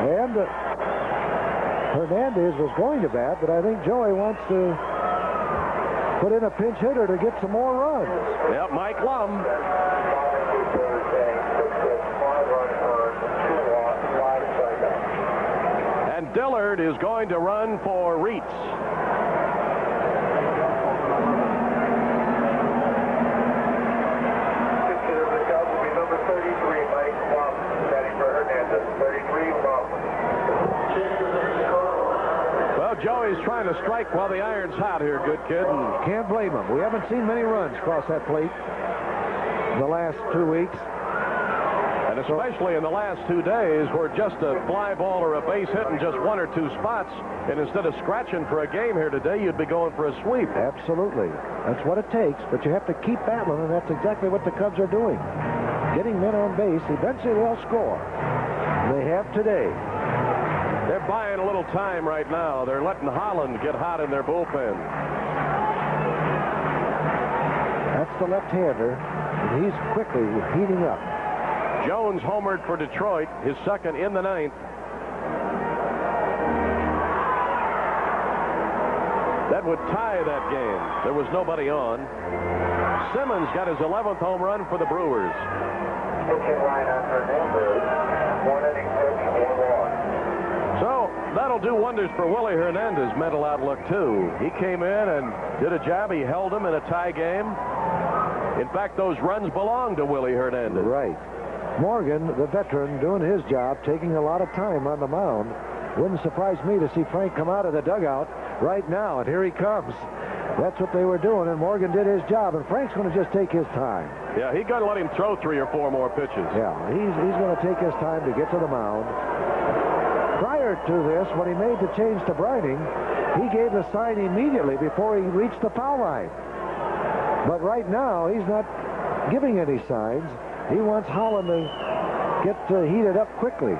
and Hernandez was going to bat, but I think Joey wants to put in a pinch hitter to get some more runs. Yep, Mike Lum. And Dillard is going to run for Reitz. Well, Joey's trying to strike while the iron's hot here, good kid. And can't blame him. We haven't seen many runs cross that plate in the last 2 weeks. And especially in the last 2 days, where just a fly ball or a base hit in just 1 or 2 spots, and instead of scratching for a game here today, you'd be going for a sweep. Absolutely. That's what it takes, but you have to keep battling, and that's exactly what the Cubs are doing. Getting men on base, eventually they'll score. They have today. They're buying a little time right now. They're letting Holland get hot in their bullpen. That's the left-hander, and he's quickly heating up. Jones homered for Detroit, his second in the 9th. That would tie that game. There was nobody on. Simmons got his 11th home run for the Brewers. So that'll do wonders for Willie Hernandez's mental outlook, too. He came in and did a job. He held him in a tie game. In fact, those runs belong to Willie Hernandez. Right. Morgan, the veteran, doing his job, taking a lot of time on the mound. Wouldn't surprise me to see Frank come out of the dugout right now, and here he comes. That's what they were doing, and Morgan did his job, and Frank's going to just take his time. Yeah, he's going to let him throw 3 or 4 more pitches. Yeah, he's going to take his time to get to the mound. Prior to this, when he made the change to Brining, he gave the sign immediately before he reached the foul line. But right now, he's not giving any signs. He wants Holland to get heated up quickly.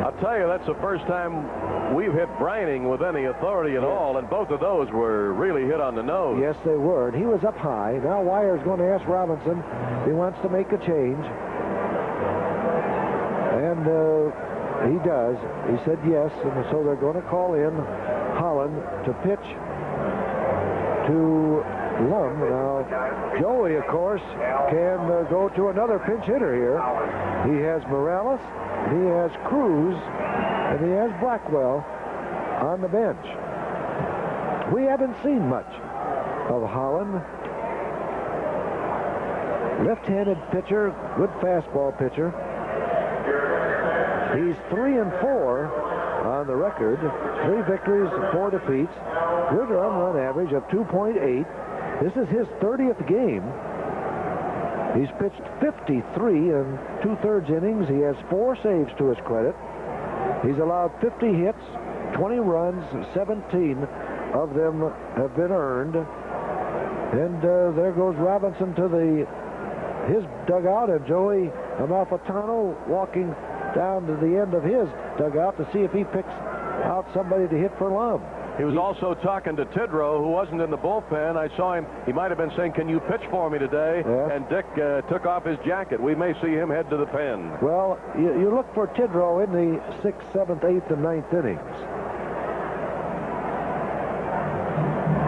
I'll tell you, that's the first time we've hit Brining with any authority at all, and both of those were really hit on the nose. Yes, they were. And he was up high. Now Wyer's going to ask Robinson if he wants to make a change. And he does. He said yes, and so they're going to call in Holland. Holland to pitch to Lum. Now, Joey, of course, can go to another pinch hitter here. He has Morales, he has Cruz, and he has Blackwell on the bench. We haven't seen much of Holland. Left-handed pitcher, good fastball pitcher. He's 3-4 on the record. 3 victories, 4 defeats. Good run average of 2.8. This is his 30th game. He's pitched 53 and 2/3 innings. He has 4 saves to his credit. He's allowed 50 hits, 20 runs, 17 of them have been earned. And there goes Robinson to his dugout, and Joey Amalfitano walking down to the end of his dugout to see if he picks out somebody to hit for Lum. He was also talking to Tidrow, who wasn't in the bullpen. I saw him. He might have been saying, "Can you pitch for me today?" Yes. And Dick took off his jacket. We may see him head to the pen. Well, you look for Tidrow in the 6th, 7th, 8th, and 9th innings.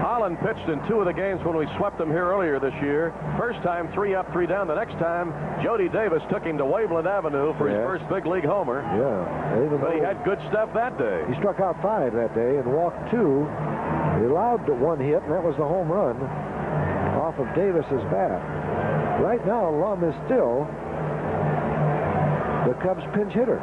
Holland pitched in 2 of the games when we swept them here earlier this year. First time 3 up, 3 down. The next time, Jody Davis took him to Waveland Avenue for his first big league homer. Yeah. But he had good stuff that day. He struck out 5 that day and walked 2. He allowed 1 hit, and that was the home run off of Davis's bat. Right now, Lum is still the Cubs pinch hitter.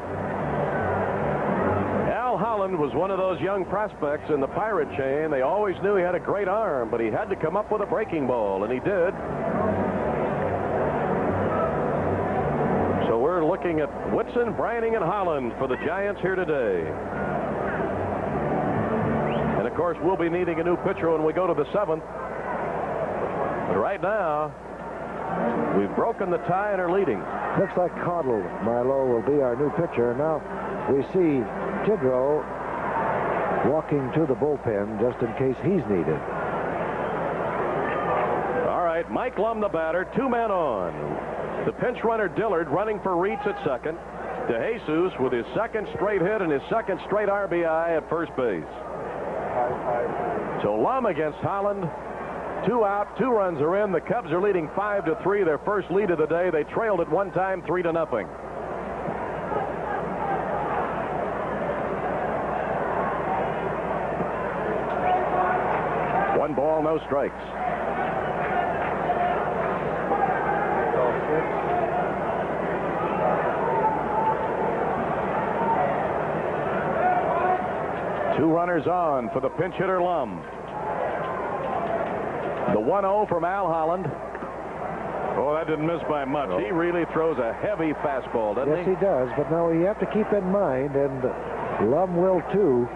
Al Holland was one of those young prospects in the Pirate chain. They always knew he had a great arm, but he had to come up with a breaking ball, and he did. So we're looking at Whitson, Brining, and Holland for the Giants here today. And, of course, we'll be needing a new pitcher when we go to the 7th. But right now, we've broken the tie and are leading. Looks like Caudle, Milo, will be our new pitcher. Now we see Tidrow walking to the bullpen just in case he's needed. All right, Mike Lum, the batter, 2 men on. The pinch runner Dillard running for Reitz at second. DeJesus with his 2nd straight hit and his 2nd straight RBI at first base. So Lum against Holland. 2 out, 2 runs are in. The Cubs are leading 5-3, their first lead of the day. They trailed at one time 3-0. One ball, no strikes. Two runners on for the pinch hitter Lum. The 1-0 from Al Holland. Oh, that didn't miss by much. He really throws a heavy fastball, doesn't he? Yes, he does. But now you have to keep in mind, and Lum will too,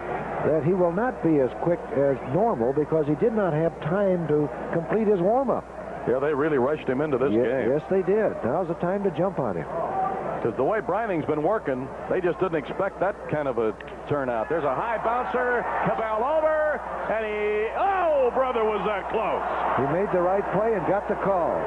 that he will not be as quick as normal because he did not have time to complete his warm-up. Yeah, they really rushed him into this game. Yes, they did. Now's the time to jump on him. Because the way Brining's been working, they just didn't expect that kind of a turnout. There's a high bouncer. Cabell over, and oh, brother, was that close. He made the right play and got the call.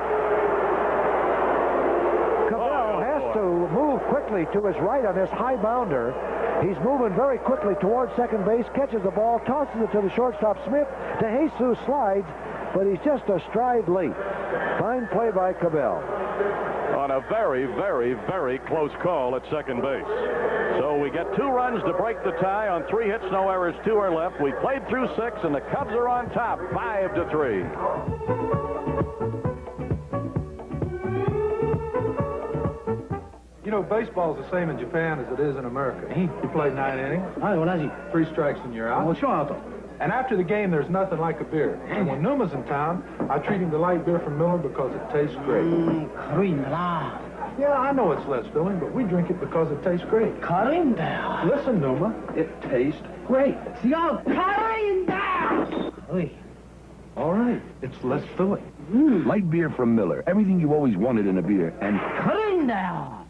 Cabell has to move quickly to his right on this high bounder. He's moving very quickly towards second base, catches the ball, tosses it to the shortstop Smith. DeJesus slides, but he's just a stride late. Fine play by Cabell. On a very, very, very close call at second base. So we get 2 runs to break the tie on 3 hits, no errors, 2 are left. We played through 6, and the Cubs are on top, 5-3. You know, baseball's the same in Japan as it is in America. You play 9 innings. 3 strikes and you're out. And after the game, there's nothing like a beer. And when Numa's in town, I treat him to light beer from Miller because it tastes great. Yeah, I know it's less filling, but we drink it because it tastes great. Listen, Numa, it tastes great. All right, it's less filling. Light beer from Miller. Everything you always wanted in a beer. And Cutting down.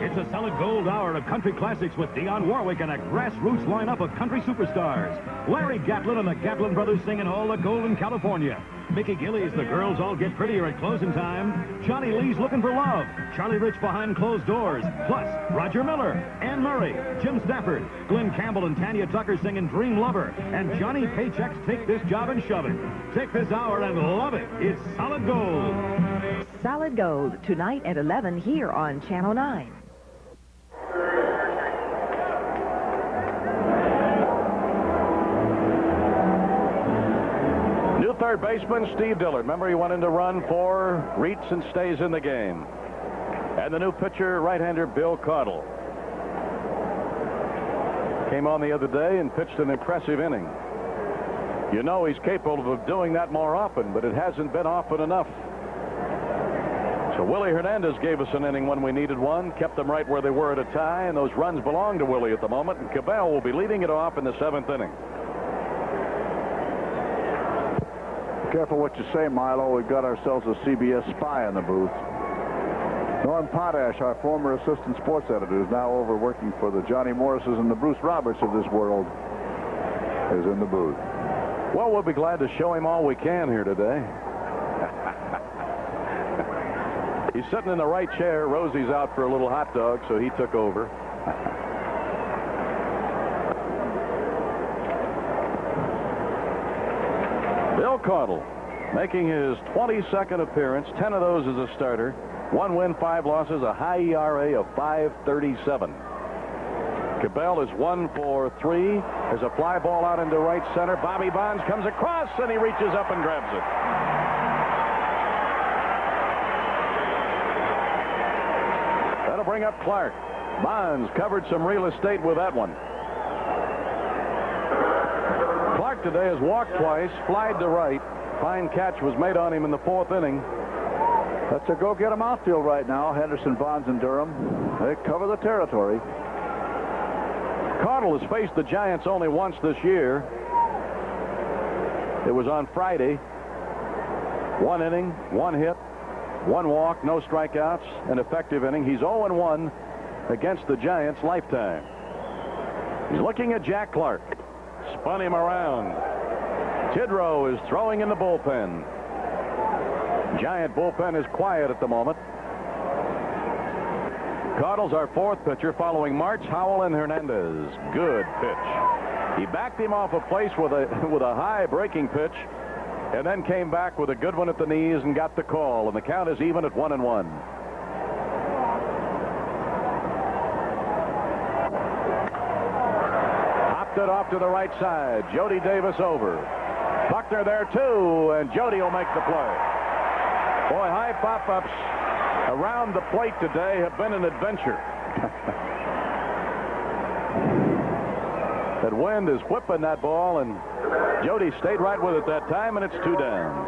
It's a solid gold hour of country classics with Dionne Warwick and a grassroots lineup of country superstars. Larry Gatlin and the Gatlin brothers singing All the Gold in California. Mickey Gillies, The Girls All Get Prettier at Closing Time. Johnny Lee's Looking for Love. Charlie Rich Behind Closed Doors. Plus, Roger Miller, Anne Murray, Jim Stafford, Glenn Campbell and Tanya Tucker singing Dream Lover. And Johnny Paycheck's Take This Job and Shove It. Take this hour and love it. It's Solid Gold. Solid Gold, tonight at 11 here on Channel 9. New third baseman Steve Dillard. Remember, he went in to run for Reitz and stays in the game. And the new pitcher, right-hander Bill Caudle. Came on the other day and pitched an impressive inning. You know he's capable of doing that more often, but it hasn't been often enough. So Willie Hernandez gave us an inning when we needed one, kept them right where they were at a tie, and those runs belong to Willie at the moment, and Cabell will be leading it off in the 7th inning. Careful what you say, Milo. We've got ourselves a CBS spy in the booth. Norm Potash, our former assistant sports editor, who's now over working for the Johnny Morrises and the Bruce Roberts of this world, is in the booth. Well, we'll be glad to show him all we can here today. He's sitting in the right chair. Rosie's out for a little hot dog, so he took over. Bill Caudle making his 22nd appearance, 10 of those as a starter. 1 win, 5 losses, a high ERA of 5.37. Cabell is 1 for 3. There's a fly ball out into right center. Bobby Bonds comes across, and he reaches up and grabs it. That'll bring up Clark. Bonds covered some real estate with that one. Clark today has walked twice, flied to right. Fine catch was made on him in the 4th inning. That's a go-get-em outfield right now. Henderson, Bonds, and Durham. They cover the territory. Caudle has faced the Giants only once this year. It was on Friday. 1 inning, 1 hit, 1 walk, no strikeouts, an effective inning. He's 0-1 against the Giants lifetime. He's looking at Jack Clark. Spun him around. Tidrow is throwing in the bullpen. Giant bullpen is quiet at the moment. Caudle's our 4th pitcher, following March, Howell, and Hernandez. Good pitch. He backed him off a place with a high breaking pitch, and then came back with a good one at the knees and got the call. And the count is even at 1-1. Popped it off to the right side. Jody Davis over. Buckner there too, and Jody will make the play. Boy, high pop-ups around the plate today have been an adventure. That wind is whipping that ball, and Jody stayed right with it that time, and it's 2 down.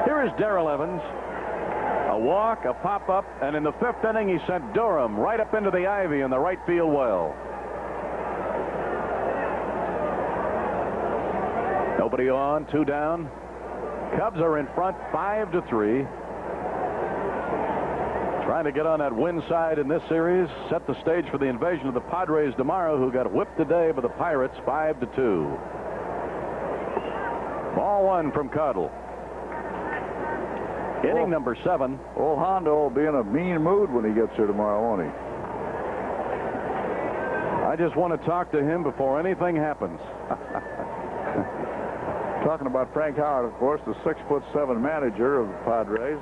Here is Darrell Evans. A walk, a pop-up, and in the 5th inning, he sent Durham right up into the ivy in the right field well. Nobody on, 2 down. Cubs are in front 5-3. Trying to get on that win side in this series. Set the stage for the invasion of the Padres tomorrow, who got whipped today by the Pirates 5-2. Ball 1 from Caudle. Inning number 7. Old Hondo will be in a mean mood when he gets here tomorrow, won't he? I just want to talk to him before anything happens. Talking about Frank Howard, of course, the 6'7" manager of the Padres.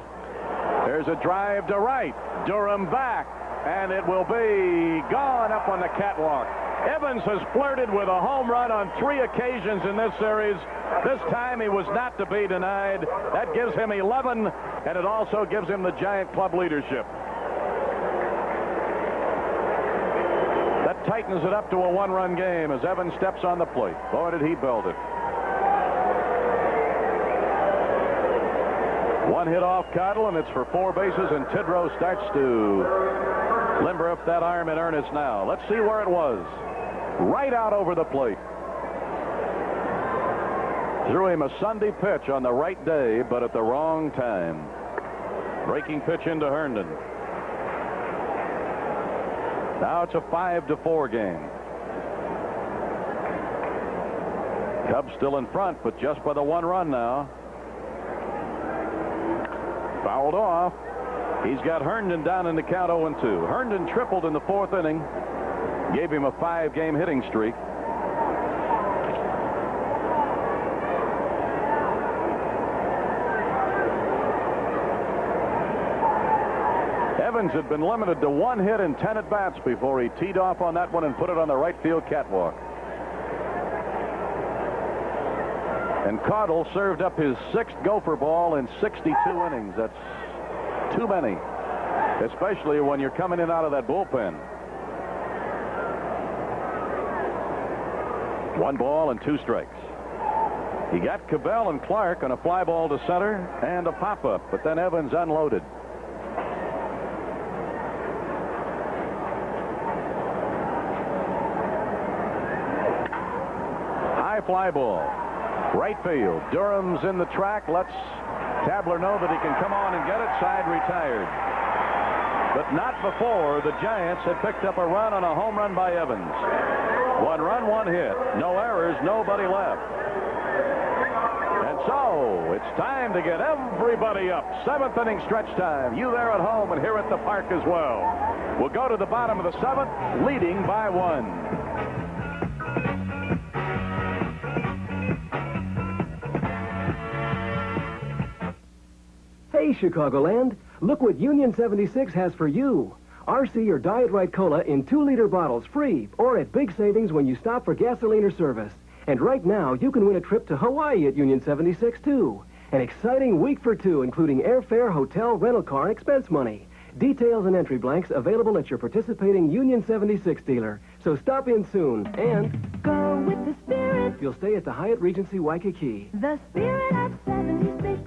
There's a drive to right. Durham back, and it will be gone up on the catwalk. Evans has flirted with a home run on 3 occasions in this series. This time he was not to be denied. That gives him 11, and it also gives him the Giant club leadership. That tightens it up to a 1-run game as Evans steps on the plate. Boy, did he build it. 1 hit off Caudle, and it's for 4 bases, and Tidrow starts to limber up that arm in earnest now. Let's see where it was. Right out over the plate. Threw him a Sunday pitch on the right day, but at the wrong time. Breaking pitch into Herndon. Now it's a 5-4 game. Cubs still in front, but just by the 1 run now. Fouled off. He's got Herndon down in the count 0-2. Herndon tripled in the 4th inning. Gave him a 5-game hitting streak. Evans had been limited to 1 hit in 10 at-bats before he teed off on that one and put it on the right field catwalk. And Caudle served up his 6th gopher ball in 62 innings. That's too many, especially when you're coming in out of that bullpen. 1 ball and 2 strikes. He got Cabell and Clark on a fly ball to center and a pop-up, but then Evans unloaded. High fly ball. Right field. Durham's in the track. Lets Tabler know that he can come on and get it. Side retired. But not before the Giants had picked up a run on a home run by Evans. 1 run, 1 hit. No errors, nobody left. And so, it's time to get everybody up. 7th inning stretch time. You there at home and here at the park as well. We'll go to the bottom of the 7th, leading by 1. Hey, Chicagoland, look what Union 76 has for you. RC or Diet Right Cola in 2-liter bottles free or at big savings when you stop for gasoline or service. And right now, you can win a trip to Hawaii at Union 76, too. An exciting week for 2, including airfare, hotel, rental car, and expense money. Details and entry blanks available at your participating Union 76 dealer. So stop in soon and go with the Spirit. You'll stay at the Hyatt Regency Waikiki. The Spirit of 76.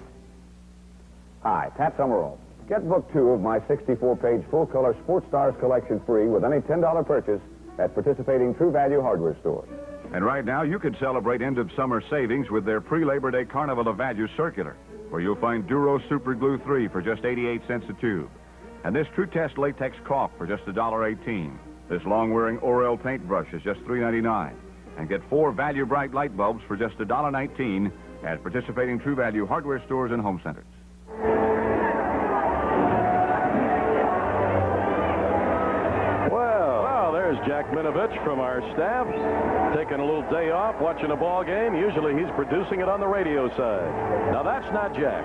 Hi, Pat Summerall. Get book 2 of my 64-page full-color Sports Stars collection free with any $10 purchase at participating True Value hardware stores. And right now, you could celebrate end-of-summer savings with their pre-Labor Day Carnival of Value circular, where you'll find Duro Super Glue 3 for just 88 cents a tube. And this True Test Latex Caulk for just $1.18. This long-wearing Orel paintbrush is just $3.99. And get 4 Value Bright light bulbs for just $1.19 at participating True Value hardware stores and home centers. Well, there's Jack Minovich from our staff, taking a little day off, watching a ball game. Usually he's producing it on the radio side. Now, that's not Jack.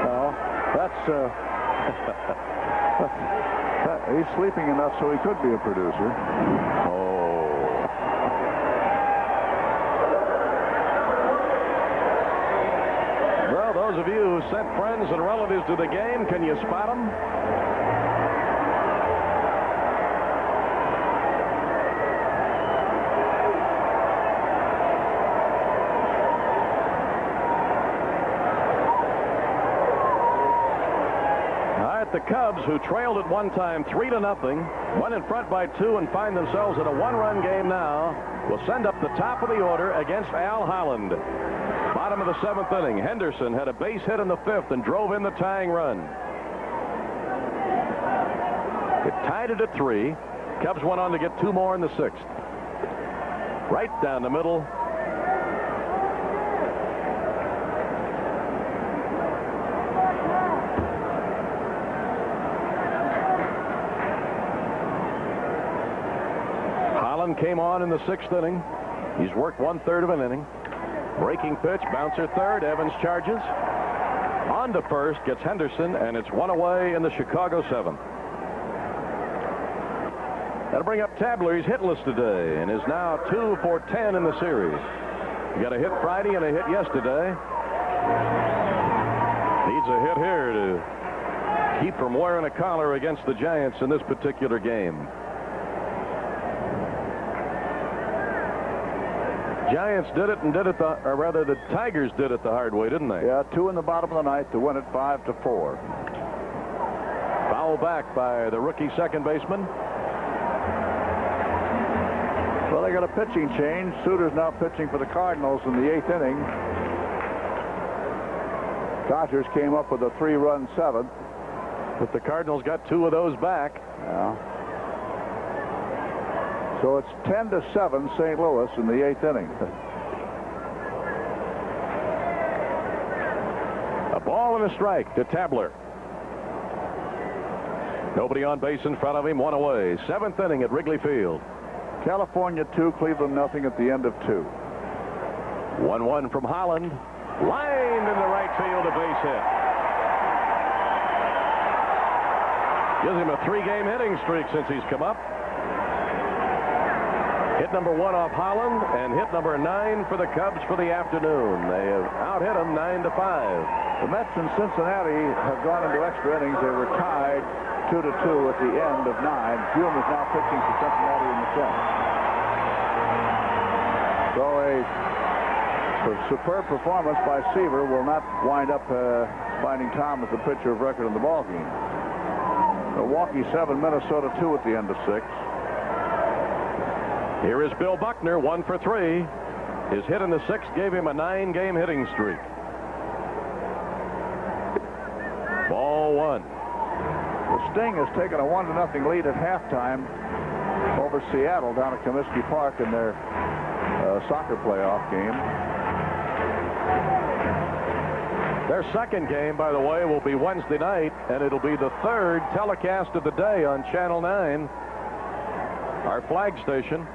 No, that's... he's sleeping enough so he could be a producer. Well, those of you who sent friends and relatives to the game, can you spot them? The Cubs, who trailed at one time 3-0, went in front by 2 and find themselves in a 1-run game now, will send up the top of the order against Al Holland. Bottom of the 7th inning, Henderson had a base hit in the 5th and drove in the tying run. It tied it at 3. Cubs went on to get 2 more in the 6th. Right down the middle. Came on in the 6th inning. He's worked 1/3 of an inning. Breaking pitch, bouncer third. Evans charges. On to first, gets Henderson, and it's 1 away in the Chicago 7th. That'll bring up Tabler. He's hitless today and is now 2 for 10 in the series. He got a hit Friday and a hit yesterday. Needs a hit here to keep from wearing a collar against the Giants in this particular game. Giants did it and did it, or rather the Tigers did it the hard way, didn't they? Yeah, 2 in the bottom of the 9th to win it 5-4. Foul back by the rookie second baseman. Well, they got a pitching change. Suter's now pitching for the Cardinals in the 8th inning. Dodgers came up with a 3-run 7th. But the Cardinals got 2 of those back. Yeah. So it's 10-7 St. Louis in the 8th inning. A ball and a strike to Tabler. Nobody on base in front of him, one away. 7th inning at Wrigley Field. California 2, Cleveland nothing at the end of 2. 1-1 from Holland. Lined in the right field, a base hit. Gives him a 3-game hitting streak since he's come up. Hit number 1 off Holland and hit number 9 for the Cubs for the afternoon. They have out-hit him 9-5. The Mets in Cincinnati have gone into extra innings. They were tied 2-2 at the end of 9. Hume is now pitching for Cincinnati in the 10th. So a superb performance by Seaver will not wind up finding Tom as the pitcher of record in the ballgame. Milwaukee 7, Minnesota 2 at the end of 6. Here is Bill Buckner, 1 for 3. His hit in the 6th gave him a 9-game hitting streak. Ball 1. The Sting has taken a 1-0 lead at halftime over Seattle down at Comiskey Park in their soccer playoff game. Their second game, by the way, will be Wednesday night, and it'll be the 3rd telecast of the day on Channel 9, our flag station.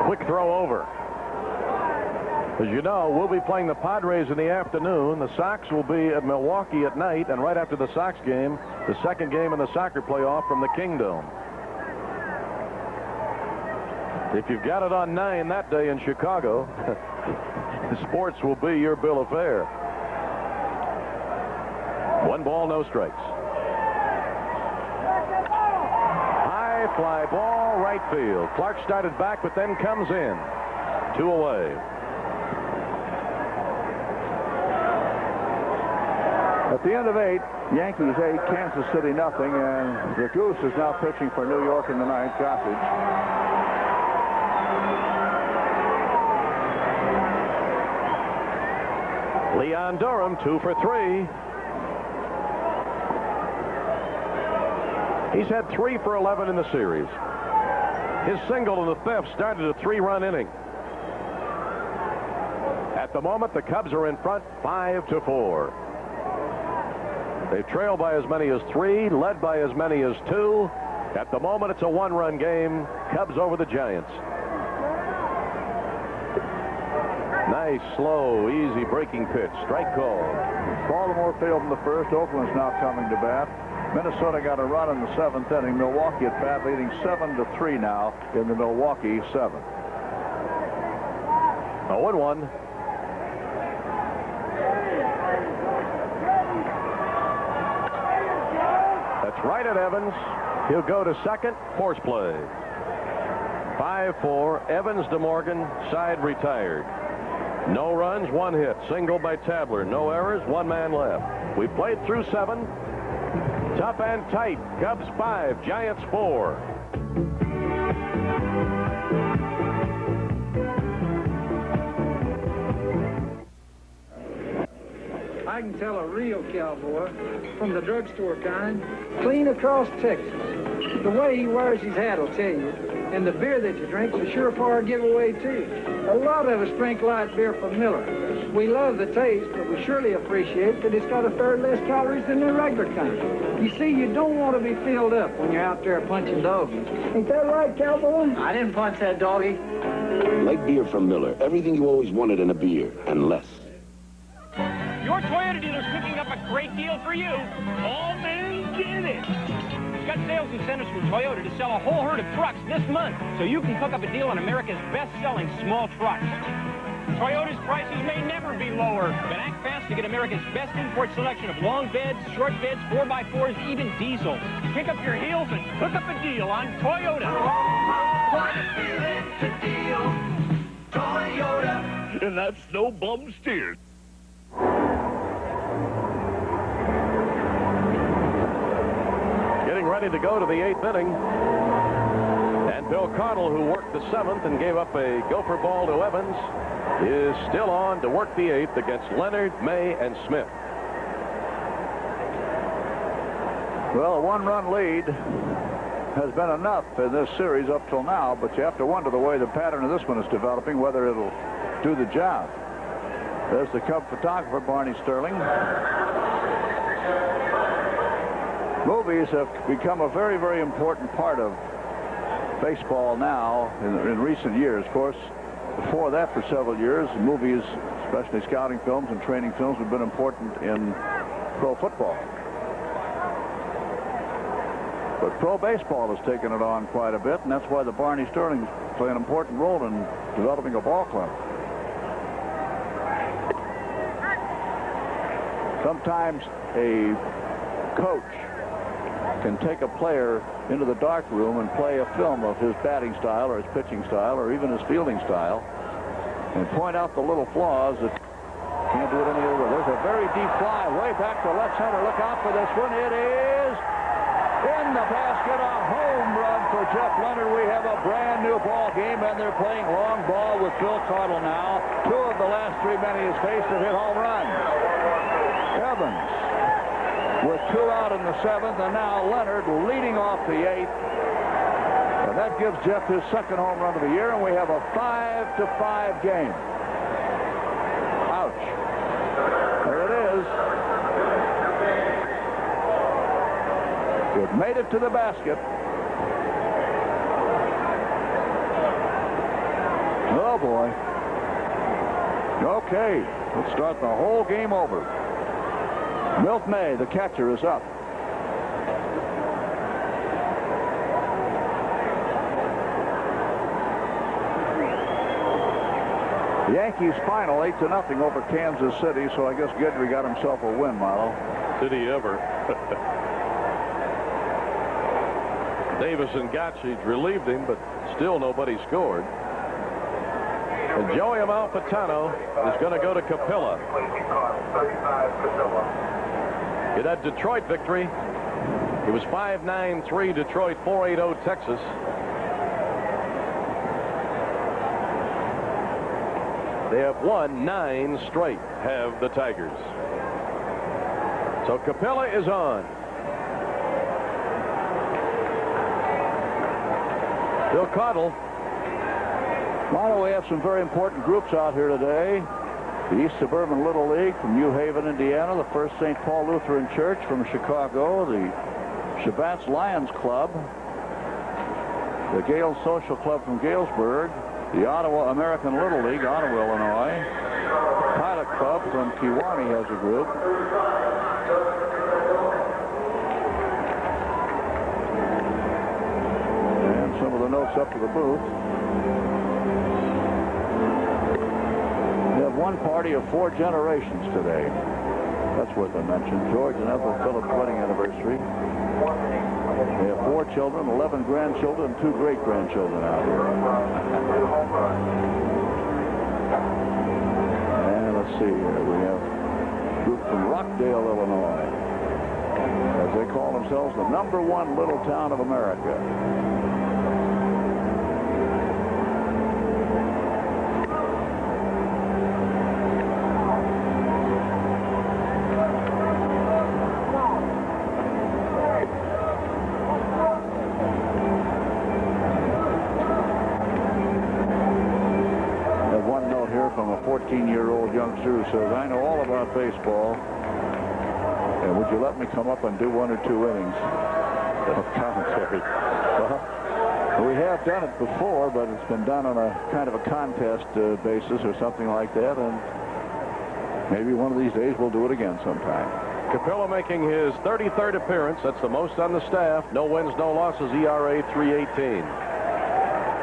Quick throw over. As you know, we'll be playing the Padres in the afternoon. The Sox will be at Milwaukee at night, and right after the Sox game, the second game in the soccer playoff from the Kingdome. If you've got it on 9 that day in Chicago, sports will be your bill of fare. 1 ball, no strikes. High fly ball, right field. Clark started back, but then comes in. 2 away. At the end of 8, Yankees 8, Kansas City nothing, and the Goose is now pitching for New York in the 9th, Gossage. Leon Durham, 2 for 3. He's had 3 for 11 in the series. His single in the 5th started a 3-run inning. At the moment, the Cubs are in front 5-4. They trail by as many as 3, led by as many as 2. At the moment, it's a 1-run game. Cubs over the Giants. Nice, slow, easy breaking pitch. Strike call. Baltimore failed in the 1st. Oakland's now coming to bat. Minnesota got a run in the 7th inning. Milwaukee at bat leading 7-3 now in the Milwaukee 7th. 0-1. That's right at Evans. He'll go to second. Force play. 5-4. Evans to Morgan. Side retired. No runs, 1 hit. Single by Tabler. No errors, 1 man left. We played through 7. Tough and tight. Cubs 5, Giants 4. I can tell a real cowboy from the drugstore kind, clean across Texas. The way he wears his hat will tell you. And the beer that you drink is a surefire giveaway, too. A lot of us drink light beer from Miller. We love the taste, but we surely appreciate that it's got a third less calories than the regular kind. You see, you don't want to be filled up when you're out there punching doggies. Ain't that right, cowboy? I didn't punch that doggie. Light beer from Miller. Everything you always wanted in a beer, and less. Your Toyota dealer's cooking up a great deal for you. All men get it. He's got sales incentives from Toyota to sell a whole herd of trucks this month, so you can cook up a deal on America's best-selling small trucks. Toyota's prices may never be lower, but act fast to get America's best import selection of long beds, short beds, 4x4s, even diesels. Kick up your heels and hook up a deal on Toyota. What a feeling to deal. Toyota. And that's no bum steer. Getting ready to go to the 8th inning. And Bill Connell, who worked the 7th and gave up a gopher ball to Evans, is still on to work the 8th against Leonard, May, and Smith. Well, a one-run lead has been enough in this series up till now, but you have to wonder the way the pattern of this one is developing, whether it'll do the job. There's the Cub photographer, Barney Sterling. Movies have become a very, very important part of baseball now in recent years. Of course, before that, for several years, movies, especially scouting films and training films, have been important in pro football. But pro baseball has taken it on quite a bit, and that's why the Barney Sterlings play an important role in developing a ball club. Sometimes a coach can take a player into the dark room and play a film of his batting style or his pitching style or even his fielding style and point out the little flaws that can't do it any other way. There's a very deep fly way back to left center. Look out for this one. It is in the basket. A home run for Jeff Leonard. We have a brand new ball game, and they're playing long ball with Phil Caudle now. Two of the last three men he has faced have hit home runs. Evans with 2 out in the 7th, and now Leonard leading off the 8th. And that gives Jeff his second home run of the year, and we have a 5-5 game. Ouch. There it is. It made it to the basket. Oh, boy. Okay, let's start the whole game over. Milt May, the catcher, is up. The Yankees final 8-0 over Kansas City, so I guess Guidry got himself a win, Milo. Did he ever? Davis and Gottschalk relieved him, but still nobody scored. And Joey Amalfitano is going to go to Capilla. In that Detroit victory, it was 5-9-3 Detroit, 4-8-0 Texas. They have won 9 straight, have the Tigers. So Capilla is on. Phil Caudle. Milo, we have some very important groups out here today. The East Suburban Little League from New Haven, Indiana. The First St. Paul Lutheran Church from Chicago. The Shabbat's Lions Club. The Gales Social Club from Galesburg. The Ottawa American Little League, Ottawa, Illinois. Pilot Club from Kewanee has a group. And some of the notes up to the booth. We have one party of 4 generations today. That's worth a mention. George and Ethel Phillips' wedding anniversary. They have 4 children, 11 grandchildren, and 2 great-grandchildren out here. And let's see here. We have a group from Rockdale, Illinois. As they call themselves the #1 little town of America. From a 14-year-old youngster who says, I know all about baseball, and would you let me come up and do 1 or 2 innings of commentary? Well, we have done it before, but it's been done on a kind of a contest basis or something like that, and maybe one of these days we'll do it again sometime. Capilla making his 33rd appearance. That's the most on the staff. No wins, no losses, ERA 3.18.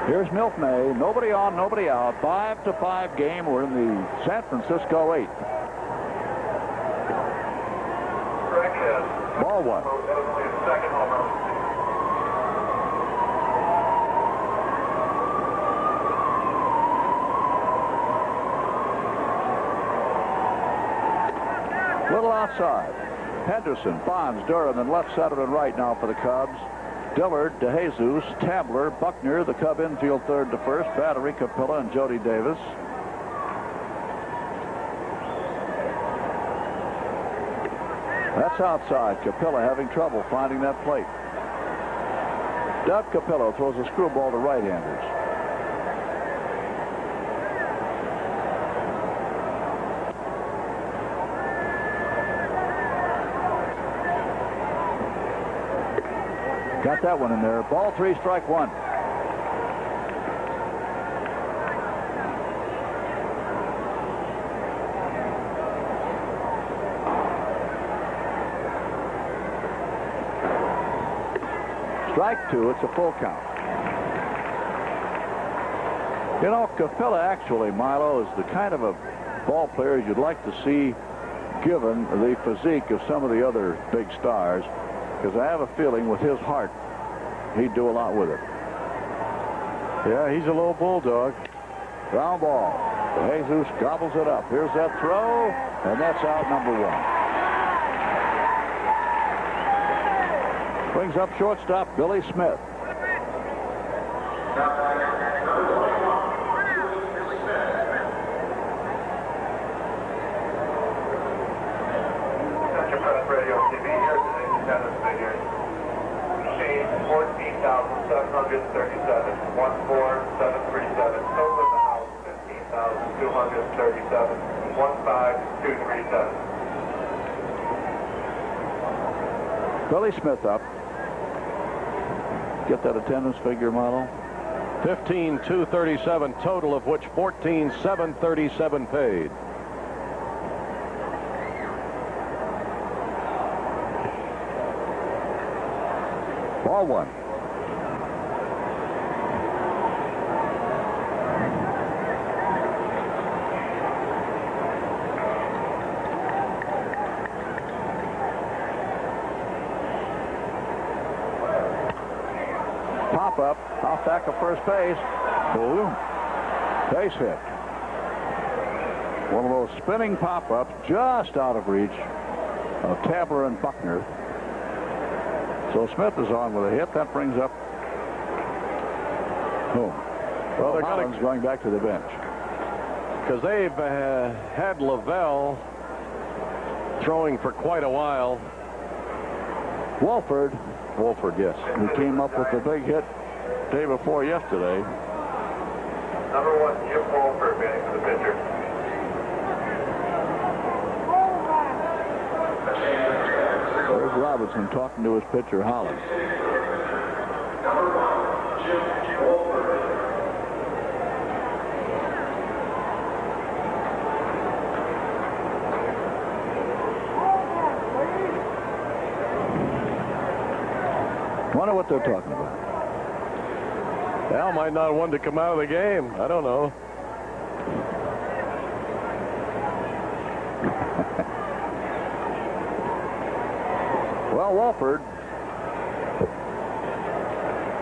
Here's Milt May. Nobody on, nobody out. 5-5 game. We're in the San Francisco 8th. Ball 1. Little outside. Henderson, Bonds, Durham, and left center and right now for the Cubs. Dillard, DeJesus, Tabler, Buckner, the Cub infield third to first, Battery, Capilla, and Jody Davis. That That's outside. Capilla having trouble finding that plate. Dub Capillo throws a screwball to right-handers. Got that one in there. Ball 3, strike 1. Strike 2, it's a full count. You know, Capilla actually, Milo, is the kind of a ball player you'd like to see given the physique of some of the other big stars, because I have a feeling with his heart, he'd do a lot with it. Yeah, he's a little bulldog. Ground ball. Jesus gobbles it up. Here's that throw, and that's out number 1. Brings up shortstop Billy Smith. Radio TV here today, tennis figure. Machine 14,737, 14737. Total in the house 15,237, 15237. Billy Smith up. Get that attendance figure, Milo. 15,237 total, of which 14,737 paid. Ball 1. Pop up, off back of first base. Boom. Base hit. One of those spinning pop-ups just out of reach of Tabler and Buckner. So Smith is on with a hit. That brings up home. Well, they're going back to the bench. Because they've had Lavelle throwing for quite a while. Wolford, yes. He came up with the big hit day before yesterday. Number 1, Jim Wolford, batting for the pitcher. There's Robinson talking to his pitcher, Holland. Number 1, Jim Wolford. Wonder what they're talking about. Al might not want to come out of the game. I don't know. Well, Wolford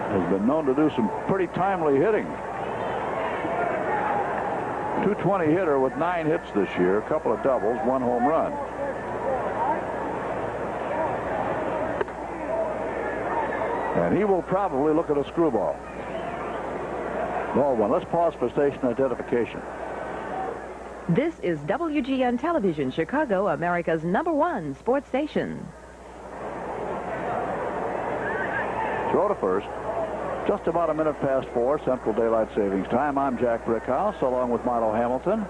has been known to do some pretty timely hitting. 220 hitter with 9 hits this year, a couple of doubles, 1 home run. And he will probably look at a screwball. Ball 1. Let's pause for station identification. This is WGN Television, Chicago, America's #1 sports station. Throw to first. Just about a minute past 4 Central Daylight Savings Time. I'm Jack Brickhouse, along with Milo Hamilton,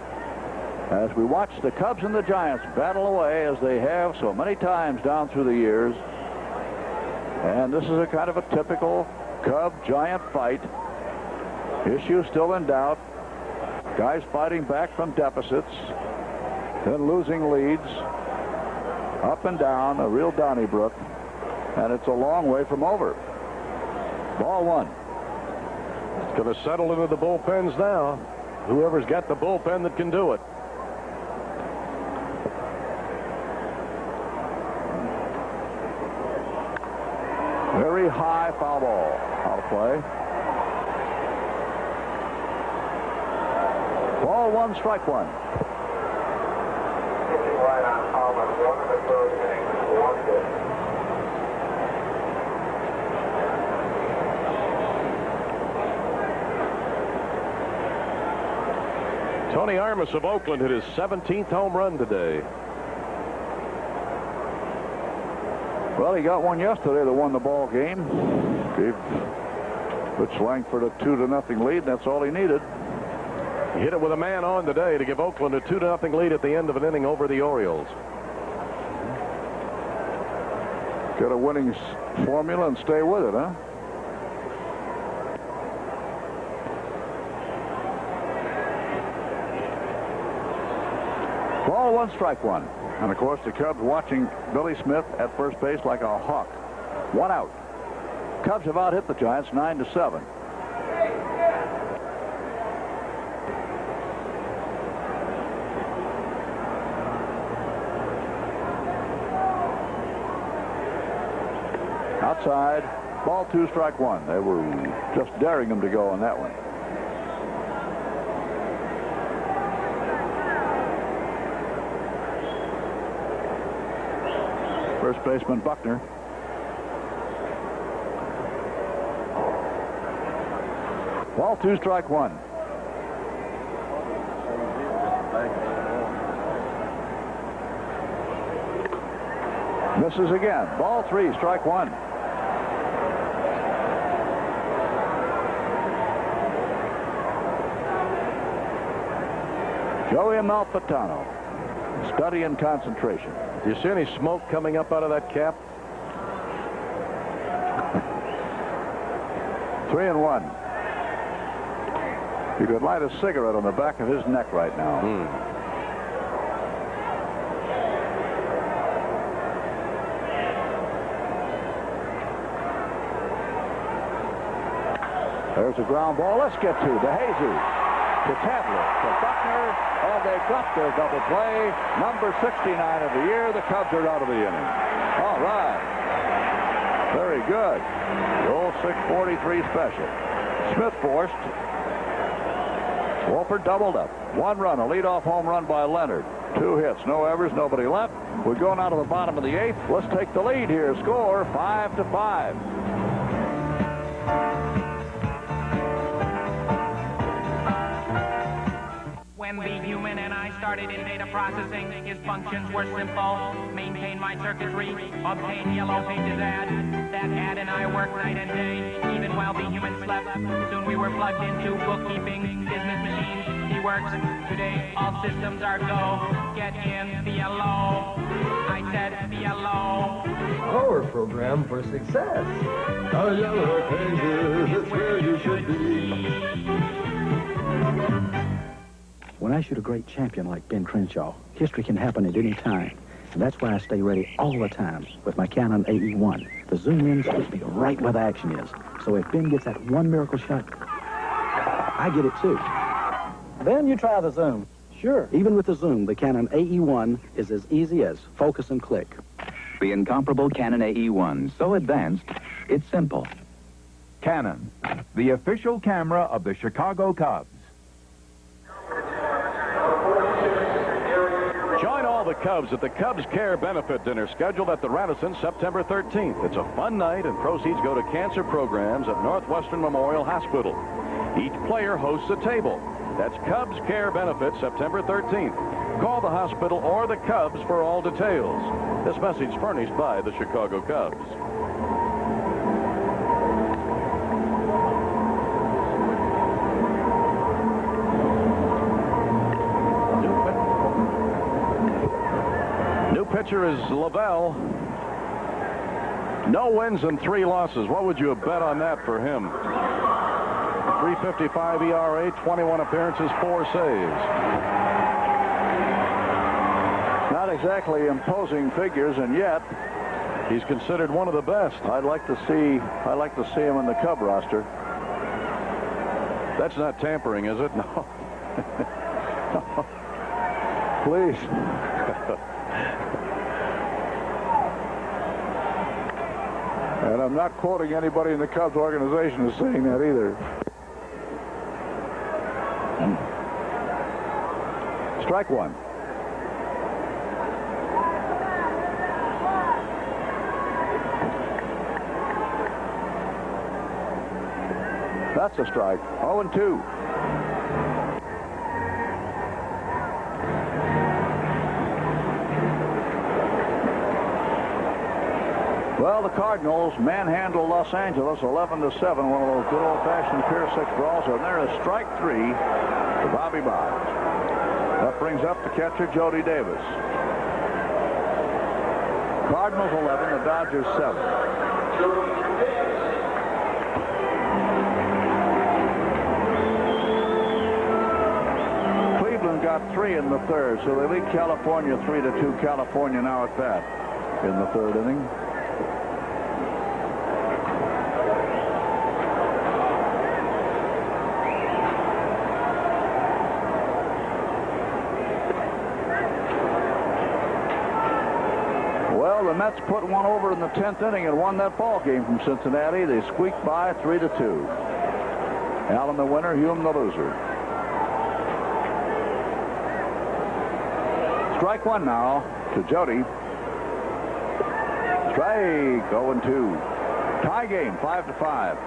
as we watch the Cubs and the Giants battle away as they have so many times down through the years. And this is a kind of a typical Cub-Giant fight. Issue still in doubt. Guys fighting back from deficits, then losing leads. Up and down, a real Donnybrook. And it's a long way from over. Ball 1. It's going to settle into the bullpens now. Whoever's got the bullpen that can do it. Very high foul ball. Out of play. Ball 1, strike 1. Pitching right on Palmer, 1 in the third inning, 1 hit. Tony Armas of Oakland hit his 17th home run today. Well, he got one yesterday that won the ball game. Gave Rich Langford a 2-0 lead. That's all he needed. He hit it with a man on today to give Oakland a 2-0 lead at the end of an inning over the Orioles. Get a winning formula and stay with it, huh? Ball one, strike one. And, of course, the Cubs watching Billy Smith at first base like a hawk. 1 out. Cubs have out-hit the Giants 9-7. Outside, ball 2, strike 1. They were just daring him to go on that one. First baseman Buckner. Ball 2, strike 1. Misses again. Ball 3, strike 1. Joey Amalfitano. Study and concentration. Do you see any smoke coming up out of that cap? 3-1. You could light a cigarette on the back of his neck right now. There's a ground ball. Let's get to DeJesus. To Tadler, to Buckner, and they got their double play. Number 69 of the year. The Cubs are out of the inning. All right. Very good. The old 643 special. Smith forced. Wolford doubled up. 1 run, a leadoff home run by Leonard. 2 hits, no errors, nobody left. We're going out of the bottom of the 8th. Let's take the lead here. Score 5-5. When the human and I started in data processing, his functions were simple. Maintain my circuitry, obtain yellow pages ad. That ad and I worked night and day, even while the human slept. Soon we were plugged into bookkeeping, business machines. He works today, all systems are go. Get in the yellow. I said the yellow. Our program for success. Our yellow pages, it's where you should be. When I shoot a great champion like Ben Crenshaw, history can happen at any time. And that's why I stay ready all the time with my Canon AE-1. The zoom in puts me right where the action is. So if Ben gets that one miracle shot, I get it too. Then you try the zoom. Sure. Even with the zoom, the Canon AE-1 is as easy as focus and click. The incomparable Canon AE-1, so advanced, it's simple. Canon, the official camera of the Chicago Cubs. Join all the Cubs at the Cubs Care Benefit Dinner scheduled at the Radisson September 13th. It's a fun night and proceeds go to cancer programs at Northwestern Memorial Hospital. Each player hosts a table. That's Cubs Care Benefit September 13th. Call the hospital or the Cubs for all details. This message furnished by the Chicago Cubs. Pitcher is Lavelle. No wins and 3 losses. What would you have bet on that for him? 3.55 ERA, 21 appearances, 4 saves. Not exactly imposing figures, and yet he's considered one of the best. I'd like to see him in the Cub roster. That's not tampering, is it? No. Please. And I'm not quoting anybody in the Cubs organization as saying that either. Strike 1. That's a strike. 0-2. Well, the Cardinals manhandle Los Angeles 11-7, one of those good old-fashioned Pier 6 brawls, and there is strike 3 to Bobby Bonds. That brings up the catcher, Jody Davis. Cardinals 11, the Dodgers 7. Cleveland got 3 in the third, so they lead California 3-2. California now at bat in the third inning. Well, the Mets put one over in the 10th inning and won that ball game from Cincinnati. They squeaked by 3-2. Allen the winner, Hume the loser. Strike 1 now to Jody. Strike 0-2. Tie game 5-5.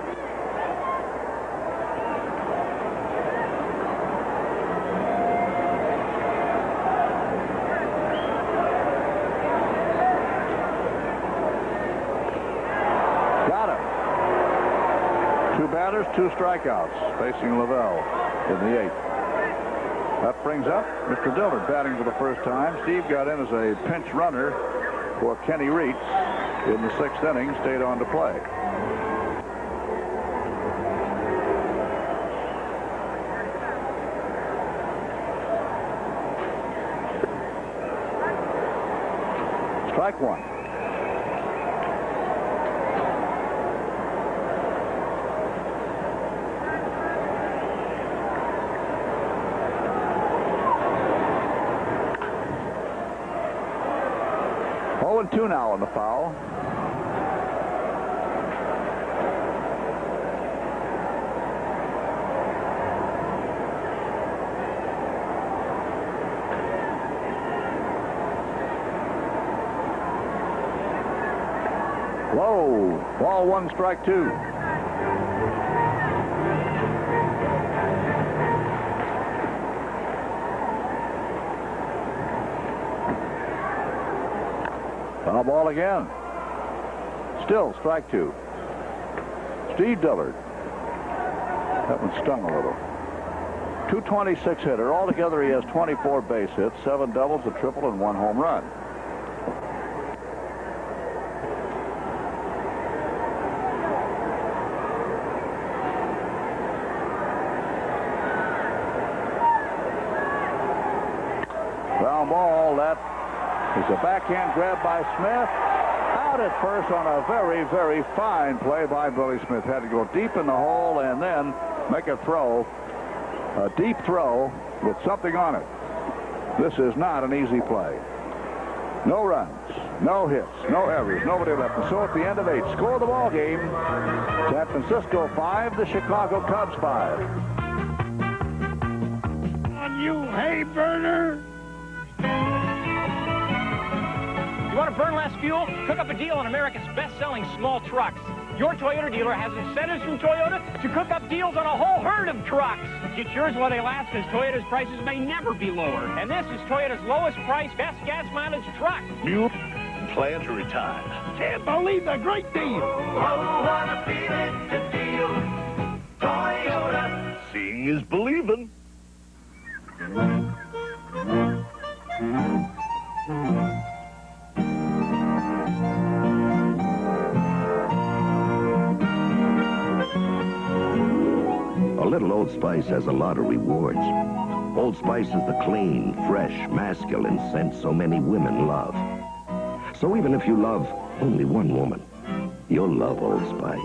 Got him. 2 batters, 2 strikeouts facing Lavelle in the 8th. That brings up Mr. Dillard batting for the first time. Steve got in as a pinch runner for Kenny Reitz in the 6th inning, stayed on to play. Strike 1. And 2 now on the foul. Whoa, ball 1, strike 2. Foul ball again. Still strike 2. Steve Dillard. That one stung a little. 226 hitter. Altogether he has 24 base hits, 7 doubles, a triple, and 1 home run. Foul ball. That is a backhand grab by Smith. Out at first on a very, very fine play by Billy Smith. Had to go deep in the hole and then make a throw. A deep throw with something on it. This is not an easy play. No runs, no hits, no errors, nobody left. And so at the end of 8, score the ball game. San Francisco 5, the Chicago Cubs 5. On you, hay burner! You want to burn less fuel? Cook up a deal on America's best-selling small trucks. Your Toyota dealer has incentives from Toyota to cook up deals on a whole herd of trucks. Get yours while they last, because Toyota's prices may never be lower. And this is Toyota's lowest price, best gas mileage truck. You plan to retire. Can't believe the great deal. Oh, what a feeling to deal. Toyota. Seeing is believing. A little Old Spice has a lot of rewards. Old Spice is the clean, fresh, masculine scent so many women love. So even if you love only one woman, you'll love Old Spice,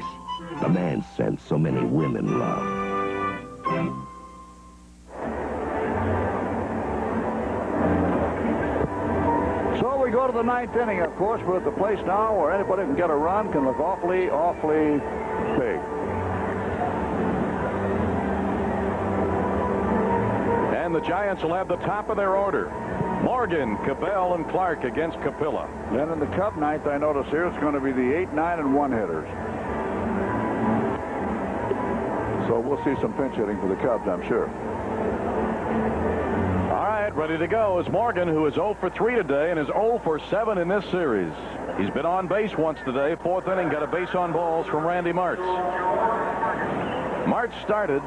the man's scent so many women love. So we go to the 9th inning, of course. We're at the place now where anybody can get a run, can look awfully, awfully big. And the Giants will have the top of their order. Morgan, Cabell, and Clark against Capilla. Then in the Cub 9th, I notice here, it's going to be the 8, 9, and 1 hitters. So we'll see some pinch hitting for the Cubs, I'm sure. All right, right, ready to go is Morgan, who is 0 for 3 today and is 0 for 7 in this series. He's been on base once today. 4th inning, got a base on balls from Randy Martz. Martz started.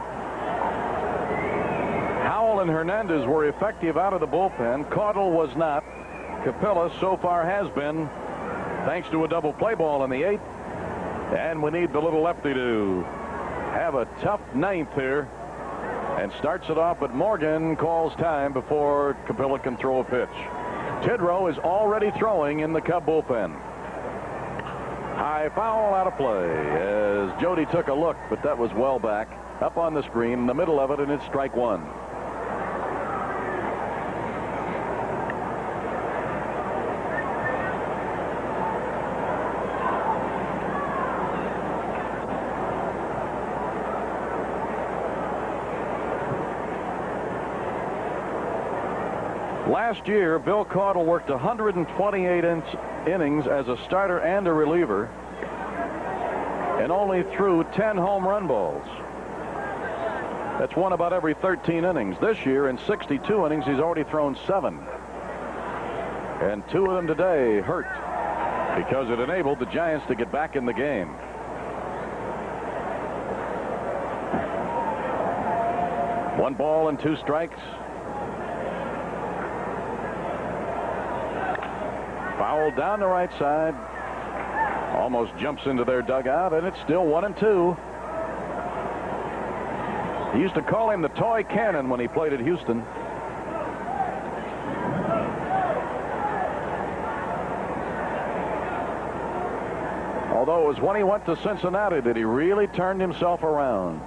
Howell and Hernandez were effective out of the bullpen. Caudle was not. Capella so far has been, thanks to a double play ball in the 8th. And we need the little lefty to have a tough 9th here. And starts it off, but Morgan calls time before Capella can throw a pitch. Tidrow is already throwing in the Cub bullpen. High foul out of play as Jody took a look, but that was well back. Up on the screen, in the middle of it, and it's strike 1. Last year, Bill Caudle worked 128 innings as a starter and a reliever and only threw 10 home run balls. That's one about every 13 innings. This year, in 62 innings, he's already thrown 7. And 2 of them today hurt because it enabled the Giants to get back in the game. One ball and 2 strikes. Foul down the right side. Almost jumps into their dugout, and it's still 1-2. He used to call him the toy cannon when he played at Houston. Although it was when he went to Cincinnati that he really turned himself around.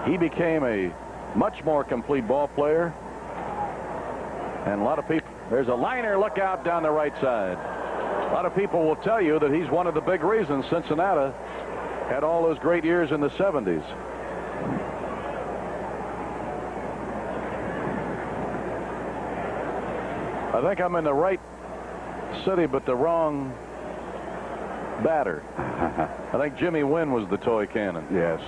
He became a much more complete ball player. And a lot of people, there's a liner, look out down the right side. A lot of people will tell you that he's one of the big reasons Cincinnati had all those great years in the 70s. I think I'm in the right city, but the wrong batter. I think Jimmy Wynn was the toy cannon. Yes,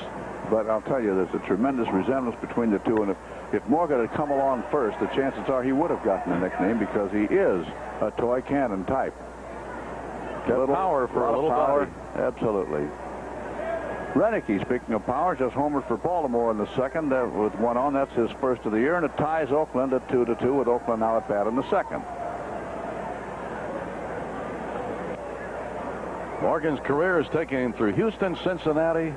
but I'll tell you, there's a tremendous resemblance between the two, and if Morgan had come along first, the chances are he would have gotten the nickname because he is a toy cannon type. Got power for a little power. body. Absolutely. Renicky, speaking of power, just homered for Baltimore in the 2nd with 1 on. That's his first of the year, and it ties Oakland at 2-2 with Oakland now at bat in the 2nd. Morgan's career has taken him through Houston, Cincinnati,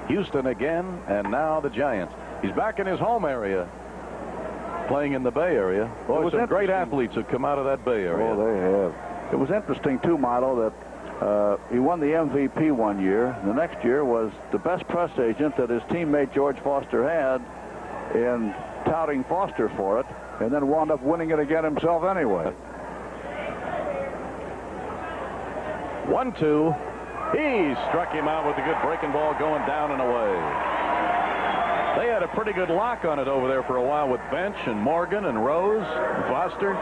Houston again, and now the Giants. He's back in his home area, playing in the Bay Area. Boy, some great athletes have come out of that Bay Area. Oh, they have. It was interesting, too, Milo, that he won the MVP one year. The next year was the best press agent that his teammate George Foster had in touting Foster for it, and then wound up winning it again himself anyway. 1-2. He struck him out with a good breaking ball going down and away. They had a pretty good lock on it over there for a while with Bench and Morgan and Rose and Foster.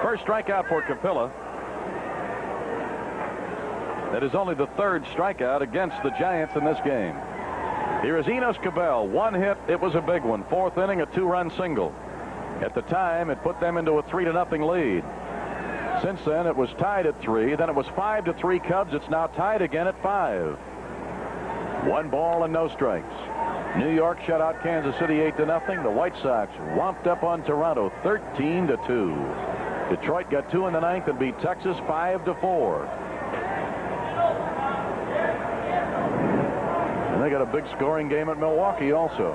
First strikeout for Capilla. That is only the 3rd strikeout against the Giants in this game. Here is Enos Cabell. 1 hit. It was a big one. 4th inning, a 2-run single. At the time, it put them into a 3-0 lead. Since then, it was tied at 3. Then it was 5-3 Cubs. It's now tied again at 5. 1 ball and no strikes. New York shut out Kansas City 8-0. The White Sox romped up on Toronto 13-2. Detroit got 2 in the 9th and beat Texas 5-4. And they got a big scoring game at Milwaukee also.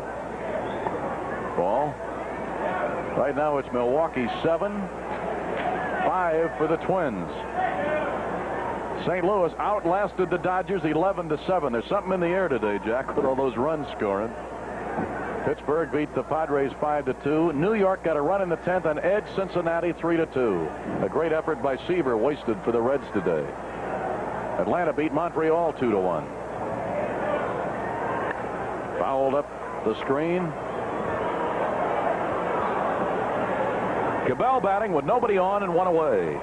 Ball. Right now it's Milwaukee 7-5 for the Twins. St. Louis outlasted the Dodgers 11-7. There's something in the air today, Jack, with all those runs scoring. Pittsburgh beat the Padres 5-2. New York got a run in the 10th and edged Cincinnati 3-2. A great effort by Seaver wasted for the Reds today. Atlanta beat Montreal 2-1. Fouled up the screen. Cabell batting with nobody on and 1 away.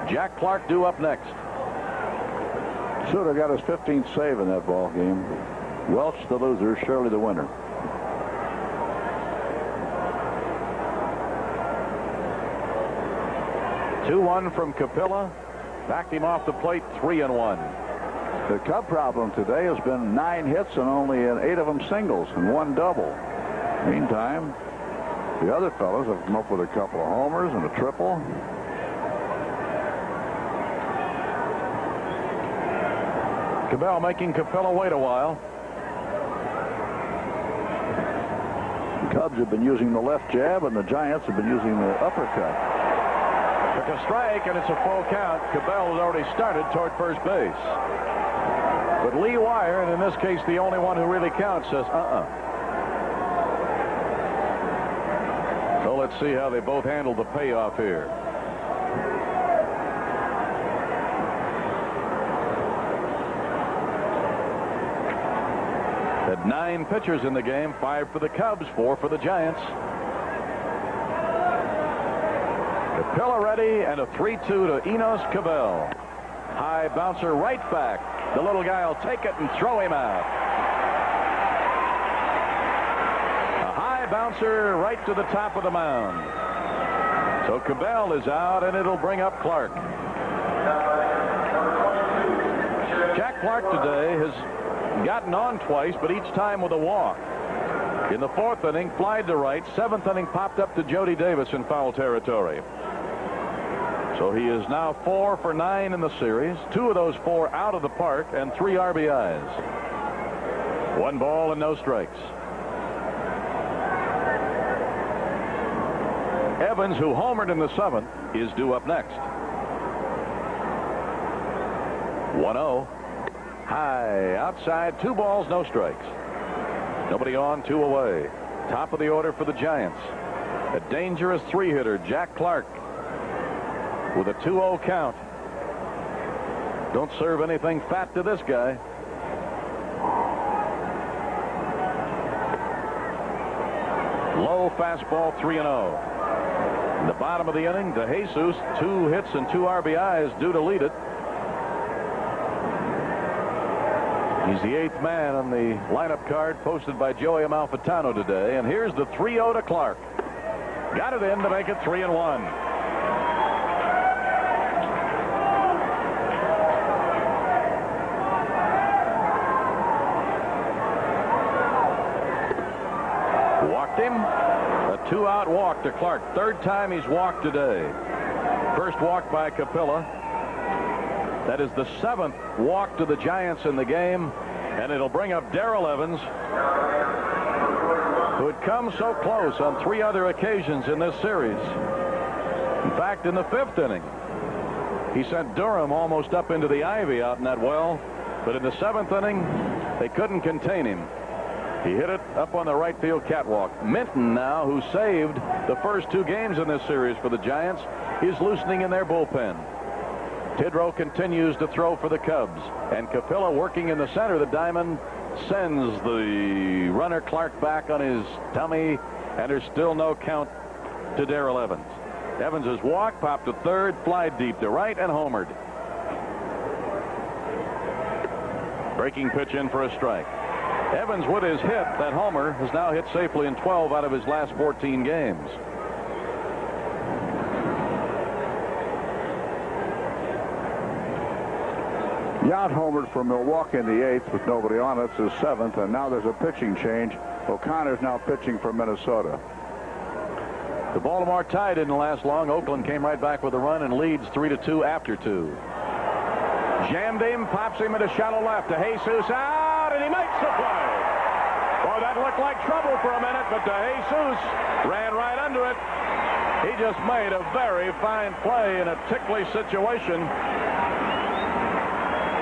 Jack Clark due up next. Suter got his 15th save in that ball game. Welch the loser, Shirley the winner. 2-1 from Capilla. Backed him off the plate, 3-1. The Cub problem today has been 9 hits and only 8 of them singles and 1 double. Meantime, the other fellows have come up with a couple of homers and a triple. Cabell making Capilla wait a while. The Cubs have been using the left jab, and the Giants have been using the uppercut. Took a strike, and it's a full count. Cabell has already started toward first base. But Lee Wire, and in this case the only one who really counts, says So let's see how they both handle the payoff here. Had 9 pitchers in the game, 5 for the Cubs, 4 for the Giants. Capilla ready, and a 3-2 to Enos Cabell. High bouncer right back. The little guy will take it and throw him out. A high bouncer right to the top of the mound. So Cabell is out, and it'll bring up Clark. Jack Clark today has gotten on twice, but each time with a walk. In the 4th inning, flied to right. 7th inning, popped up to Jody Davis in foul territory. So he is now 4 for 9 in the series. 2 of those 4 out of the park and 3 RBIs. 1 ball and no strikes. Evans, who homered in the 7th, is due up next. 1-0. High outside, 2 balls, no strikes. Nobody on, 2 away. Top of the order for the Giants. A dangerous 3-hitter, Jack Clark, with a 2-0 count. Don't serve anything fat to this guy. Low fastball, 3-0. In the bottom of the inning, DeJesus, 2 hits and 2 RBIs due to lead it. He's the 8th man on the lineup card posted by Joey Amalfitano today. And here's the 3-0 to Clark. Got it in to make it 3-1. Walked him. A 2-out walk to Clark. 3rd time he's walked today. First walk by Capilla. That is the 7th walk to the Giants in the game, and it'll bring up Darrell Evans, who had come so close on 3 other occasions in this series. In fact, in the 5th inning, he sent Durham almost up into the ivy out in that well, but in the 7th inning, they couldn't contain him. He hit it up on the right field catwalk. Minton now, who saved the first 2 games in this series for the Giants, is loosening in their bullpen. Tidrow continues to throw for the Cubs, and Capilla, working in the center of the diamond, sends the runner Clark back on his tummy, and there's still no count to Darrell Evans. Evans has walked, popped to 3rd, flied deep to right, and homered. Breaking pitch in for a strike. Evans, with his hit, that homer, has now hit safely in 12 out of his last 14 games. Yount homered for Milwaukee in the 8th with nobody on. It's his 7th, and now there's a pitching change. O'Connor's now pitching for Minnesota. The Baltimore tie didn't last long. Oakland came right back with a run and leads 3-2 after 2. Jammed him, pops him into shallow left. DeJesus out, and he makes the play. Boy, that looked like trouble for a minute, but DeJesus ran right under it. He just made a very fine play in a ticklish situation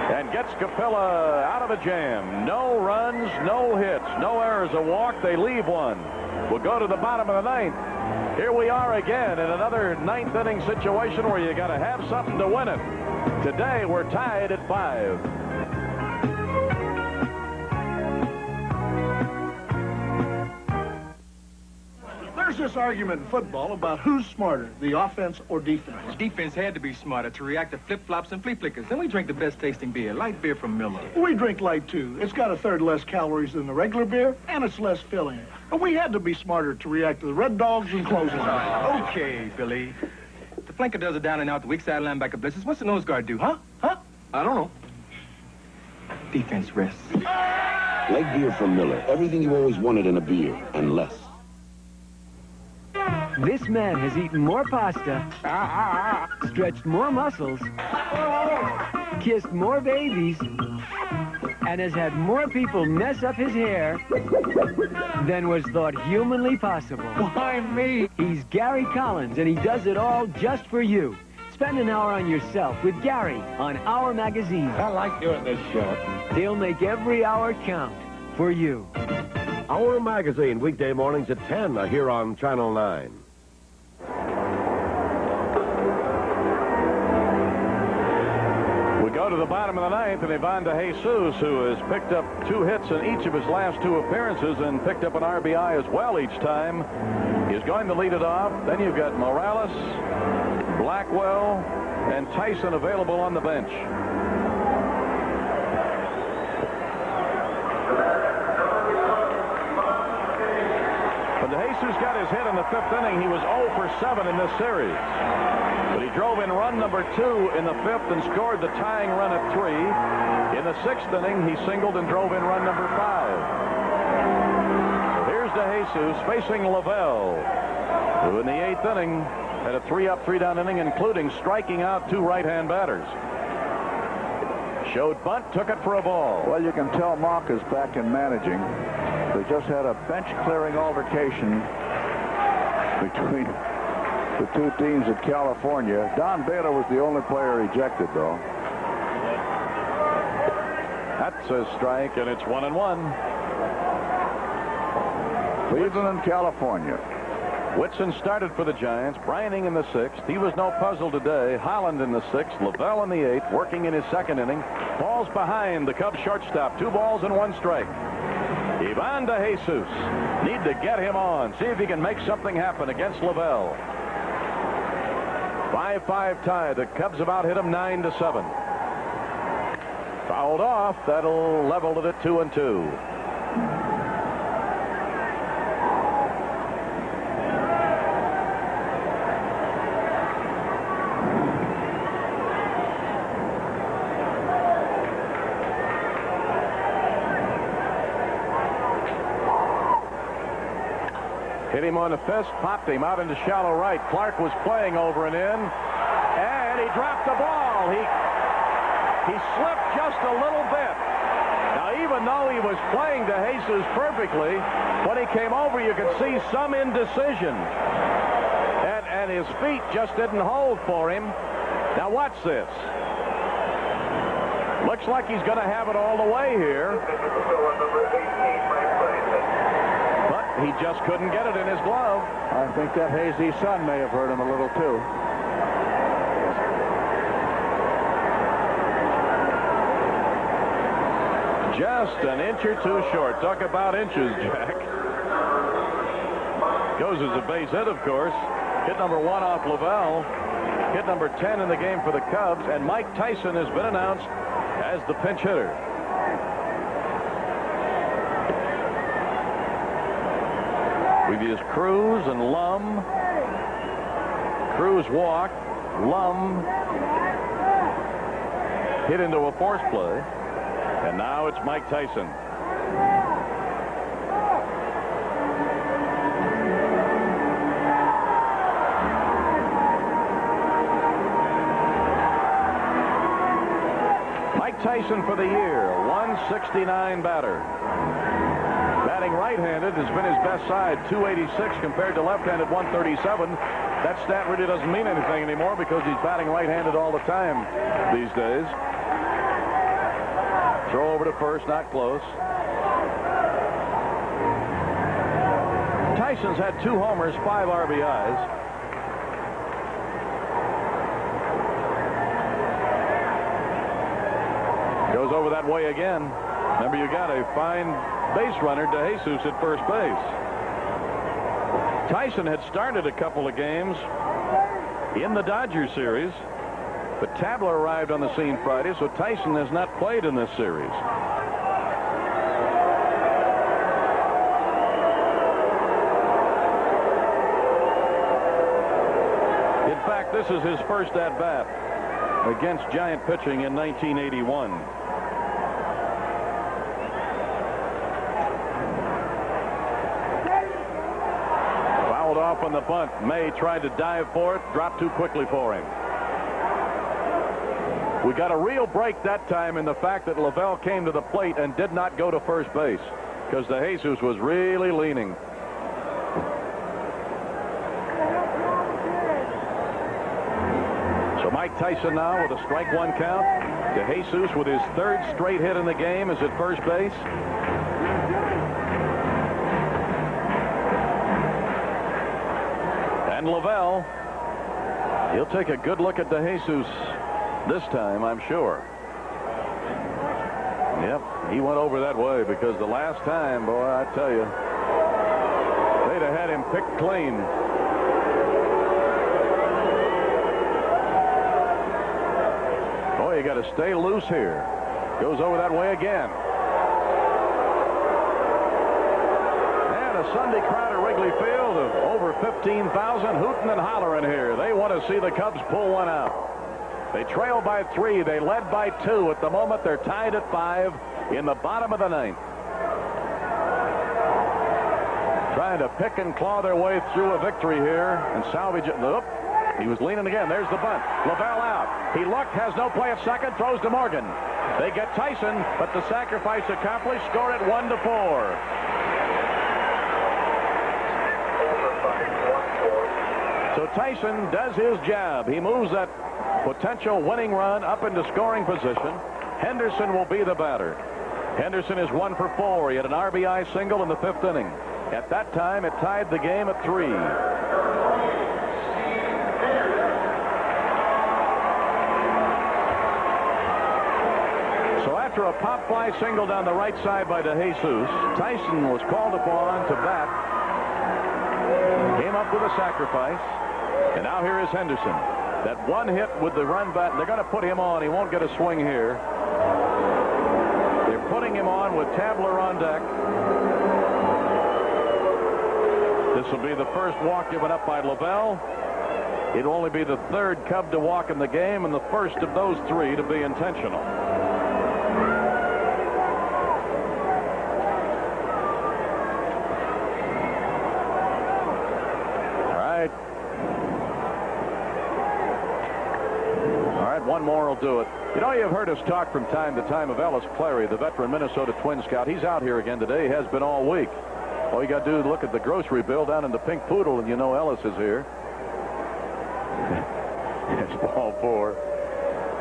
and gets Capilla out of a jam. No runs, no hits, no errors, a walk. They leave 1. We'll go to the bottom of the 9th. Here we are again in another 9th inning situation where you got to have something to win it. Today we're tied at 5. There's this argument in football about who's smarter, the offense or defense. The defense had to be smarter to react to flip-flops and flea-flickers. Then we drink the best tasting beer, light beer from Miller. We drink light, too. It's got 1/3 less calories than the regular beer, and it's less filling. And we had to be smarter to react to the Red Dogs and closing. Okay, Billy. The flanker does a down and out, the weak side linebacker blitzes. What's the nose guard do, huh? Huh? I don't know. Defense rests. Like beer from Miller. Everything you always wanted in a beer, and less. This man has eaten more pasta, stretched more muscles, kissed more babies, and has had more people mess up his hair than was thought humanly possible. Why me? He's Gary Collins, and he does it all just for you. Spend an hour on yourself with Gary on Our Magazine. I like doing this show. He'll make every hour count for you. Our Magazine, weekday mornings at 10 here on Channel 9. We go to the bottom of the ninth, and Ivan DeJesus, who has picked up 2 hits in each of his last 2 appearances and picked up an RBI as well each time, is going to lead it off. Then you've got Morales, Blackwell, and Tyson available on the bench. When DeJesus got his hit in the 5th inning, he was 0 for 7 in this series. But he drove in run number 2 in the 5th and scored the tying run at 3. In the 6th inning, he singled and drove in run number 5. So here's DeJesus facing Lavelle, who in the 8th inning had a 3-up, 3-down inning, including striking out 2 right-hand batters. Showed bunt, took it for a ball. Well, you can tell Monk is back in managing. They just had a bench-clearing altercation between the 2 teams in California. Don Baylor was the only player ejected, though. That's a strike, and it's 1-1. Cleveland and California. Whitson started for the Giants. Brining in the 6th. He was no puzzle today. Holland in the 6th. Lavelle in the 8th, working in his 2nd inning. Falls behind the Cubs shortstop. 2 balls and 1 strike. Ivan DeJesus. Need to get him on. See if he can make something happen against Lavelle. 5-5 tie. The Cubs about hit him 9-7. Fouled off. That'll level it at 2-2. Hit him on the fist, popped him out into shallow right. Clark was playing over and in, and he dropped the ball. He slipped just a little bit. Now, even though he was playing DeJesus perfectly, when he came over, you could see some indecision. And his feet just didn't hold for him. Now, watch this. Looks like he's going to have it all the way here. He just couldn't get it in his glove. I think that hazy sun may have hurt him a little, too. Just an inch or 2 short. Talk about inches, Jack. Goes as a base hit, of course. Hit number 1 off Lavelle. Hit number 10 in the game for the Cubs. And Mike Tyson has been announced as the pinch hitter. We've used Cruz and Lum. Cruz walked. Lum hit into a force play. And now it's Mike Tyson. Mike Tyson for the year, 169 batter. Batting right-handed has been his best side, 286 compared to left-handed 137. That stat really doesn't mean anything anymore because he's batting right-handed all the time these days. Throw over to first, not close. Tyson's had 2 homers, 5 RBIs. Goes over that way again. Remember, you got a fine base runner, DeJesus, at first base. Tyson had started a couple of games in the Dodgers series, but Tabler arrived on the scene Friday, so Tyson has not played in this series. Did In fact, this is his first at-bat against Giant pitching in 1981. Fouled off on the bunt. May tried to dive for it, dropped too quickly for him. We got a real break that time in the fact that Lavelle came to the plate and did not go to first base because DeJesus was really leaning. So Mike Tyson now with a strike one count. DeJesus with his third straight hit in the game is at first base. And Lavelle, he'll take a good look at DeJesus this time, I'm sure. Yep, he went over that way because the last time, boy, I tell you, they'd have had him picked clean. Boy, you got to stay loose here. Goes over that way again. And a Sunday crowd at Wrigley Field of over 15,000 hooting and hollering here. They want to see the Cubs pull one out. They trail by 3. They led by 2. At the moment, they're tied at 5 in the bottom of the 9th. Trying to pick and claw their way through a victory here and salvage it. Nope. He was leaning again. There's the bunt. Lavelle out. He looked, has no play at second, throws to Morgan. They get Tyson, but the sacrifice accomplished. Score it 1-4. So Tyson does his job. He moves that potential winning run up into scoring position. Henderson will be the batter. Henderson is 1 for 4. He had an RBI single in the 5th inning. At that time, it tied the game at 3. So after a pop fly single down the right side by DeJesus, Tyson was called upon to bat. Came up with a sacrifice. And now here is Henderson. That one hit with the run bat, they're going to put him on. He won't get a swing here. They're putting him on with Tabler on deck. This will be the first walk given up by Lavelle. It'll only be the 3rd Cub to walk in the game and the first of those 3 to be intentional. One more will do it. You know, you've heard us talk from time to time of Ellis Clary, the veteran Minnesota Twin scout. He's out here again today. He has been all week. All you got to do is look at the grocery bill down in the Pink Poodle, and you know Ellis is here. It's ball 4.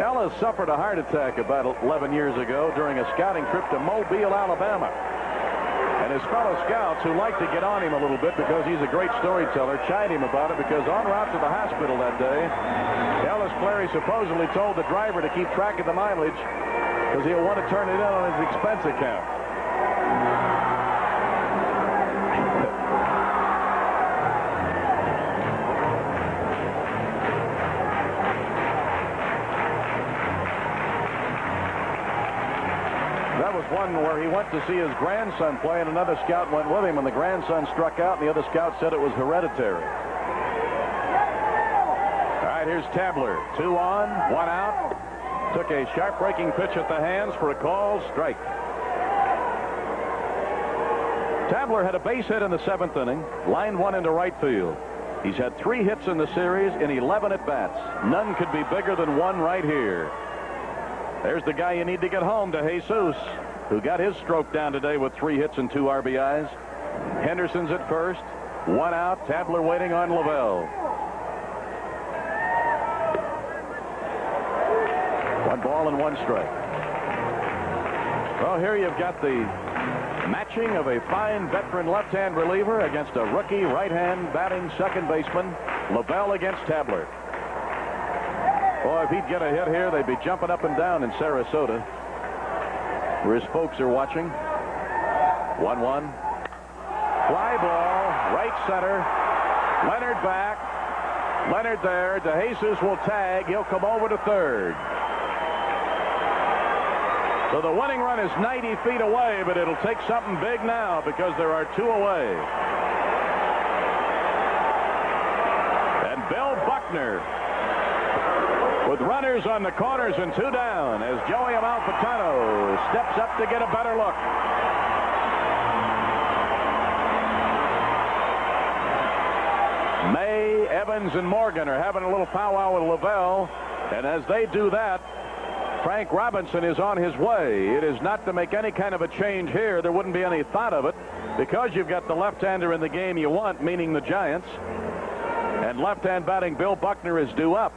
Ellis suffered a heart attack about 11 years ago during a scouting trip to Mobile, Alabama. And his fellow scouts, who like to get on him a little bit because he's a great storyteller, chide him about it because en route to the hospital that day, Ellis Clary supposedly told the driver to keep track of the mileage because he'll want to turn it in on his expense account. That was one where he went to see his grandson play, and another scout went with him, and the grandson struck out, and the other scout said it was hereditary. All right, here's Tabler. 2 on, 1 out. Took a sharp breaking pitch at the hands for a called strike. Tabler had a base hit in the 7th inning, lined one into right field. He's had 3 hits in the series in 11 at-bats. None could be bigger than one right here. There's the guy you need to get home, DeJesus, who got his stroke down today with 3 hits and 2 RBIs. Henderson's at first. 1 out. Tabler waiting on Lavelle. 1 ball and 1 strike. Well, here you've got the matching of a fine veteran left-hand reliever against a rookie right-hand batting second baseman. Lavelle against Tabler. Boy, if he'd get a hit here, they'd be jumping up and down in Sarasota, where his folks are watching. 1-1. Fly ball, right center. Leonard back. Leonard there. DeJesus will tag. He'll come over to third. So the winning run is 90 feet away, but it'll take something big now because there are 2 away. And Bill Buck Buckner. With runners on the corners and 2 down as Joey Amalfitano steps up to get a better look. May, Evans, and Morgan are having a little powwow with Lavelle. And as they do that, Frank Robinson is on his way. It is not to make any kind of a change here. There wouldn't be any thought of it because you've got the left-hander in the game you want, meaning the Giants. And left-hand batting Bill Buckner is due up.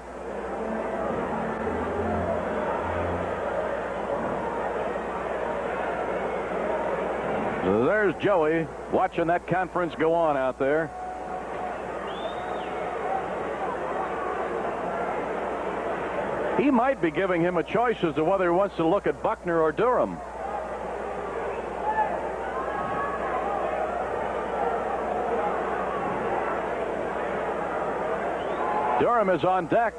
So there's Joey watching that conference go on out there. He might be giving him a choice as to whether he wants to look at Buckner or Durham. Durham is on deck.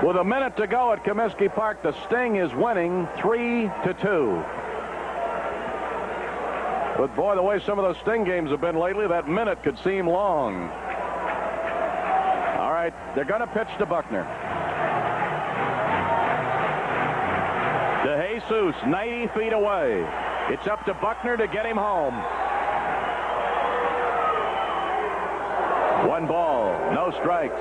With a minute to go at Comiskey Park, the Sting is winning 3-2. But boy, the way some of those Sting games have been lately, that minute could seem long. All right, they're going to pitch to Buckner. DeJesus, 90 feet away. It's up to Buckner to get him home. 1 ball, no strikes.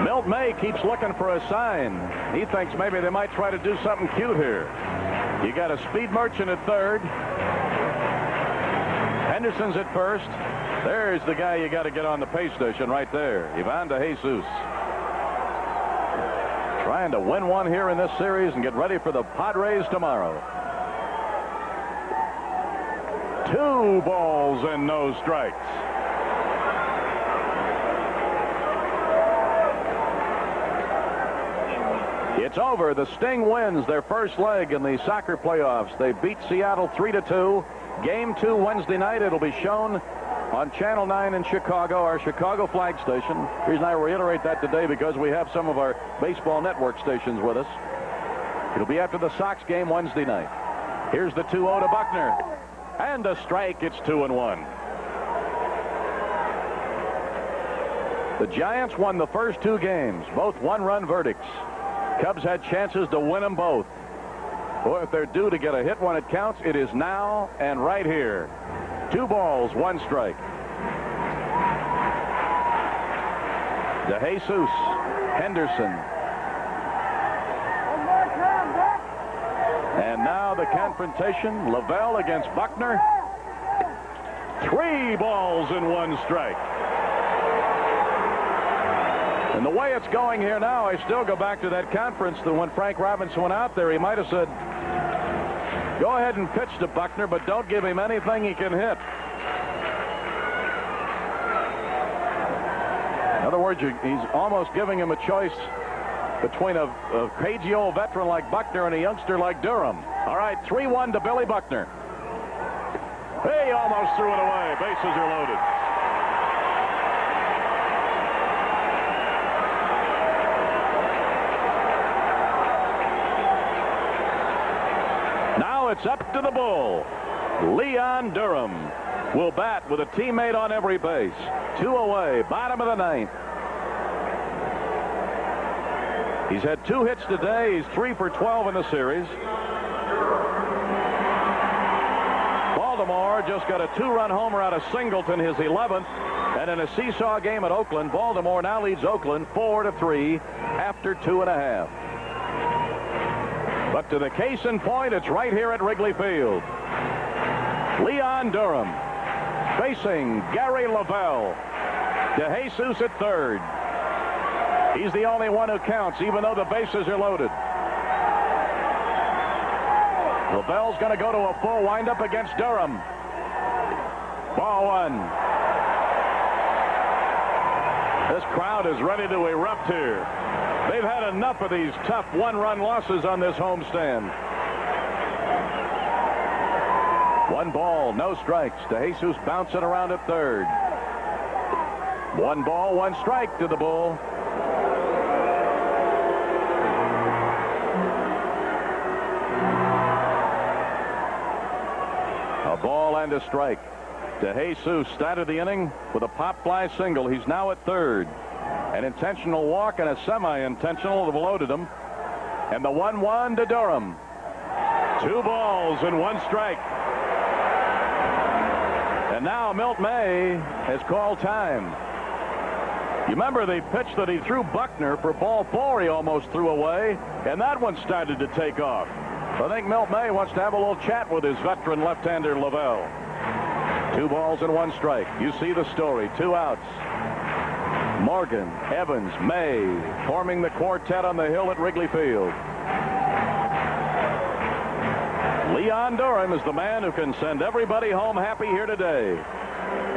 Milt May keeps looking for a sign. He thinks maybe they might try to do something cute here. You got a Speed Merchant at third. Henderson's at first. There's the guy you got to get on the pay station right there, Ivan DeJesus. Trying to win one here in this series and get ready for the Padres tomorrow. 2 balls and no strikes. It's over. The Sting wins their first leg in the soccer playoffs. They beat Seattle 3-2. Game 2 Wednesday night. It'll be shown on Channel 9 in Chicago, our Chicago flag station. The reason I reiterate that today because we have some of our baseball network stations with us. It'll be after the Sox game Wednesday night. Here's the 2-0 to Buckner. And a strike. It's 2-1. The Giants won the first 2 games, both 1-run verdicts. Cubs had chances to win them both. Boy, if they're due to get a hit when it counts, it is now and right here. 2 balls, 1 strike. DeJesus, Henderson. And now the confrontation, Lavelle against Buckner. 3 balls and 1 strike. And the way it's going here now, I still go back to that conference that when Frank Robinson went out there, he might have said, go ahead and pitch to Buckner, but don't give him anything he can hit. In other words, he's almost giving him a choice between a cagey old veteran like Buckner and a youngster like Durham. All right, 3-1 to Billy Buckner. He almost threw it away. Bases are loaded. Now it's up to the Bull. Leon Durham will bat with a teammate on every base. 2 away, bottom of the 9th. He's had 2 hits today. He's 3 for 12 in the series. Baltimore just got a 2-run homer out of Singleton, his 11th. And in a seesaw game at Oakland, Baltimore now leads Oakland 4-3 after 2.5. But to the case in point, it's right here at Wrigley Field. Leon Durham facing Gary Lavelle. DeJesus at third. He's the only one who counts, even though the bases are loaded. Lavelle's going to go to a full windup against Durham. Ball 1. This crowd is ready to erupt here. They've had enough of these tough 1-run losses on this homestand. 1 ball, no strikes. DeJesus bouncing around at third. 1 ball, 1 strike to the Bull. A ball and a strike. DeJesus started the inning with a pop fly single. He's now at third. An intentional walk and a semi-intentional have loaded him. And the 1-1 to Durham. 2 balls and 1 strike. And now Milt May has called time. You remember the pitch that he threw Buckner for ball 4 he almost threw away, and that one started to take off. I think Milt May wants to have a little chat with his veteran left-hander Lavelle. 2 balls and 1 strike. You see the story. 2 outs. Morgan, Evans, May forming the quartet on the hill at Wrigley Field. Leon Durham is the man who can send everybody home happy here today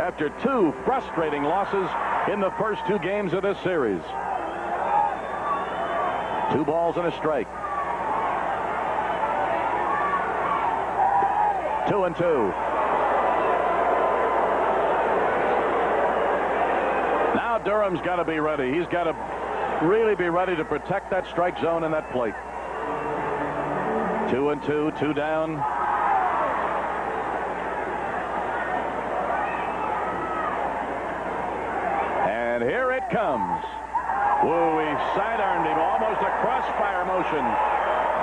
after 2 frustrating losses in the first 2 games of this series. 2 balls and a strike. 2-2. Now Durham's got to be ready. He's got to really be ready to protect that strike zone and that plate. 2-2, 2 down. And here it comes. Woo, he sidearmed him almost a crossfire motion.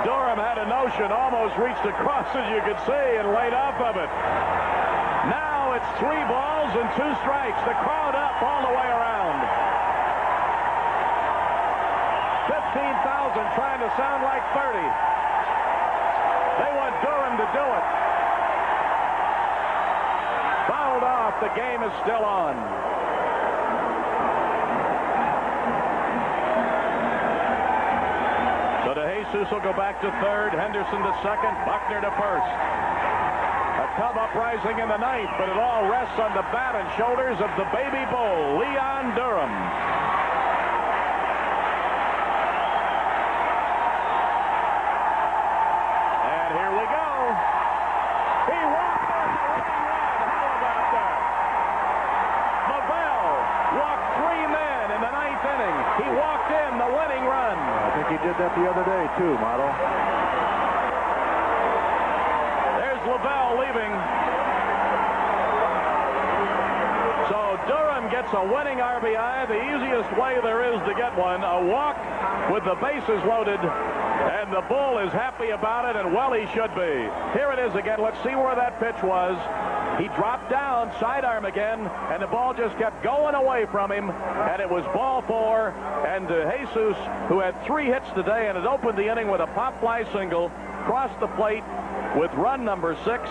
Durham had a notion, almost reached across, as you could see, and laid off of it. Now it's 3 balls and 2 strikes. The crowd up all the way around. 15,000 trying to sound like 30. They want Durham to do it. Fouled off. The game is still on. So DeJesus will go back to third. Henderson to second. Buckner to first. A Cub uprising in the ninth, but it all rests on the bat and shoulders of the baby bull, Leon Durham. He walked in the winning run. I think he did that the other day, too, Motto. There's Lavelle leaving. So Durham gets a winning RBI, the easiest way there is to get one. A walk with the bases loaded, and the Bull is happy about it, and well, he should be. Here it is again. Let's see where that pitch was. He dropped down, sidearm again, and the ball just kept going away from him, and it was ball 4. And DeJesus, who had 3 hits today and had opened the inning with a pop fly single, crossed the plate with run number 6.